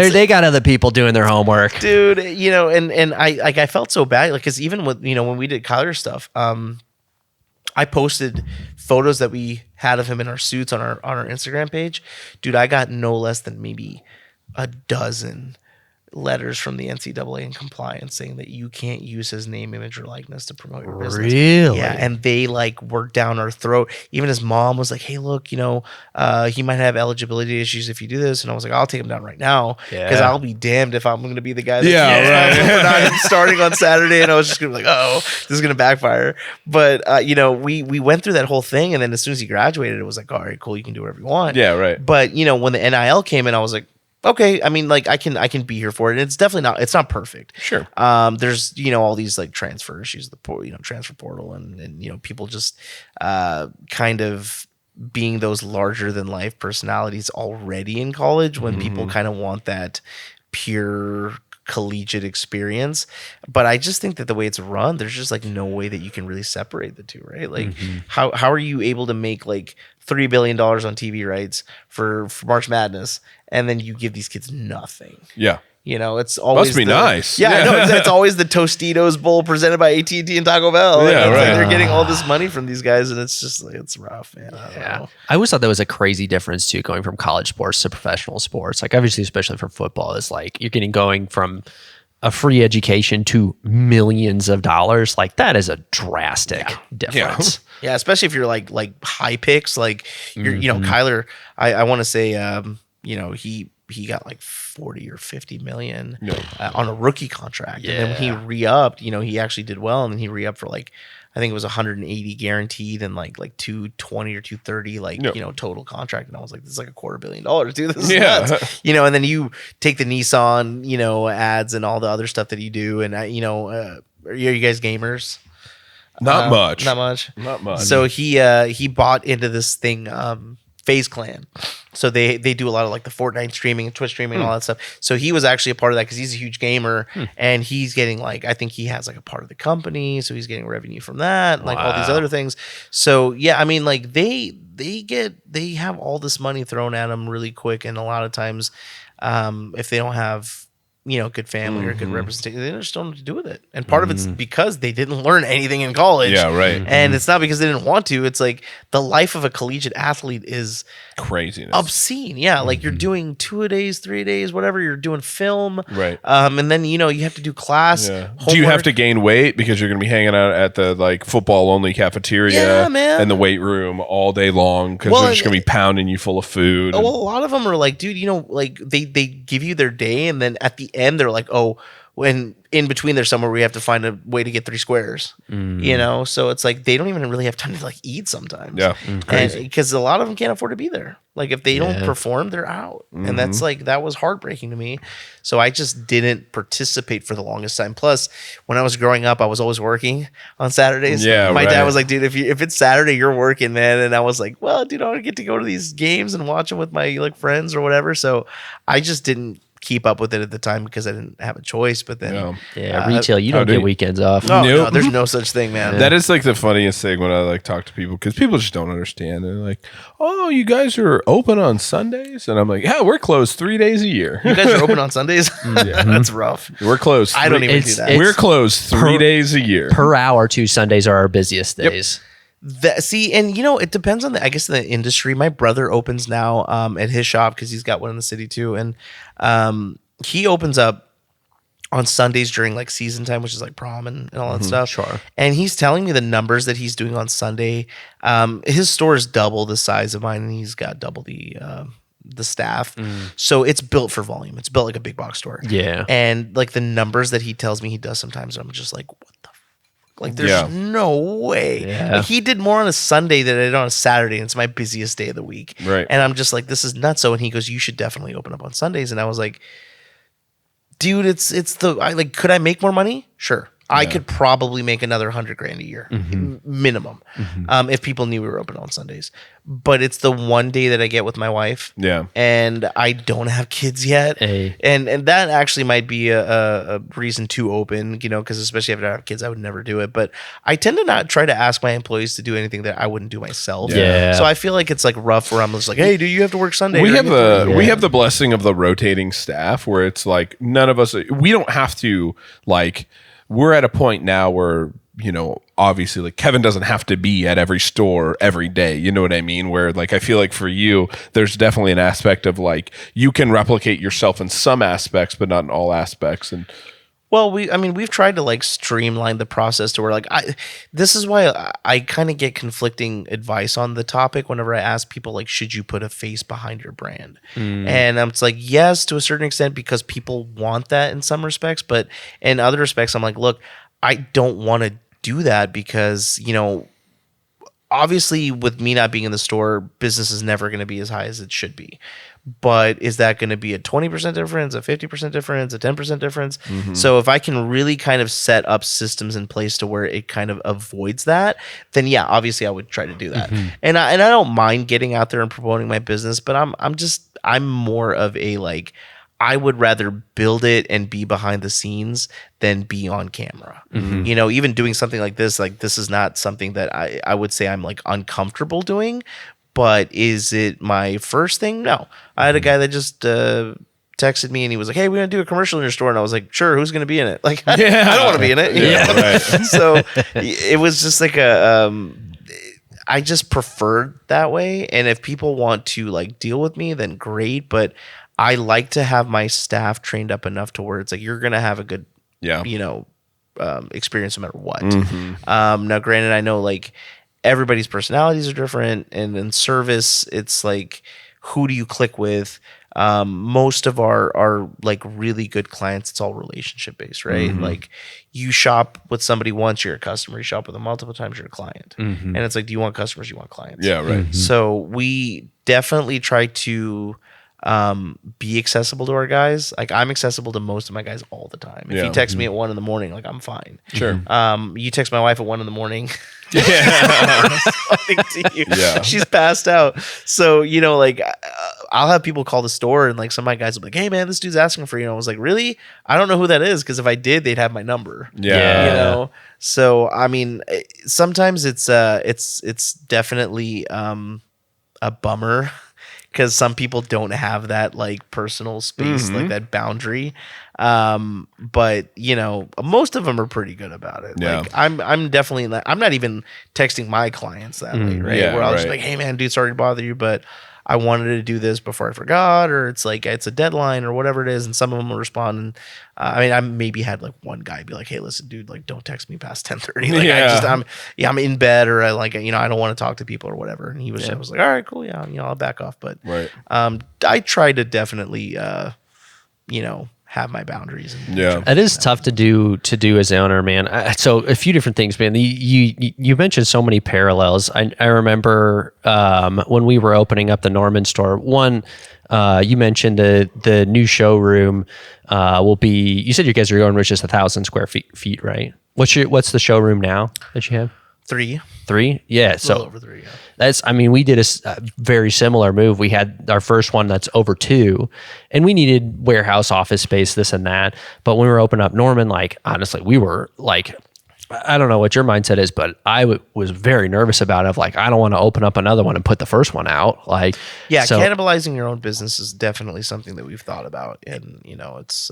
They got other people doing their homework. dude. And I felt so bad, like, because even with when we did Kyler stuff, I posted photos that we had of him in our suits on our Instagram page. Dude, I got no less than maybe a dozen letters from the NCAA in compliance saying that you can't use his name, image, or likeness to promote your business. Really? Yeah, and they like were down our throat. Even his mom was like, "Hey, look, he might have eligibility issues if you do this." And I was like, "I'll take him down right now because Yeah. I'll be damned if I'm going to be the guy that's Yeah, for not him starting on Saturday." And I was just going to be like, "Oh, this is going to backfire." But we went through that whole thing, and then as soon as he graduated, it was like, "All right, cool, you can do whatever you want." Yeah, right. But when the NIL came in, I was like, okay, I mean, like I can be here for it. And it's definitely it's not perfect. Sure. There's all these like transfer issues, transfer portal, and people just kind of being those larger than life personalities already in college when people kind of want that pure collegiate experience. But I just think that the way it's run, there's just like no way that you can really separate the two, right? Like how are you able to make like $3 billion on TV rights for March Madness, and then you give these kids nothing? Yeah. It's always Must be nice. Yeah, I know. It's always the Tostitos Bowl presented by AT&T and Taco Bell. Yeah, It's like right. they're getting all this money from these guys, and it's just like, it's rough, man. I don't know. I always thought that was a crazy difference too, going from college sports to professional sports. Like obviously, especially for football, is like you're going from a free education to millions of dollars. Like that is a drastic difference. Yeah, especially if you're like high picks, like you're Kyler. I want to say he got like 40 or 50 million on a rookie contract. And then when he re-upped, he actually did well. And then he re-upped for like, I think it was 180 guaranteed and like 220 or 230, total contract. And I was like, this is like $250 million, dude. This is nuts. And then you take the Nissan, ads and all the other stuff that you do. And are you guys gamers? Not much. Not much. Not much. So he bought into this thing, FaZe Clan. So they do a lot of like the Fortnite streaming and Twitch streaming and all that stuff. So he was actually a part of that because he's a huge gamer and he's getting like, I think he has like a part of the company. So he's getting revenue from that and like all these other things. So yeah, I mean like they have all this money thrown at them really quick. And a lot of times if they don't have good family or good representation, they just don't know what to do with it. And part of it's because they didn't learn anything in college. Yeah, right. And it's not because they didn't want to. It's like the life of a collegiate athlete is craziness. obscene. Yeah, like you're doing 2 a days, 3 a days, whatever. You're doing film. Right. And then, you have to do class. Yeah. Do you have to gain weight because you're going to be hanging out at the like football only cafeteria and the weight room all day long because they're just going to be pounding you full of food? Well, a lot of them are like, dude, like they give you their day and then at the end they're like, oh, when in between there's somewhere we have to find a way to get 3 squares, so it's like they don't even really have time to like eat sometimes. Yeah, crazy. Because a lot of them can't afford to be there. Like if they don't perform, they're out, and that's like that was heartbreaking to me. So I just didn't participate for the longest time. Plus, when I was growing up, I was always working on Saturdays. Yeah, my dad right. was like, dude, if it's Saturday, you're working, man. And I was like, well, dude, I don't get to go to these games and watch them with my like friends or whatever. So I just didn't keep up with it at the time because I didn't have a choice. But then retail, you don't get weekends off. no, Nope. there's no such thing, man. That is like the funniest thing when I like talk to people because people just don't understand. They're like, "Oh, you guys are open on Sundays," and I'm like, "Yeah, we're closed 3 days a year. You guys are open on Sundays? That's rough. We're closed. I don't even do that. We're closed 3 days a year. Per hour, 2 Sundays are our busiest days. See, and it depends on the industry. My brother opens now at his shop because he's got one in the city too, and he opens up on Sundays during like season time, which is like prom and all that stuff. Sure. And he's telling me the numbers that he's doing on Sunday. His store is double the size of mine, and he's got double the staff. So it's built for volume. It's built like a big box store. Yeah. And like the numbers that he tells me he does sometimes, I'm just like, what the like there's no way. Yeah. Like he did more on a Sunday than I did on a Saturday, and it's my busiest day of the week. Right. And I'm just like, this is nuts. So and he goes, you should definitely open up on Sundays. And I was like, dude, could I make more money? Sure. I could probably make another $100,000 a year minimum if people knew we were open on Sundays. But it's the one day that I get with my wife. Yeah. And I don't have kids yet. Hey. And that actually might be a reason to open, because especially if I have kids, I would never do it. But I tend to not try to ask my employees to do anything that I wouldn't do myself. Yeah. So I feel like it's like rough where I'm just like, hey, do you have to work Sunday? We have the the blessing of the rotating staff where it's like none of us, we don't have to like, we're at a point now where, obviously like Kevin doesn't have to be at every store every day. You know what I mean? Where like, I feel like for you, there's definitely an aspect of like, you can replicate yourself in some aspects, but not in all aspects. And well, we've tried to like streamline the process to where like this is why I kind of get conflicting advice on the topic whenever I ask people like, should you put a face behind your brand? And it's like, yes, to a certain extent, because people want that in some respects, but in other respects, I'm like, look, I don't want to do that because, obviously with me not being in the store, business is never going to be as high as it should be. But is that going to be a 20% difference, a 50% difference, a 10% difference? So if I can really kind of set up systems in place to where it kind of avoids that, then yeah, obviously I would try to do that. And I don't mind getting out there and promoting my business, but I'm more of a like, I would rather build it and be behind the scenes than be on camera. Even doing something like this is not something that I would say I'm like uncomfortable doing. But is it my first thing? No. I had a guy that just texted me and he was like, hey, we're going to do a commercial in your store. And I was like, sure, who's going to be in it? Like, I don't want to be in it. Right. So it was just like I just preferred that way. And if people want to like deal with me, then great. But I like to have my staff trained up enough to where it's like, you're going to have a good, experience no matter what. Now, granted, I know like, everybody's personalities are different, and in service, it's like, who do you click with? Most of our like really good clients, it's all relationship based, right? Like you shop with somebody once, you're a customer. You shop with them multiple times, you're a client. And it's like, do you want customers? You want clients? Yeah, right. So we definitely try to be accessible to our guys. Like I'm accessible to most of my guys all the time. If you text me at 1 a.m, like I'm fine. Sure. You text my wife at 1 a.m. Yeah. to you. Yeah. She's passed out. So, like I'll have people call the store and like some of my guys will be like, hey man, this dude's asking for you. And I was like, really? I don't know who that is. Cause if I did, they'd have my number. Yeah. So, I mean, sometimes it's definitely a bummer. Because some people don't have that like personal space, like that boundary. But most of them are pretty good about it. Yeah. Like I'm definitely not, I'm not even texting my clients that way, right? Yeah, where I'll just be like, hey man, dude, sorry to bother you, but I wanted to do this before I forgot, or it's like it's a deadline or whatever it is, and some of them will respond. And I maybe had like one guy be like, "Hey, listen, dude, like don't text me past 10:30. Like I'm in bed, or I don't want to talk to people or whatever." And I was like, "All right, cool, yeah, I'll back off." But I try to definitely have my boundaries. It is tough to do as an owner, man. So a few different things, man. You mentioned so many parallels. I remember when we were opening up the Norman store. One, you mentioned the new showroom will be. You said you guys are going with just 1,000 square feet, right? What's the showroom now that you have? 3. Yeah. So a little over 3. Yeah. We did a very similar move. We had our first one that's over 2, and we needed warehouse office space, this and that. But when we were opening up Norman, like, honestly, we were like, I don't know what your mindset is, but I was very nervous about it. Of like, I don't want to open up another one and put the first one out. Like, yeah, cannibalizing your own business is definitely something that we've thought about. And, it's,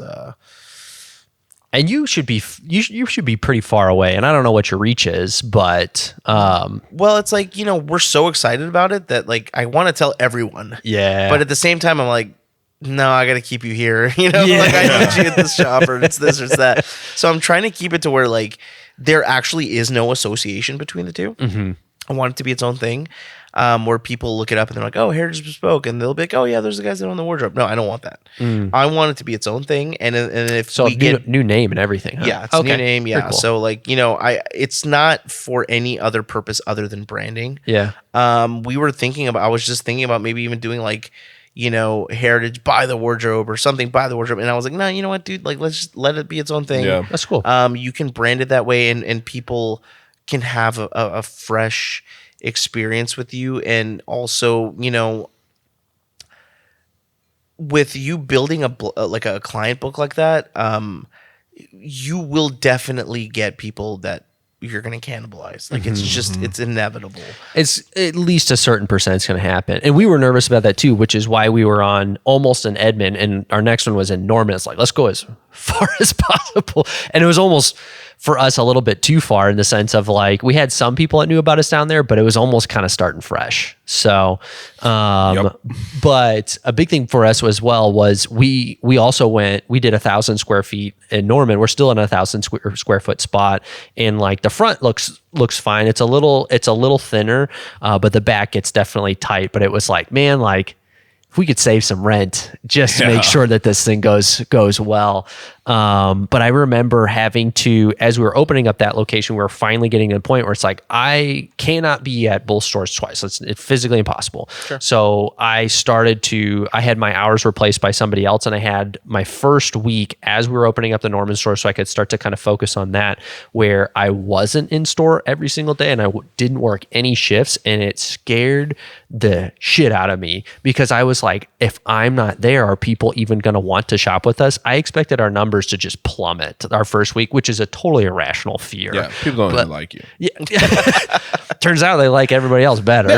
and you should be pretty far away, and I don't know what your reach is, but well, it's like we're so excited about it that like I want to tell everyone. Yeah. But at the same time, I'm like, no, I got to keep you here. Like I need you at this shop, or it's this or it's that. So I'm trying to keep it to where like there actually is no association between the two. Mm-hmm. I want it to be its own thing, where people look it up and they're like, "Oh, Heritage Bespoke," and they'll be like, "Oh yeah, there's the guys that own the wardrobe." No, I don't want that. I want it to be its own thing, and if So we get new name and everything. Huh? yeah, it's a new name. Yeah, Very cool. so like it's not for any other purpose other than branding. Yeah. I was just thinking about maybe even doing like, Heritage by the Wardrobe or something by the Wardrobe. And I was like, no, you know what, dude? Like, let's just let it be its own thing. Yeah. That's cool. You can brand it that way and people can have a fresh experience with you. And also, with you building like a client book like that, you will definitely get people that you're going to cannibalize. Like it's inevitable. It's at least a certain percent is going to happen. And we were nervous about that too, which is why we were on almost in Edmond and our next one was in Norman. It's like, let's go as far as possible. And it was almost for us a little bit too far in the sense of like, we had some people that knew about us down there, but it was almost kind of starting fresh. So, but a big thing for us was we also we did 1,000 square feet in Norman. We're still in 1,000 square foot spot. And like the front looks fine. It's a little thinner, but the back gets definitely tight. But it was like, man, like if we could save some rent just to make sure that this thing goes well. But I remember having to, as we were opening up that location, we were finally getting to the point where it's like, I cannot be at both stores twice. It's physically impossible. Sure. So I had my hours replaced by somebody else, and I had my first week as we were opening up the Norman store so I could start to kind of focus on that, where I wasn't in store every single day and I didn't work any shifts, and it scared the shit out of me because I was like, if I'm not there, are people even going to want to shop with us? I expected our numbers to just plummet our first week, which is a totally irrational fear. Yeah, people don't even like you. Yeah. Turns out they like everybody else better.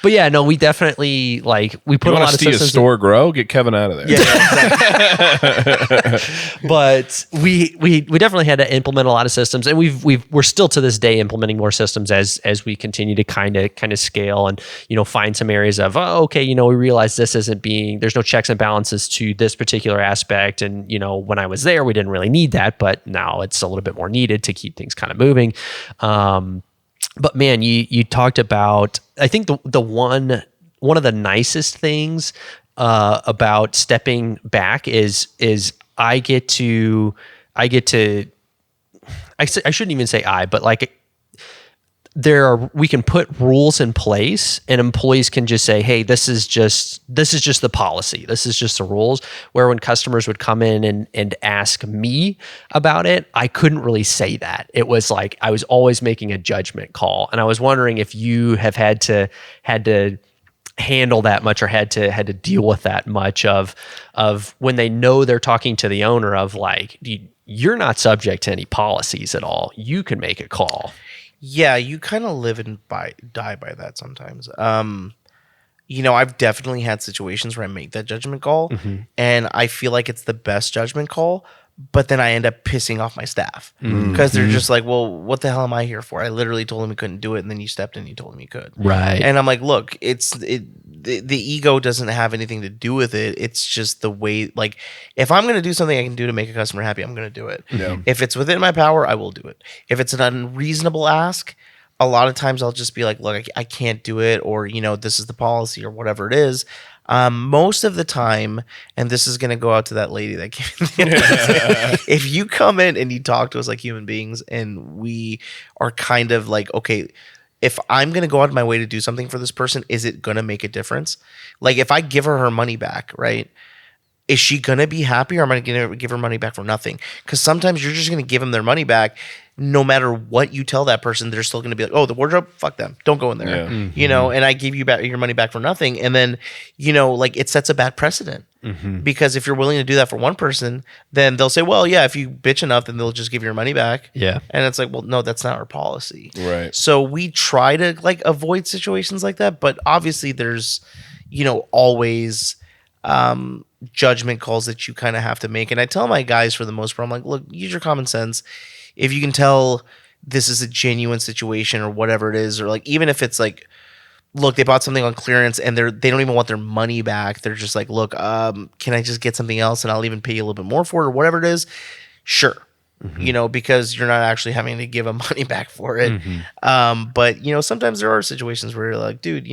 But yeah, no, we definitely we put a lot of systems. See a store grow? Get Kevin out of there. Yeah, exactly. But we definitely had to implement a lot of systems, and we're still to this day implementing more systems as we continue to kind of scale and find some areas of we realize this there's no checks and balances to this particular aspect, and when I was there we didn't really need that, but now it's a little bit more needed to keep things kind of moving. But man, you talked about, I think the one of the nicest things about stepping back is I shouldn't even say but we can put rules in place and employees can just say, hey, this is just the policy. This is just the rules. Where when customers would come in and ask me about it, I couldn't really say that. It was like, I was always making a judgment call. And I was wondering if you have had to handle that much or had to deal with that much of when they know they're talking to the owner of like, you're not subject to any policies at all. You can make a call. Yeah, you kind of live and die by that sometimes. I've definitely had situations where I make that judgment call, and I feel like it's the best judgment call, but then I end up pissing off my staff because they're just like, well, what the hell am I here for? I literally told him he couldn't do it, and then you stepped in and you told him you could. Right. And I'm like, look, the ego doesn't have anything to do with it. It's just the way, like, if I'm going to do something I can do to make a customer happy, I'm going to do it. Yeah. If it's within my power, I will do it. If it's an unreasonable ask, a lot of times I'll just be like, look, I can't do it, or, this is the policy or whatever it is. Most of the time, and this is going to go out to that lady that came in if you come in and you talk to us like human beings and we are kind of like, okay, if I'm going to go out of my way to do something for this person, is it going to make a difference? Like if I give her money back, right? Is she going to be happy, or am I going to give her money back for nothing? Because sometimes you're just going to give them their money back. No matter what you tell that person, they're still going to be like, oh, the wardrobe, fuck them. Don't go in there. Yeah. And I give you back your money back for nothing. And then, it sets a bad precedent. Because if you're willing to do that for one person, then they'll say, well, yeah, if you bitch enough, then they'll just give your money back. Yeah. And it's like, well, no, that's not our policy. Right. So we try to avoid situations like that. But obviously there's, always judgment calls that you kind of have to make. And I tell my guys for the most part, I'm like, look, use your common sense. If you can tell this is a genuine situation or whatever it is, or like, even if it's like, look, they bought something on clearance and they don't even want their money back. They're just like, look, can I just get something else and I'll even pay you a little bit more for it or whatever it is? Sure. Because you're not actually having to give them money back for it. But sometimes there are situations where you're like, dude,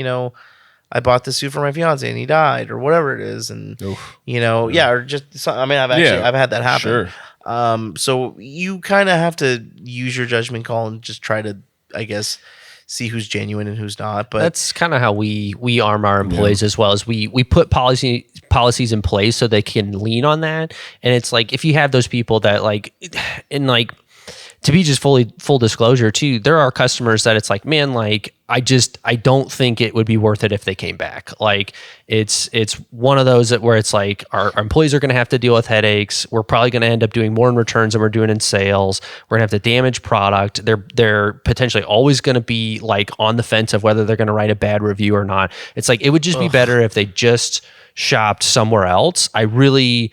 I bought this suit for my fiance and he died or whatever it is. And, or just, I've had that happen. Sure. So you kind of have to use your judgment call and just try to, I guess, see who's genuine and who's not. But that's kind of how we arm our employees as well, as we put policies in place so they can lean on that. And it's like, if you have those people that to be just full disclosure too, there are customers that it's like, man, like I don't think it would be worth it if they came back. Like it's one of those where it's like our employees are going to have to deal with headaches. We're probably going to end up doing more in returns than we're doing in sales. We're going to have to damage product. They're potentially always going to be like on the fence of whether they're going to write a bad review or not. It's like, it would just be better if they just shopped somewhere else. I really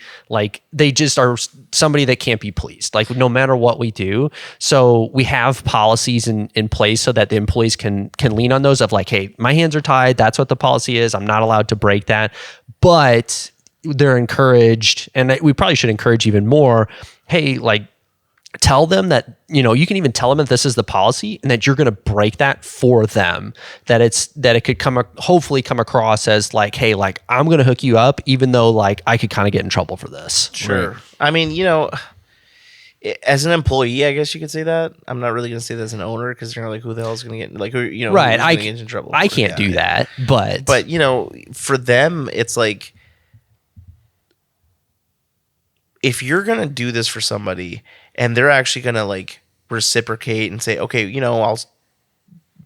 they just are somebody that can't be pleased, like no matter what we do. So we have policies in place so that the employees can lean on those of like, hey, my hands are tied. That's what the policy is. I'm not allowed to break that. But they're encouraged, and we probably should encourage even more. Hey, tell them that, you can even tell them that this is the policy and that you're going to break that for them, that it could hopefully come across as like, hey, like I'm going to hook you up, even though like I could kind of get in trouble for this. Sure. Right. I mean, as an employee, I guess you could say that. I'm not really going to say that as an owner, because you're like, who the hell is going to get right. I get in trouble. I can't do that, but for them, it's like, if you're going to do this for somebody and they're actually going to reciprocate and say, okay, I'll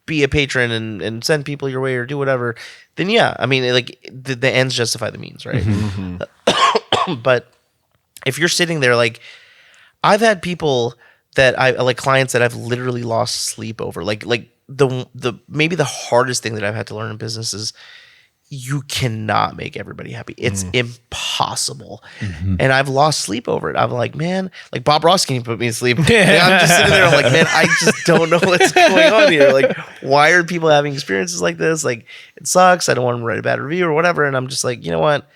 be a patron and send people your way or do whatever, then yeah, I mean, the ends justify the means, right? But if you're sitting there, I've had people that clients that I've literally lost sleep over, the maybe the hardest thing that I've had to learn in business is you cannot make everybody happy. It's impossible. And I've lost sleep over it. I'm like, man, Bob Ross can't put me to sleep. I'm just sitting there. I'm like, man, I just don't know what's going on here. Why are people having experiences like this? It sucks. I don't want to write a bad review or whatever. And I'm just like, you know what?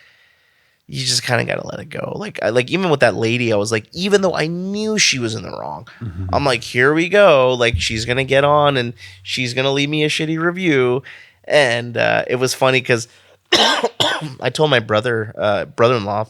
You just kind of got to let it go. Even with that lady, I was like, even though I knew she was in the wrong, I'm like, here we go. She's going to get on and she's going to leave me a shitty review. And it was funny because I told my brother-in-law,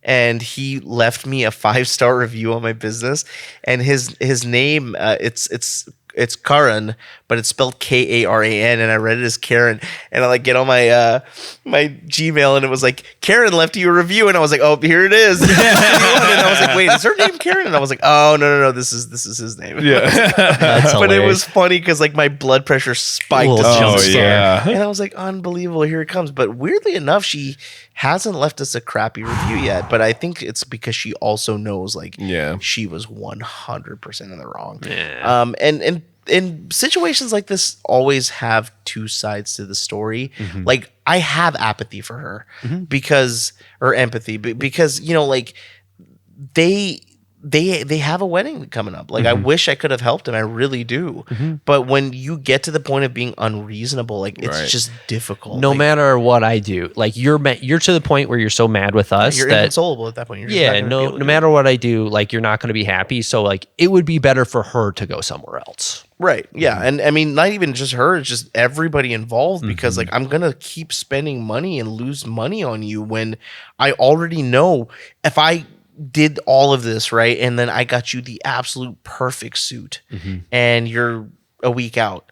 and he left me a 5-star review on my business. And his name, it's Karan, but it's spelled Karan, and I read it as Karen. And I get on my my Gmail, and it was like, Karen left you a review, and I was like, oh, here it is. And I was like, wait, is her name Karen? And I was like, oh, no, this is his name. Yeah. But it was funny because my blood pressure spiked. Yeah. And I was like, unbelievable, here it comes. But weirdly enough, she hasn't left us a crappy review yet. But I think it's because she also knows she was 100% in the wrong. Yeah. And situations like this always have two sides to the story. I have apathy for her or empathy because they have a wedding coming up. I wish I could have helped him. I really do. But when you get to the point of being unreasonable, it's just difficult. No matter what I do, you're to the point where you're so mad with us you're that inconsolable at that point. You're just no matter what I do, you're not going to be happy. So it would be better for her to go somewhere else. Right. Yeah. And I mean, not even just her, it's just everybody involved, because I'm going to keep spending money and lose money on you when I already know if I did all of this, right, and then I got you the absolute perfect suit and you're a week out,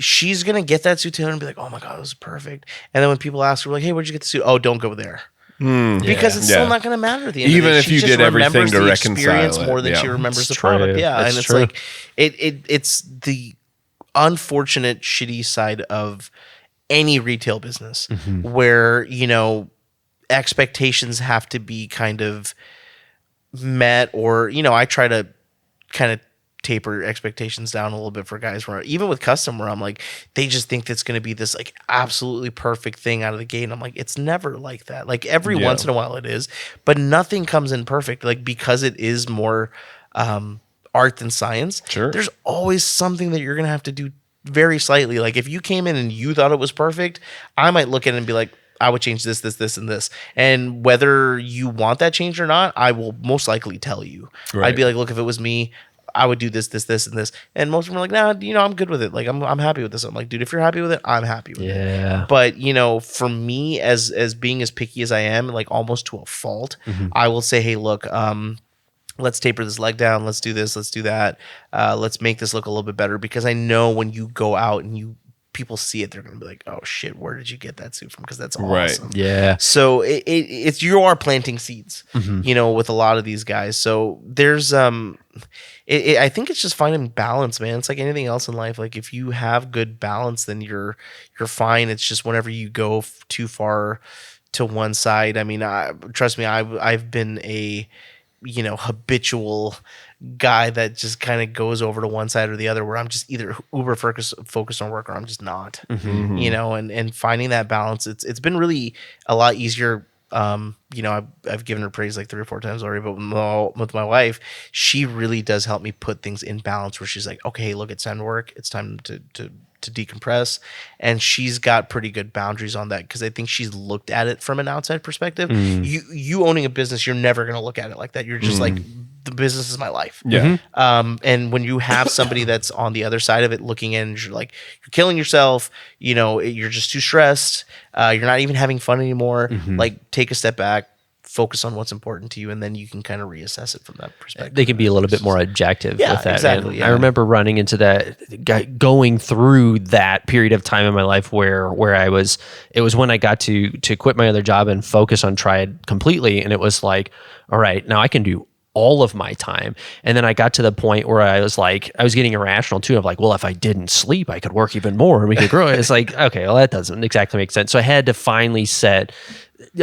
she's going to get that suit to her and be like, oh my God, this is perfect. And then when people ask her, hey, where'd you get the suit? Oh, don't go there. Because it's still not going to matter at the end. Even of the day. if She you just did everything to reconcile it, more than she remembers the product. Yeah, That's and it's true. it's the unfortunate, shitty side of any retail business where expectations have to be kind of met, or I try to kind of taper expectations down a little bit for guys where even with custom, where I'm like, they just think that's going to be this absolutely perfect thing out of the gate, and I'm like, it's never like that. Every once in a while it is, but nothing comes in perfect, because it is more art than science. Sure, there's always something that you're going to have to do very slightly. Like if you came in and you thought it was perfect, I might look at it and be like, I would change this, this, this, and this. And whether you want that change or not, I will most likely tell you. Right. I'd be like, look, if it was me, I would do this, this, this, and this. And most of them are like, nah, I'm good with it. Like I'm happy with this. I'm like, dude, if you're happy with it, I'm happy with it. Yeah. But for me, as being as picky as I am, like almost to a fault, I will say, hey, look, let's taper this leg down. Let's do this. Let's do that. Let's make this look a little bit better, because I know when you go out and people see it, they're gonna be like, "Oh shit, where did you get that suit from?" Because that's awesome. Right. Yeah. So it's you are planting seeds, with a lot of these guys. So there's I think it's just finding balance, man. It's like anything else in life. Like if you have good balance, then you're fine. It's just whenever you go too far to one side. I mean, trust me, I've been a habitual guy that just kind of goes over to one side or the other, where I'm just either uber focused on work or I'm just not, and finding that balance. It's been really a lot easier. I've given her praise like 3 or 4 times already, but with my wife, she really does help me put things in balance, where she's like, okay, look, it's time to work. It's time to decompress. And she's got pretty good boundaries on that, because I think she's looked at it from an outside perspective. You owning a business, you're never going to look at it like that. You're just like, the business is my life. Yeah. And when you have somebody that's on the other side of it looking in, you're like, you're killing yourself, you're just too stressed, you're not even having fun anymore. Like, take a step back, focus on what's important to you, and then you can kind of reassess it from that perspective. They can be a little bit more objective with that. Exactly. Yeah. I remember running into that, going through that period of time in my life where it was when I got to quit my other job and focus on Triad completely. And it was like, all right, now I can do all of my time. And then I got to the point where I was getting irrational too, of like, well, if I didn't sleep, I could work even more and we could grow. It's like, okay, well, that doesn't exactly make sense. So I had to finally set,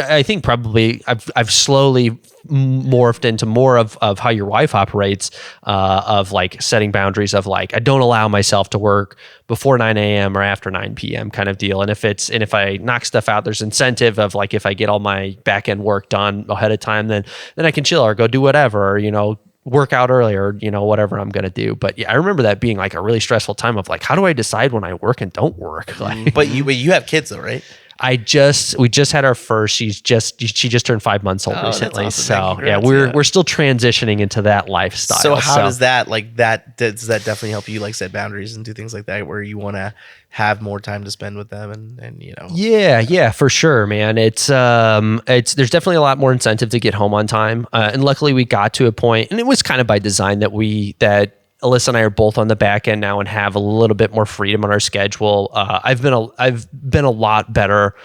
I think probably I've slowly morphed into more of how your wife operates, of like setting boundaries of like, I don't allow myself to work before 9 a.m. or after 9 p.m. kind of deal. And if I knock stuff out, there's incentive of like, if I get all my back end work done ahead of time, then I can chill or go do whatever, or, work out earlier, whatever I'm going to do. But yeah, I remember that being like a really stressful time of like, how do I decide when I work and don't work? Like, but you have kids though, right? we just had our first. She just turned 5 months old recently. Awesome. So Congrats, we're still transitioning into that lifestyle. So how does that does that definitely help you like set boundaries and do things like that, where you want to have more time to spend with them and Yeah, for sure, man. It's there's definitely a lot more incentive to get home on time. And luckily we got to a point, and it was kind of by design, that Alyssa and I are both on the back end now and have a little bit more freedom on our schedule. I've been a lot better.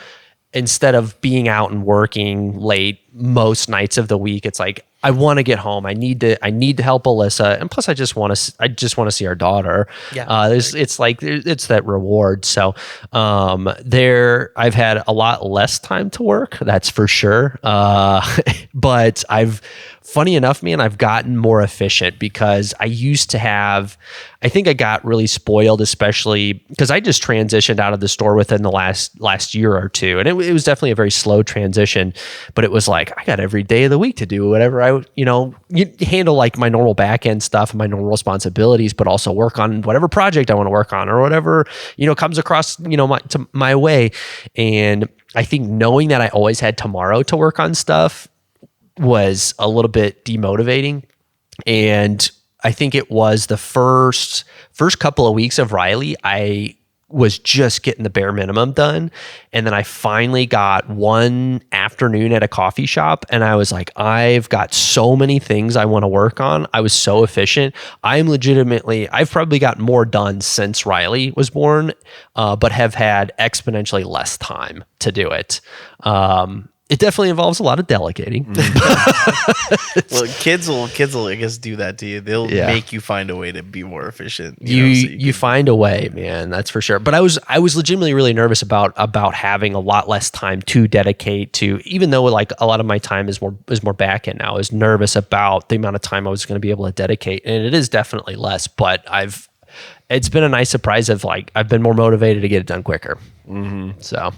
Instead of being out and working late most nights of the week, it's like, I want to get home. I need to help Alyssa, and plus I just want to see our daughter. Yeah, it's that reward. So I've had a lot less time to work, that's for sure. But funny enough, man, I've gotten more efficient, because I used to have, I think I got really spoiled, especially because I just transitioned out of the store within the last year or two. And it was definitely a very slow transition, but it was like, I got every day of the week to do whatever you handle like my normal back end stuff and my normal responsibilities, but also work on whatever project I want to work on, or whatever, comes across, my way. And I think knowing that I always had tomorrow to work on stuff was a little bit demotivating. And I think it was the first couple of weeks of Riley, I was just getting the bare minimum done. And then I finally got one afternoon at a coffee shop, and I was like, I've got so many things I want to work on. I was so efficient. I've probably got more done since Riley was born, but have had exponentially less time to do it. It definitely involves a lot of delegating. Well, kids will, I guess, do that to you. They'll make you find a way to be more efficient. You find a way, man. That's for sure. But I was legitimately really nervous about having a lot less time to dedicate to, even though like a lot of my time is more back end now. I was nervous about the amount of time I was going to be able to dedicate, and it is definitely less. But it's been a nice surprise of like, I've been more motivated to get it done quicker. So,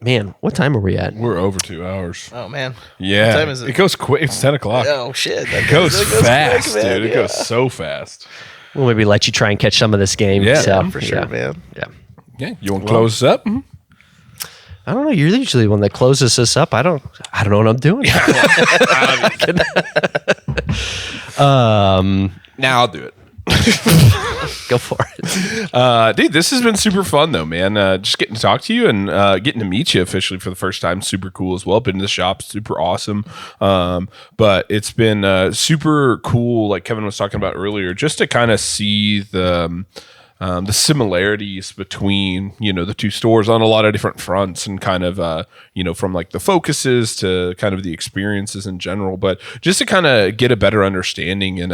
man, what time are we at? We're over 2 hours. Oh man. Yeah. What time is it? It goes quick. It's 10 o'clock. Oh shit. It goes fast, quick, man. dude. It goes so fast. We'll maybe let you try and catch some of this game. Yeah, so, For sure, man. Yeah. Yeah, you want to close us up? I don't know. You're usually the one that closes us up. I don't know what I'm doing. Now I'll do it. Go for it. Dude, this has been super fun though, man. Just getting to talk to you and getting to meet you officially for the first time. Super cool as well. Been to the shop, super awesome. But it's been super cool, like Kevin was talking about earlier, just to kind of see the similarities between, the two stores on a lot of different fronts, and kind of, from like the focuses to kind of the experiences in general, but just to kind of get a better understanding and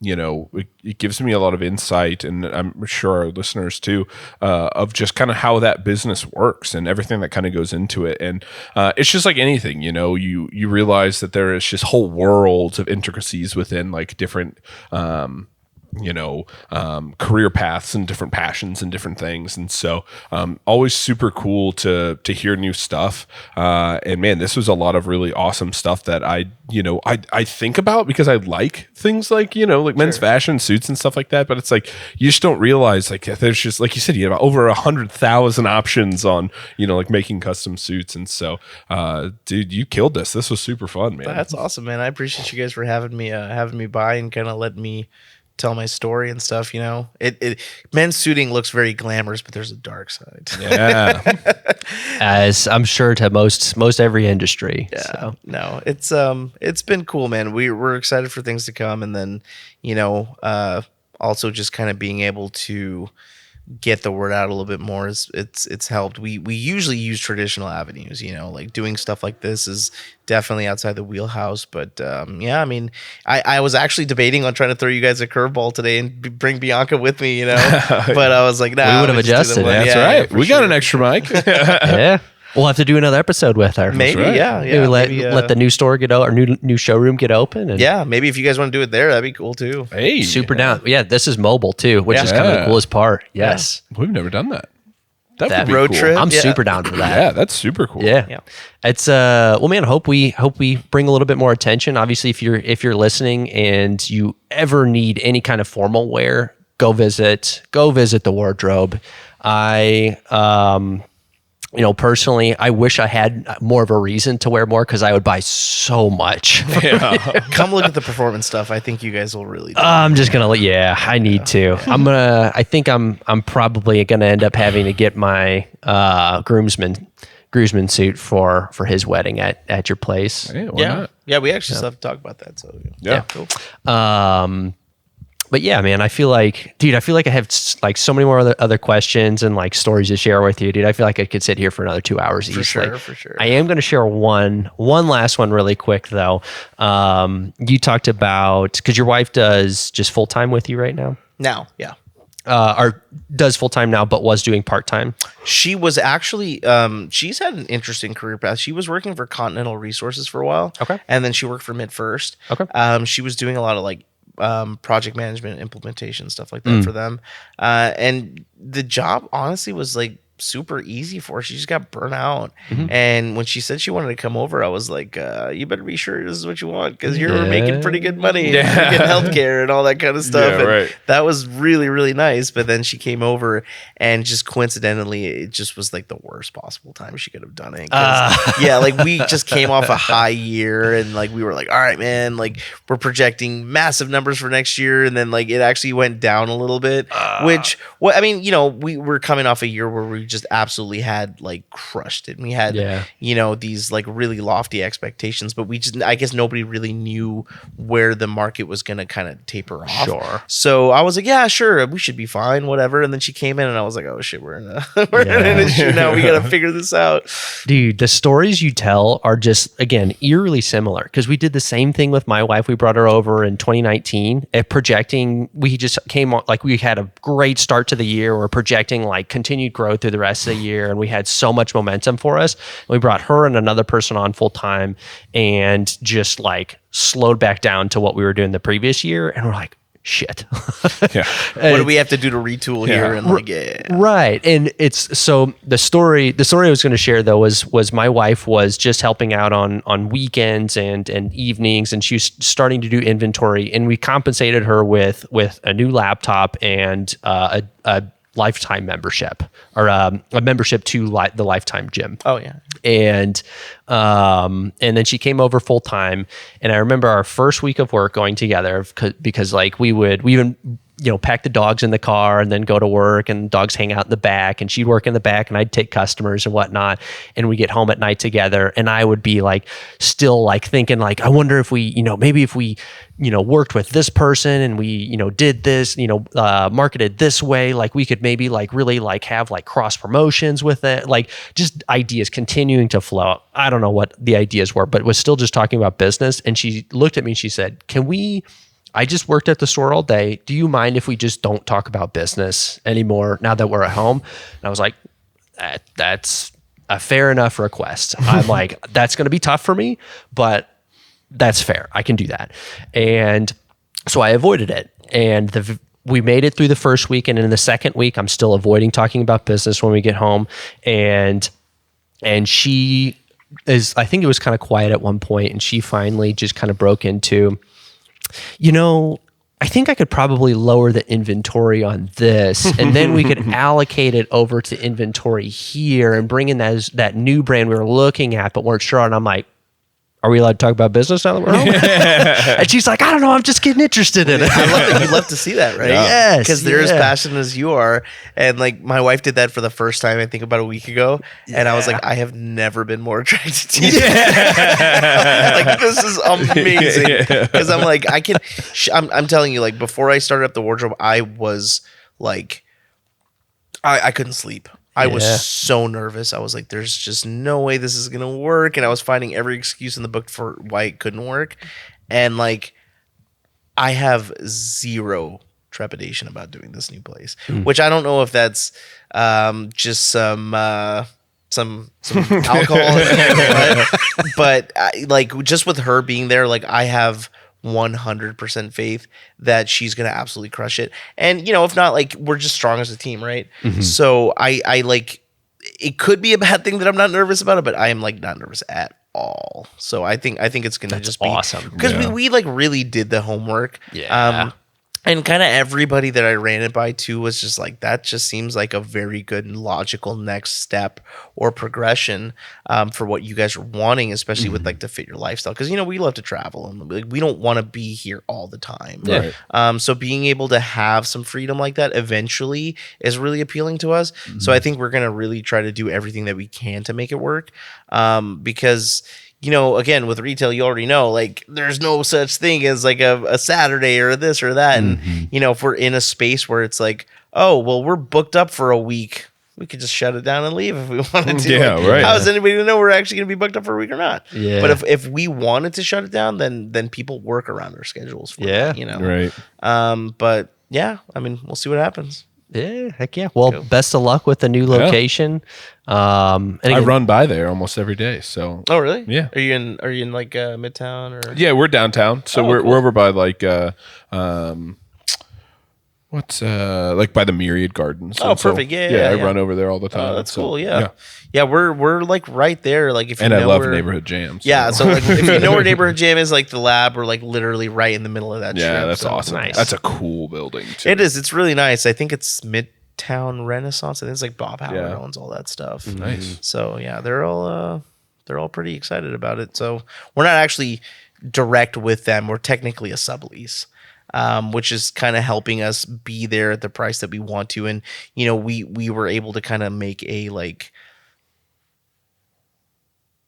it gives me a lot of insight, and I'm sure our listeners too, of just kind of how that business works and everything that kind of goes into it. And it's just like anything, you realize that there is just whole worlds of intricacies within like different, career paths and different passions and different things. And so always super cool to hear new stuff. And man, this was a lot of really awesome stuff that I think about because I like things like, like men's fashion suits and stuff like that. But it's like, you just don't realize like there's just, like you said, you have over 100,000 options on, like making custom suits. And so, dude, you killed this. This was super fun, man. That's awesome, man. I appreciate you guys for having me by and kind of letting me tell my story and stuff. Men's suiting looks very glamorous, but there's a dark side. Yeah. As I'm sure to most every industry. Yeah. So. No, it's been cool, man. We're excited for things to come, and then also just kind of being able to get the word out a little bit more it's helped. We usually use traditional avenues, like doing stuff like this is definitely outside the wheelhouse. But I was actually debating on trying to throw you guys a curveball today and bring Bianca with me, but I was like, nah, we would have adjusted. That's right. We got an extra mic. Yeah. We'll have to do another episode with her. Maybe, right. yeah. Maybe let the new store get or new showroom get open. And maybe if you guys want to do it there, that'd be cool too. Hey, super down. Yeah, this is mobile too, which is kind of the coolest part. Yes, we've never done that. That would be road cool. trip. I'm Yeah. super down for that. Yeah, that's super cool. Yeah. It's well, man, hope we bring a little bit more attention. Obviously, if you're listening and you ever need any kind of formal wear, go visit the wardrobe. Personally, I wish I had more of a reason to wear more because I would buy so much. Come look at the performance stuff. I think you guys will really do. I'm just gonna. Yeah, I need to. I think I'm probably gonna end up having to get my groomsman suit for his wedding at your place. Hey, why not? Yeah, we actually still have to talk about that. So Yeah. cool. But yeah, man, I feel like I have like so many more other questions and like stories to share with you, dude. I feel like I could sit here for another 2 hours easily. For sure. I am going to share one last one really quick though. You talked about, because your wife does just full time with you right now. Now, yeah. Or does full time now, but was doing part time. She was actually, she's had an interesting career path. She was working for Continental Resources for a while. Okay. And then she worked for Mid First. Okay. She was doing a lot of like project management, implementation, stuff like that for them. And the job honestly was like super easy for her. She just got burnt out. And when she said she wanted to come over, I was like, you better be sure this is what you want, because you're making pretty good money. You're getting healthcare and all that kind of stuff. Yeah, and right. that was really, really nice. But then she came over, and just coincidentally, it just was like the worst possible time she could have done it. Yeah, like we just came off a high year, and like we were like, all right, man, like we're projecting massive numbers for next year, and then like it actually went down a little bit. We were coming off a year where we just absolutely had like crushed it. And we had these like really lofty expectations, but I guess nobody really knew where the market was going to kind of taper off. Sure. So I was like, yeah, sure, we should be fine, whatever. And then she came in, and I was like, oh shit, we're in an issue now. We got to figure this out. Dude, the stories you tell are just, again, eerily similar, because we did the same thing with my wife. We brought her over in 2019 at projecting. We just came on, like we had a great start to the year. We're projecting like continued growth through the rest of the year, and we had so much momentum for us. We brought her and another person on full time, and just like slowed back down to what we were doing the previous year. And we're like, shit. Yeah. What do we have to do to retool here? And like, Right. And it's so the story I was going to share though was my wife was just helping out on weekends and evenings, and she was starting to do inventory, and we compensated her with a new laptop and a lifetime membership, or a membership to the Lifetime gym. oh yeah. And then she came over full time, and I remember our first week of work going together because like we even pack the dogs in the car and then go to work, and dogs hang out in the back, and she'd work in the back and I'd take customers and whatnot, and we get home at night together, and I would be like still like thinking like, I wonder if we maybe if we worked with this person and we did this, marketed this way, like we could maybe like really like have like cross promotions with it, like just ideas continuing to flow. I don't know what the ideas were, but was still just talking about business. And she looked at me and she said, I just worked at the store all day. Do you mind if we just don't talk about business anymore now that we're at home? And I was like, that's a fair enough request. I'm like, that's going to be tough for me, but that's fair. I can do that. And so I avoided it. And we made it through the first week. And in the second week, I'm still avoiding talking about business when we get home. And she I think it was kind of quiet at one point, and she finally just kind of broke into, I think I could probably lower the inventory on this, and then we could allocate it over to inventory here and bring in that new brand we were looking at but weren't sure on. I'm like, are we allowed to talk about business now that we're home? And she's like, I don't know, I'm just getting interested in it. I love that you love to see that, right? Yeah. Yes, because they're as passionate as you are. And like my wife did that for the first time, I think about a week ago, and I was like, I have never been more attracted to you. Like, this is amazing. Because I'm like, I'm telling you, like before I started up the wardrobe, I was like, I couldn't sleep. I was so nervous. I was like, there's just no way this is going to work. And I was finding every excuse in the book for why it couldn't work. And like, I have zero trepidation about doing this new place, which I don't know if that's just some alcohol, but like just with her being there, like I have 100% faith that she's going to absolutely crush it. And, if not, like we're just strong as a team. Right. Mm-hmm. So I like, it could be a bad thing that I'm not nervous about it, but I am like not nervous at all. So I think it's going to just be awesome. Because we like really did the homework. Yeah. And kind of everybody that I ran it by too was just like, that just seems like a very good and logical next step or progression for what you guys are wanting, especially with like to fit your lifestyle. Because, we love to travel and like, we don't want to be here all the time. Right. So being able to have some freedom like that eventually is really appealing to us. Mm-hmm. So I think we're going to really try to do everything that we can to make it work because again, with retail, you already know, like, there's no such thing as like a Saturday or this or that. And, if we're in a space where it's like, oh, well, we're booked up for a week, we could just shut it down and leave if we wanted to. Yeah, like, right. How is anybody to know we're actually going to be booked up for a week or not? Yeah. But if we wanted to shut it down, then people work around their schedules for that, Right. But yeah, I mean, we'll see what happens. Yeah, heck yeah. Well, best of luck with the new location. And again, I run by there almost every day. So Oh, really? Yeah. Are you in like Midtown or? yeah, we're downtown. So we're over by like what's like by the Myriad Gardens. Oh, And so, perfect. Yeah, I run over there all the time. Oh, that's So, cool. Yeah, we're like right there. Like if you And know I love where, Neighborhood Jam. Yeah, so like if you know where Neighborhood Jam is, like the lab, we're like literally right in the middle of that. Yeah, strip, that's so awesome. nice. That's a cool building too. It is. It's really nice. I think it's Midtown Renaissance. I think it's like Bob Howard owns all that stuff. Nice. So yeah, they're all pretty excited about it. So we're not actually direct with them. We're technically a sublease. Which is kind of helping us be there at the price that we want to. And, we were able to kind of make a like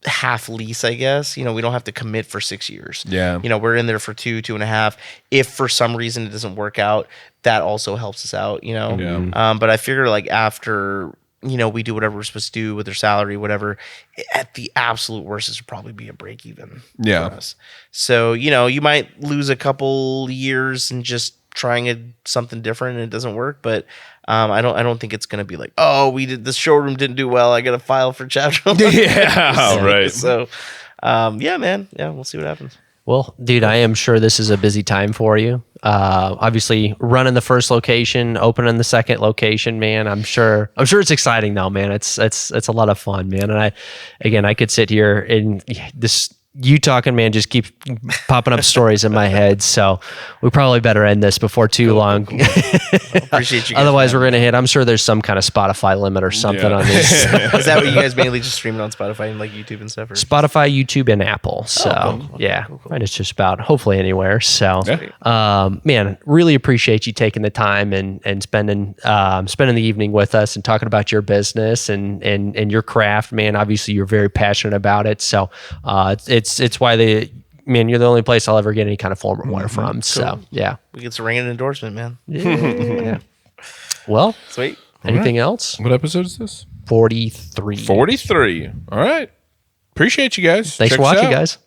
half lease, I guess. We don't have to commit for 6 years. Yeah. We're in there for 2.5. If for some reason it doesn't work out, that also helps us out, Yeah. But I figure like after, we do whatever we're supposed to do with their salary, whatever, at the absolute worst, this would probably be a break even Yeah. for us. So, you might lose a couple years and just trying something different and it doesn't work, but I don't think it's going to be like, oh, this showroom didn't do well, I got to file for Chapter 11. Yeah, right. So, yeah, man. Yeah, we'll see what happens. well, dude, I am sure this is a busy time for you. Obviously running the first location, opening the second location, man. I'm sure it's exciting though, man. It's a lot of fun, man. And I could sit here and this, you talking, man, just keep popping up stories in my head. So we probably better end this before too long. Cool. Well, appreciate you guys. Otherwise, we're going to hit, I'm sure there's some kind of Spotify limit or something on this. Is that what you guys mainly just stream it on Spotify and like YouTube and stuff? Or? Spotify, YouTube, and Apple. So cool. Cool. Right, it's just about hopefully anywhere. So, man, really appreciate you taking the time and spending the evening with us and talking about your business and your craft, man. Obviously, you're very passionate about it. So, it's why you're the only place I'll ever get any kind of formal wear from. Cool. So, yeah, we get some ringing endorsement, man. Yeah. Well, sweet. Anything else? What episode is this? 43. 43. All right. Appreciate you guys. Thanks for watching, guys.